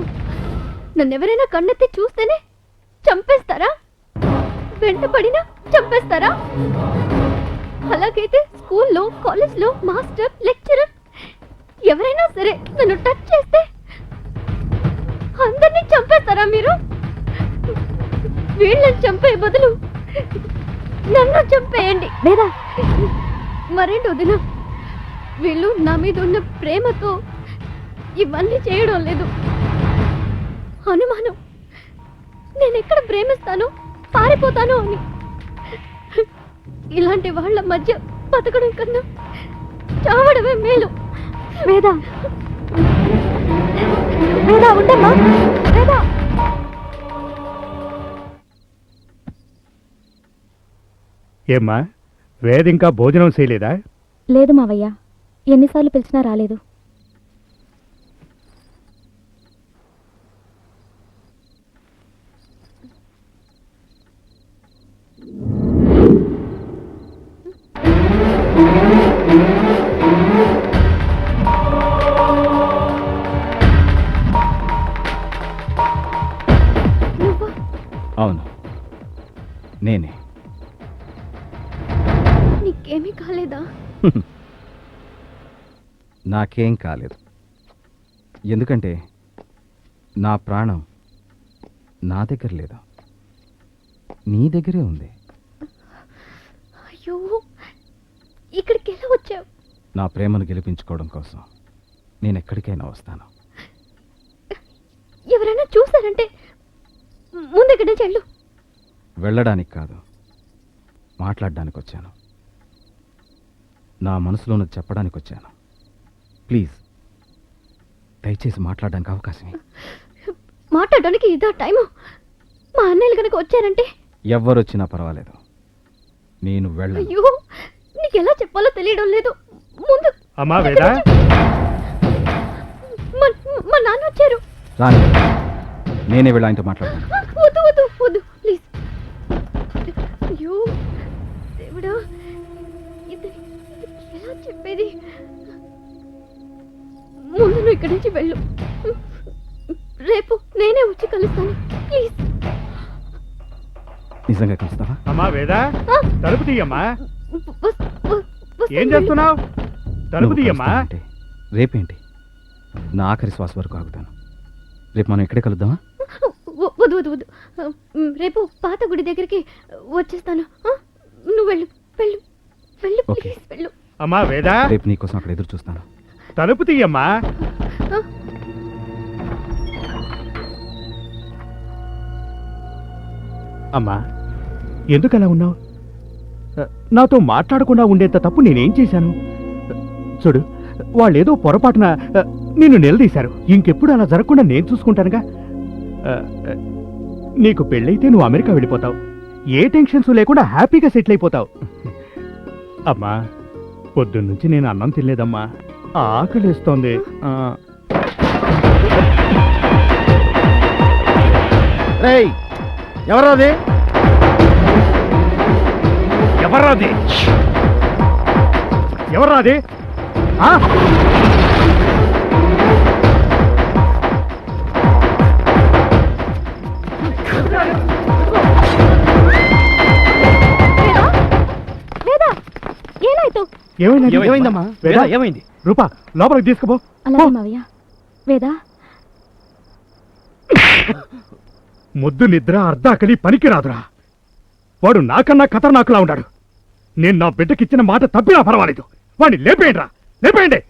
నన్నెవరైనా కన్నెత్తి చూస్తేనే చంపేస్తారా? వెంటపడినా చంపేస్తారా? అలాగైతే స్కూల్లో, కాలేజ్లో మాస్టర్, లెక్చరర్ ఎవరైనా సరే నన్ను టచ్ చేస్తే అందరినీ చంపేస్తారా మీరు? వీళ్ళని చంపే బదులు నన్ను చంపేయండి. లేదా మరేంటి వదిన, వీళ్ళు నా మీద ఉన్న ప్రేమతో ఇవన్నీ చేయడం లేదు. అనుమానం, నేను ఎక్కడ ప్రేమిస్తాను, పారిపోతాను అని. ఇలాంటి వాళ్ళ మధ్య బతకడం కన్నా చావడమే మేలు. వేదా, వేదా ఉండమ్మా, వేదా. ఏమ్మా, వేద ఇంకా భోజనం చేయలేదా? లేదు మావయ్య, ఎన్నిసార్లు పిలిచినా రాలేదు. అవును, నేనే. నాకేం కాలేదు. ఎందుకంటే నా ప్రాణం నా దగ్గర లేదు, నీ దగ్గరే ఉంది. అయ్యో, ఇక్కడికి ఎలా వచ్చావు? నా ప్రేమను గెలిపించుకోవడం కోసం నేను ఎక్కడికైనా వస్తాను. ఎవరైనా చూసారంటే ముందు ఇక్కడి నుంచి వెళ్ళు. వెళ్ళడానికి కాదు, మాట్లాడడానికి వచ్చాను. నా మనసులోనది చెప్పడానికి వచ్చాను. ప్లీజ్ దయచేసి మాట్లాడడానికి అవకాశం ఇవ్వు. మాట్లాడడానికి ఇదా టైము? మా అన్నయ్యలు కనుక వచ్చారంటే? ఎవ్వరొచ్చినా పర్వాలేదు, నేను వెళ్ళను. అయ్యో, నీకు ఎలా చెప్పాలో తెలియడం లేదు. ముందు అమ్మా వేదా, మా నాన్న వచ్చారు. రాని, నేనే వెళ్ళి ఆయనతో మాట్లాడతాను. వద్దు వద్దు వద్దు ప్లీజ్. అయ్యో దేవుడా, ఇది ఎలా చెప్పేది? ముందు నువ్వు ఇక్కడి నుంచి వెళ్ళు. రేపు నేనే వచ్చి కలుస్తాను ప్లీజ్. నిజంగా కలుస్తావా? అమ్మా వేదా, తలుపు తీయమ్మా. ఏం ఏం చేస్తున్నావు? తలుపు నువ్వు తీయమ్మా. కలుస్తానంటే రేపేంటి, నా ఆఖరి శ్వాస వరకు ఆగుతాను. రేపు మనం ఇక్కడే కలుద్దామా? వద్దు వద్దు వద్దు, రేపు పాత గుడి దగ్గరికి వచ్చేస్తాను. నువ్వు వెళ్ళు వెళ్ళు వెళ్ళు ప్లీజ్ వెళ్ళు. అమ్మా వేదా, రేపు నీకోసం అక్కడ ఎదురు చూస్తాను. తలుపు తీయమ్మా. అమ్మా, ఎందుకు అలా ఉన్నావు? నాతో మాట్లాడకుండా ఉండేంత తప్పు నేనేం చేశాను? చూడు, వాళ్ళేదో పొరపాటున నిన్ను నిలదీశారు. ఇంకెప్పుడు అలా జరగకుండా నేను చూసుకుంటానుగా. నీకు పెళ్ళైతే నువ్వు అమెరికా వెళ్ళిపోతావు, ఏ టెన్షన్స్ లేకుండా హ్యాపీగా సెటిల్ అయిపోతావు. అమ్మా, పొద్దున్నుంచి నేను అన్నం తినలేదమ్మా, ఆకలిస్తోంది. రేయ్, ఎవరాది? ఎవర్రాది? ఎవర్రాది? వేదా, ఏనాಯ್ತು? ఏమైందమ్మా? వేదా, ఏమైంది? రూపా, లోపలికి తీసుకుపో. అలాగే మావయ్య. వేదా, ముద్దు నిద్ర అర్ధాకలి పనికి రాదురా. వాడు నాకన్నా ఖతర్నాకులా ఉన్నాడు. నేను నా బిడ్డకిచ్చిన మాట తప్పినా పర్వాలేదు, వాడిని లేపేయండిరా, లేపేయండి.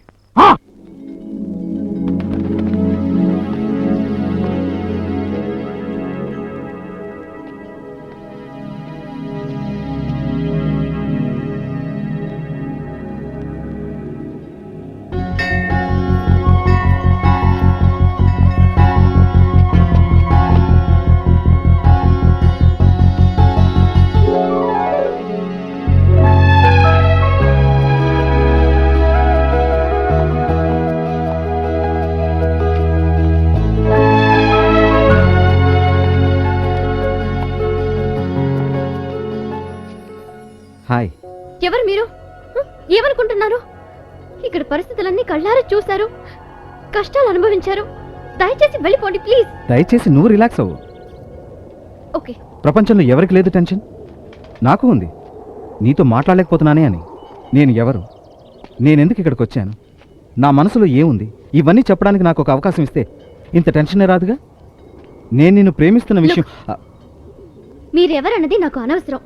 హాయ్. ఎవరు మీరు? ఏమనుకుంటున్నారు? ఇక్కడ పరిస్థితులన్నీ కళ్ళారా చూశారు, కష్టాలు అనుభవించారు. దయచేసి వెళ్ళిపోండి ప్లీజ్. దయచేసి నువ్వు రిలాక్స్ అవ్వు. ఓకే. ప్రపంచంలో ఎవరికి లేదు టెన్షన్? నాకు ఉంది. నీతో మాట్లాడలేకపోతున్నానే అని. నేను ఎవరు, నేనెందుకు ఇక్కడికి వచ్చాను, నా మనసులో ఏముంది, ఇవన్నీ చెప్పడానికి నాకు ఒక అవకాశం ఇస్తే ఇంత టెన్షనే రాదుగా. నేను నిన్ను ప్రేమిస్తున్న విషయం. మీరెవరన్నది నాకు అనవసరం.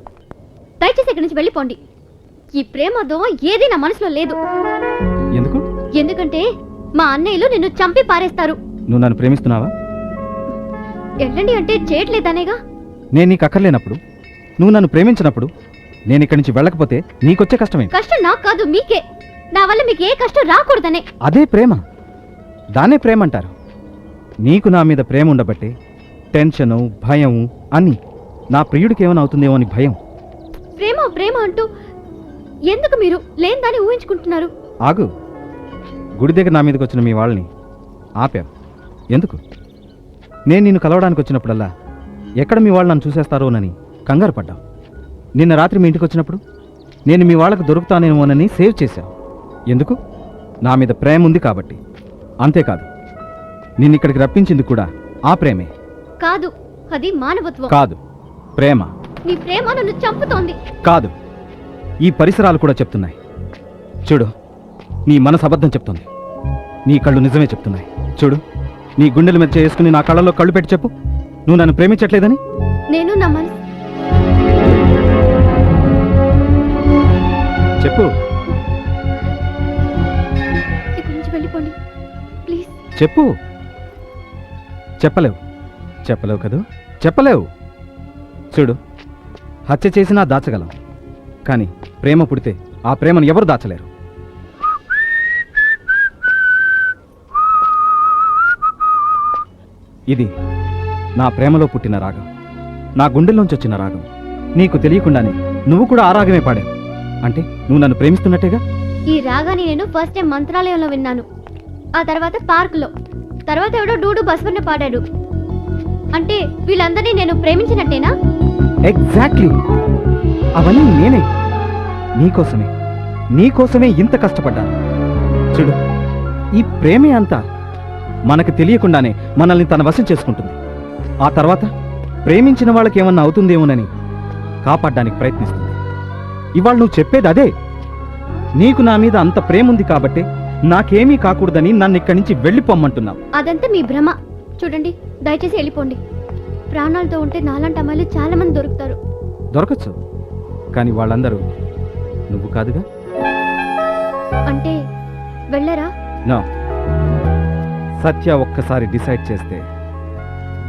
దయచేసి ఇక్కడి నుంచి వెళ్ళిపోండి. ఈ ప్రేమ దోమ ఏది నా మనసులో లేదు. ఎందుకు? ఎందుకంటే మా అన్నయ్యలు నిన్ను చంపి పారేస్తారు. నువ్వు నన్ను ప్రేమిస్తున్నావా? వెళ్ళండి అంటే చేయట్లేదనేగా. నేను నీకు అక్కర్లేనప్పుడు, నువ్వు నన్ను ప్రేమించినప్పుడు నేను ఇక్కడి నుంచి వెళ్ళకపోతే నీకొచ్చే కష్టమే. కష్టం నాకు కాదు, మీకే. నా వల్ల మీకు ఏ కష్టం రాకూడదనే. అదే ప్రేమ, దాన్నే ప్రేమ అంటారు. నీకు నా మీద ప్రేమ ఉండబట్టే టెన్షను, భయము అన్నీ. నా ప్రియుడికి ఏమైనా అవుతుందేమో అని భయం. ప్రేమ ప్రేమ అంటూ ఎందుకు మీరు లేని ఊహించుకుంటున్నారు? ఆగు. గుడి దగ్గర నా మీదకి వచ్చిన మీ వాళ్ళని ఆపావు ఎందుకు? నేను నిన్ను కలవడానికి వచ్చినప్పుడల్లా ఎక్కడ మీ వాళ్ళు నన్ను చూసేస్తారోనని కంగారు పడ్డావు. నిన్న రాత్రి మీ ఇంటికి వచ్చినప్పుడు నేను మీ వాళ్ళకు దొరుకుతానేమోనని సేవ్ చేశావు. ఎందుకు? నా మీద ప్రేమ ఉంది కాబట్టి. అంతేకాదు, నిన్నిక్కడికి రప్పించింది కూడా ఆ ప్రేమే. కాదు, అది మానవత్వం. కాదు, ప్రేమ. నీ ప్రేమ నన్ను చంపుతోంది. కాదు, ఈ పరిసరాలు కూడా చెప్తున్నాయి. చూడు, నీ మనసు అబద్ధం చెప్తుంది, నీ కళ్ళు నిజమే చెప్తున్నాయి. చూడు, నీ గుండెల మీద చేసుకుని నా కళ్ళలో కళ్ళు పెట్టి చెప్పు, నువ్వు నన్ను ప్రేమించట్లేదని. నేను నా మనసు చెప్పు. ఇక్కడి నుంచి వెళ్ళిపోండి ప్లీజ్. చెప్పు. చెప్పలేవు. చెప్పలేవు కదూ? చెప్పలేవు. చూడు, హత్య చేసినా దాచగలం, కానీ ప్రేమ పుడితే ఆ ప్రేమను ఎవరు దాచలేరు. ఇది నా ప్రేమలో పుట్టిన రాగం, నా గుండెల్లోంచి వచ్చిన రాగం. నీకు తెలియకుండానే నువ్వు కూడా ఆ రాగమే పాడావు. అంటే నువ్వు నన్ను ప్రేమిస్తున్నట్టేగా? ఈ రాగాన్ని నేను ఫస్ట్ టైం మంత్రాలయంలో విన్నాను, ఆ తర్వాత పార్కులో, తర్వాత ఎవడో డూడు బస్వన్న పాడాడు. అంటే వీళ్ళందరినీ నేను ప్రేమించినట్టేనా? ఎగ్జాక్ట్లీ. అవన్నీ నేనే, నీకోసమే ఇంత కష్టపడ్డాను. చూడు, ఈ ప్రేమే అంతా మనకు తెలియకుండానే మనల్ని తన వశం చేసుకుంటుంది. ఆ తర్వాత ప్రేమించిన వాళ్ళకి ఏమన్నా అవుతుందేమోనని కాపాడడానికి ప్రయత్నిస్తుంది. ఇవాళ నువ్వు చెప్పేది అదే. నీకు నా మీద అంత ప్రేమ ఉంది కాబట్టి నాకేమీ కాకూడదని నన్ను ఇక్కడి నుంచి వెళ్ళిపోమ్మంటున్నావు. అదంతా మీ భ్రమ. చూడండి, దయచేసి వెళ్ళిపోండి. ప్రాణాలతో ఉంటే నాలాంటి అమ్మాయిలు చాలా మంది దొరుకుతారు. దొరకచ్చు, కానీ వాళ్ళందరూ నువ్వు కాదుగా. అంటే వెళ్ళరా? నో. సత్య ఒక్కసారి డిసైడ్ చేస్తే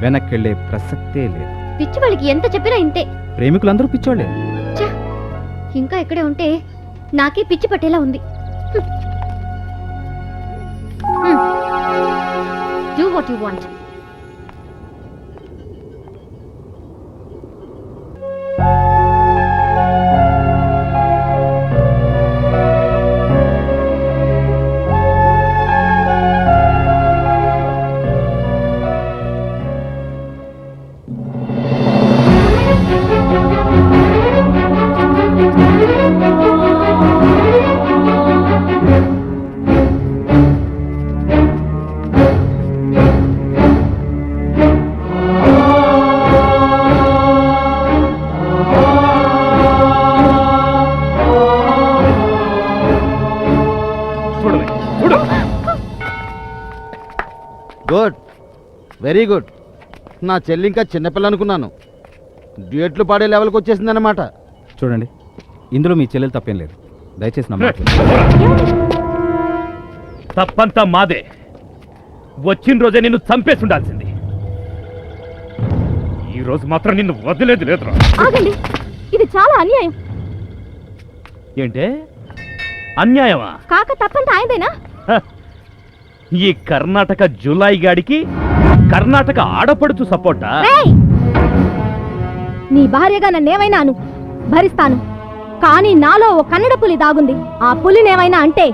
వెనక్కెళ్లే ప్రసక్తే లేదు. పిచ్చి వాళ్ళకి ఎంత చెప్పినా ఇంతే. ప్రేమికులందరూ పిచ్చోళ్లే. ఇంకా ఇక్కడే ఉంటే నాకే పిచ్చి పట్టేలా ఉంది. Do what you want. Good, very good. నా చెల్లి ఇంకా చిన్నపిల్ల అనుకున్నాను, డ్యూయెట్లు పాడే లెవెల్కి వచ్చేసిందన్నమాట. చూడండి, ఇందులో మీ చెల్లెలు తప్పేం లేదు. దయచేసి నా మాట. తప్పంతా మాదే. వచ్చిన రోజే నిన్ను చంపేసి ఉండాల్సింది. ఈ రోజు మాత్రం నిన్ను వదిలేదు లేదురా. ఆగండి, ఇది చాలా అన్యాయం. ఏంటే అన్యాయమా? కాక తప్పంత ఆయనదేనా? ఈ కర్ణాటక జులాయి గాడికి కర్ణాటక ఆడపడుచు సపోర్టా? నీ భార్యగా నన్నేమైనా అను, భరిస్తాను. కానీ నాలో ఓ కన్నడ పులి దాగుంది. ఆ పులినేమైనా అంటే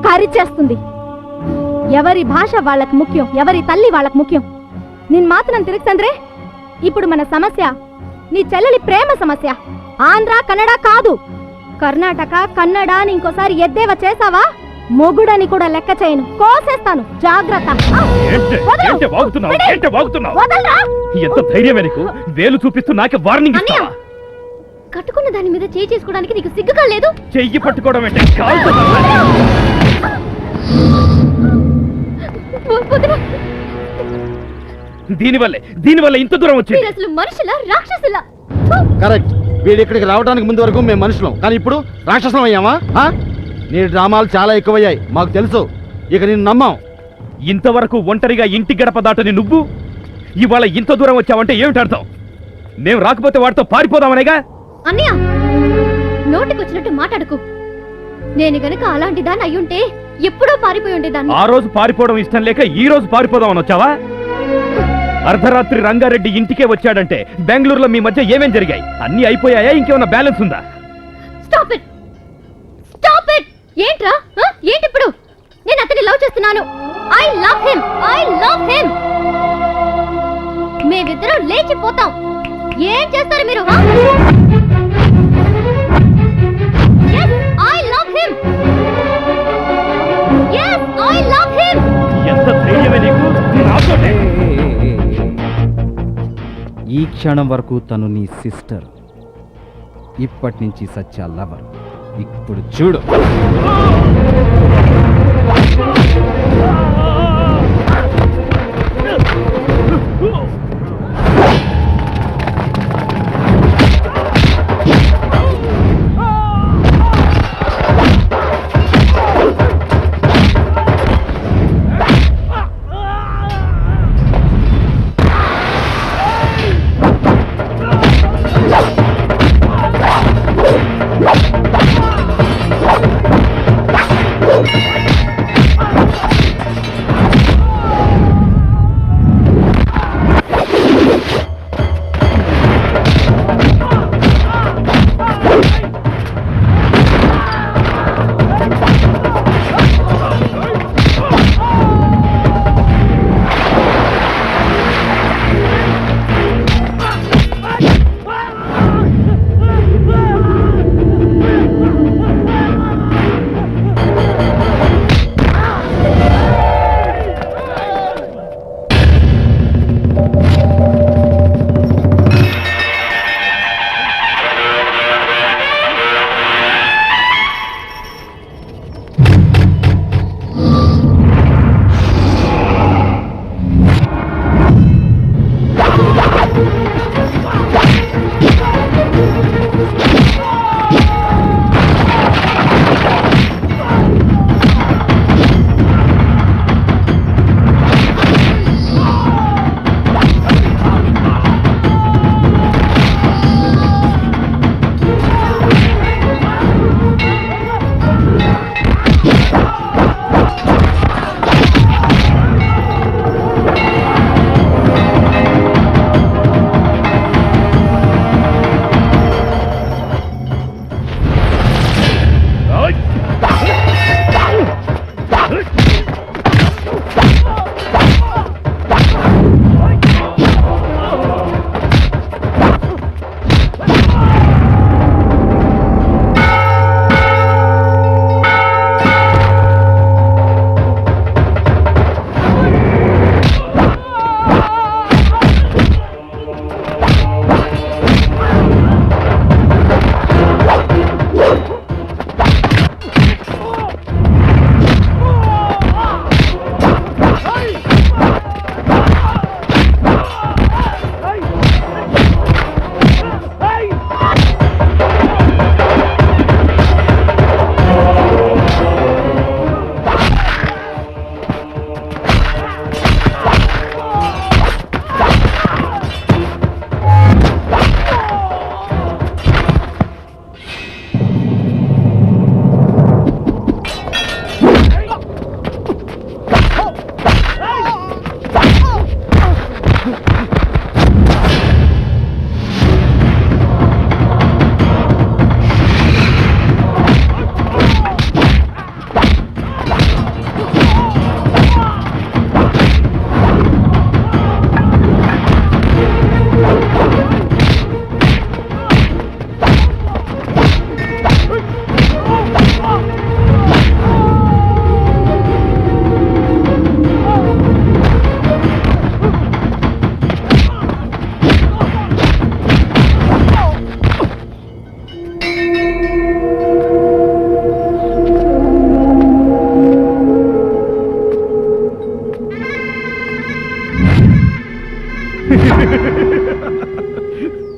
కరిచేస్తుంది. ఎవరి భాష వాళ్ళకి ముఖ్యం, ఎవరి తల్లి వాళ్ళకి ముఖ్యం. నిన్ మాత్రం తిరిగిసంద్రే. ఇప్పుడు మన సమస్య నీ చెల్లెలి ప్రేమ సమస్య. ఆంధ్ర కన్నడ కాదు, కర్ణాటక కన్నడ అని ఇంకోసారి ఎద్దేవా చేసావా మొగుడని కూడా లెక్క చేయను, కోసేస్తాను. జాగ్రత్త. ఎంత ధైర్యమే నీకు? వేలు చూపిస్తూ నాకే వార్నింగ్ ఇస్తావా? కట్టుకున్న దాని మీద చేయి చేసుకోవడానికి నీకు సిగ్గుగా లేదు? చెయ్యి పట్టుకోవడం అంటే దీనివల్ల ఇంత దూరం వచ్చింది. అసలు మనుషులా రాక్షసులా? కరెక్ట్. వీడు ఇక్కడికి రావడానికి ముందు వరకు మేము మనుషులం, కానీ ఇప్పుడు రాక్షసం అయ్యామా? నీ డ్రామాలు చాలా ఎక్కువయ్యాయి, మాకు తెలుసు. ఇక నేను నమ్మాం. ఇంతవరకు ఒంటరిగా ఇంటి గడప దాటని నువ్వు ఇవాళ ఇంత దూరం వచ్చావంటే ఏమిటి అర్థం? మేము రాకపోతే వాడితో పారిపోదామనేగా? అన్నయ్య, నోటికొచ్చినట్టు మాట్లాడుకు. నేను గనుక అలాంటి దాన్ని అయ్యుంటే ఎప్పుడో పారిపోయి ఉండేదాన్ని. ఆ రోజు పారిపోవడం ఇష్టం లేక ఈ రోజు పారిపోదామని వచ్చావా? అర్ధరాత్రి రంగారెడ్డి ఇంటికే వచ్చాడంటే బెంగళూరులో మీ మధ్య ఏమేం జరిగాయి? అన్ని అయిపోయాయా? ఇంకేమన్నా బ్యాలెన్స్ ఉందా? Stop it, stop it. ఏంట్రా? ఏంటి ఇప్పుడు? నేను అతన్ని లవ్ చేస్తున్నాను. I love him, I love him. మేమిద్దరం లేచిపోతాం. ఏం చేస్తారు మీరు? I love him. yes I love him. ఎంత ధైర్యమే నీకు? నాతోనే. ఈ క్షణం వరకు తను నీ సిస్టర్, ఇప్పటి నుంచి సత్య లవర్. ఇప్పుడు చూడు.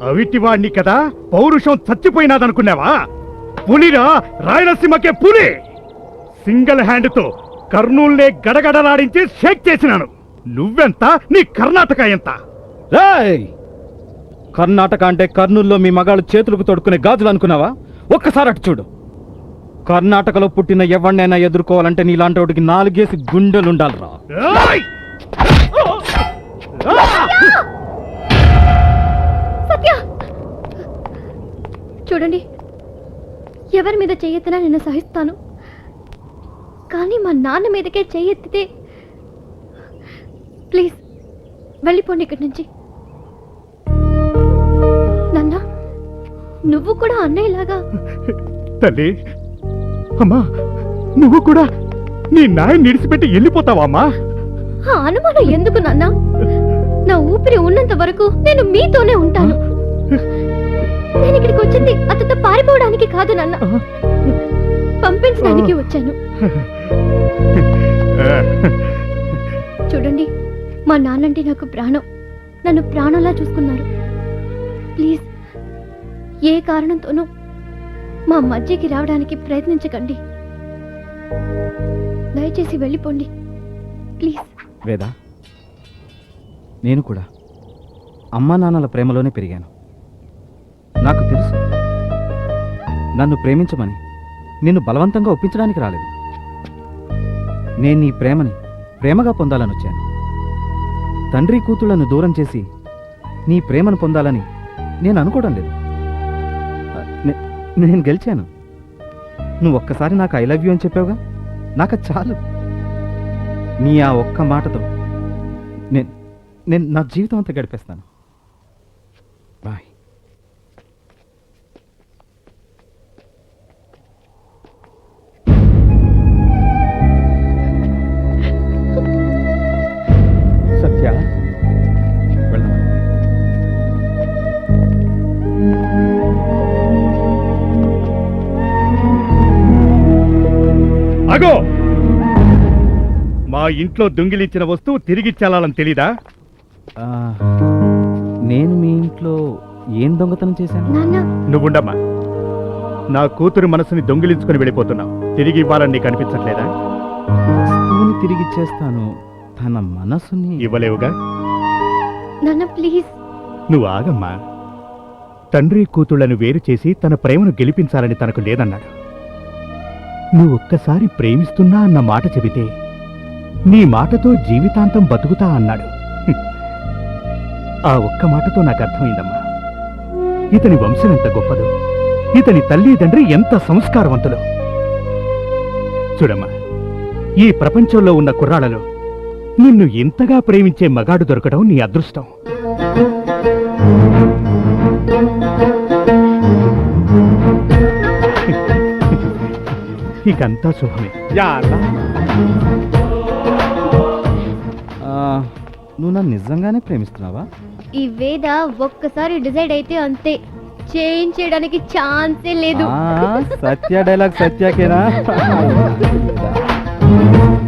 అవిటివాణ్ణి కదా, పౌరుషం చచ్చిపోయినాదనుకున్నావా? పులిరా, రాయలసీమకే పులి. సింగిల్ హ్యాండ్ తో కర్నూల్నే గడగడలాడించి షేక్ చేసినాను. నువ్వెంత, నీ కర్ణాటక ఎంత? కర్ణాటక అంటే కర్నూల్లో మీ మగాళ్ళు చేతులకు తొడుక్కునే గాజులు అనుకున్నావా? ఒక్కసారి అటు చూడు. కర్ణాటకలో పుట్టిన ఎవరినైనా ఎదుర్కోవాలంటే నీలాంటి వాడికి 4 గుండెలుండాలిరా. సత్య, చూడండి, ఎవరి మీద చెయ్యెత్తినా నేను సహిస్తాను, కానీ మా నాన్న మీదకే చెయ్యెత్తితే ప్లీజ్ వెళ్ళిపోండి ఇక్కడి నుంచి. నాన్న, నువ్వు కూడా అన్నయ్యలాగా. తల్లి, అమ్మా, నువ్వు కూడా నీ నాయన్ని నిడిచిపెట్టి వెళ్ళిపోతావా అమ్మా? ఆ అనుమానం ఎందుకు నాన్న? నా ఊపిరి ఉన్నంత వరకు నేను మీతోనే ఉంటాను. నేను ఇక్కడికి వచ్చింది అతనితో పారిపోవడానికి కాదు నాన్న, పంపించడానికి వచ్చాను. చూడండి, మా నాన్నంటే నాకు ప్రాణం, నన్ను ప్రాణంలా చూసుకున్నారు. ప్లీజ్ ఏ కారణంతోనూ మా మధ్యకి రావడానికి ప్రయత్నించకండి. దయచేసి వెళ్ళిపోండి ప్లీజ్. వేద, నేను కూడా అమ్మా నాన్నల ప్రేమలోనే పెరిగాను. నాకు తెలుసు నన్ను ప్రేమించమని నిన్ను బలవంతంగా ఒప్పించడానికి రాలేదు. నేను నీ ప్రేమని ప్రేమగా పొందాలని వచ్చాను. తండ్రి కూతుళ్లను దూరం చేసి నీ ప్రేమను పొందాలని నేను అనుకోవడం లేదు. నేను గెలిచాను. నువ్వు ఒక్కసారి నాకు ఐ లవ్ యూ అని చెప్పావుగా, నాకు చాలు. నీ ఆ ఒక్క మాటతో నేను నా జీవితం అంతా గడిపేస్తాను. బాయ్. సత్య, వెళ్దాం. అగో, మా ఇంట్లో దొంగిలించిన వస్తువు తిరిగి చెల్లాలని తెలీదా? నేను మీ ఇంట్లో ఏం దొంగతనం చేశాను? నువ్వుండమ్మా. నా కూతురు మనసుని దొంగిలించుకుని వెళ్ళిపోతున్నావు. తిరిగి ఇవ్వాలని నీకు అనిపించట్లేదా? వస్తువుని తిరిగిచ్చేస్తాను, తన మనసుని ఇవ్వలేవుగా. నాన్న ప్లీజ్. నువ్వు ఆగమ్మా. తండ్రి కూతుళ్లను వేరు చేసి తన ప్రేమను గెలిపించాలని తనకు లేదన్నాడు. నువ్వు ఒక్కసారి ప్రేమిస్తున్నా అన్న మాట చెబితే నీ మాటతో జీవితాంతం బతుకుతా అన్నాడు. ఆ ఒక్క మాటతో నాకు అర్థమైందమ్మా. ఇతని వంశం ఎంత గొప్పదో, ఇతని తల్లిదండ్రి ఎంత సంస్కారవంతులో. చూడమ్మా, ఈ ప్రపంచంలో ఉన్న కుర్రాళ్ళలో నిన్ను ఇంతగా ప్రేమించే మగాడు దొరకడం నీ అదృష్టం. ఇకంతా శుభమే. నువ్వు నన్ను నిజంగానే ప్రేమిస్తున్నావా? ఈ వేద ఒక్కసారి డిసైడ్ అయితే అంతే, చేంజ్ చేయడానికి ఛాన్సే లేదు. సత్య డైలాగ్ సత్యకేనా?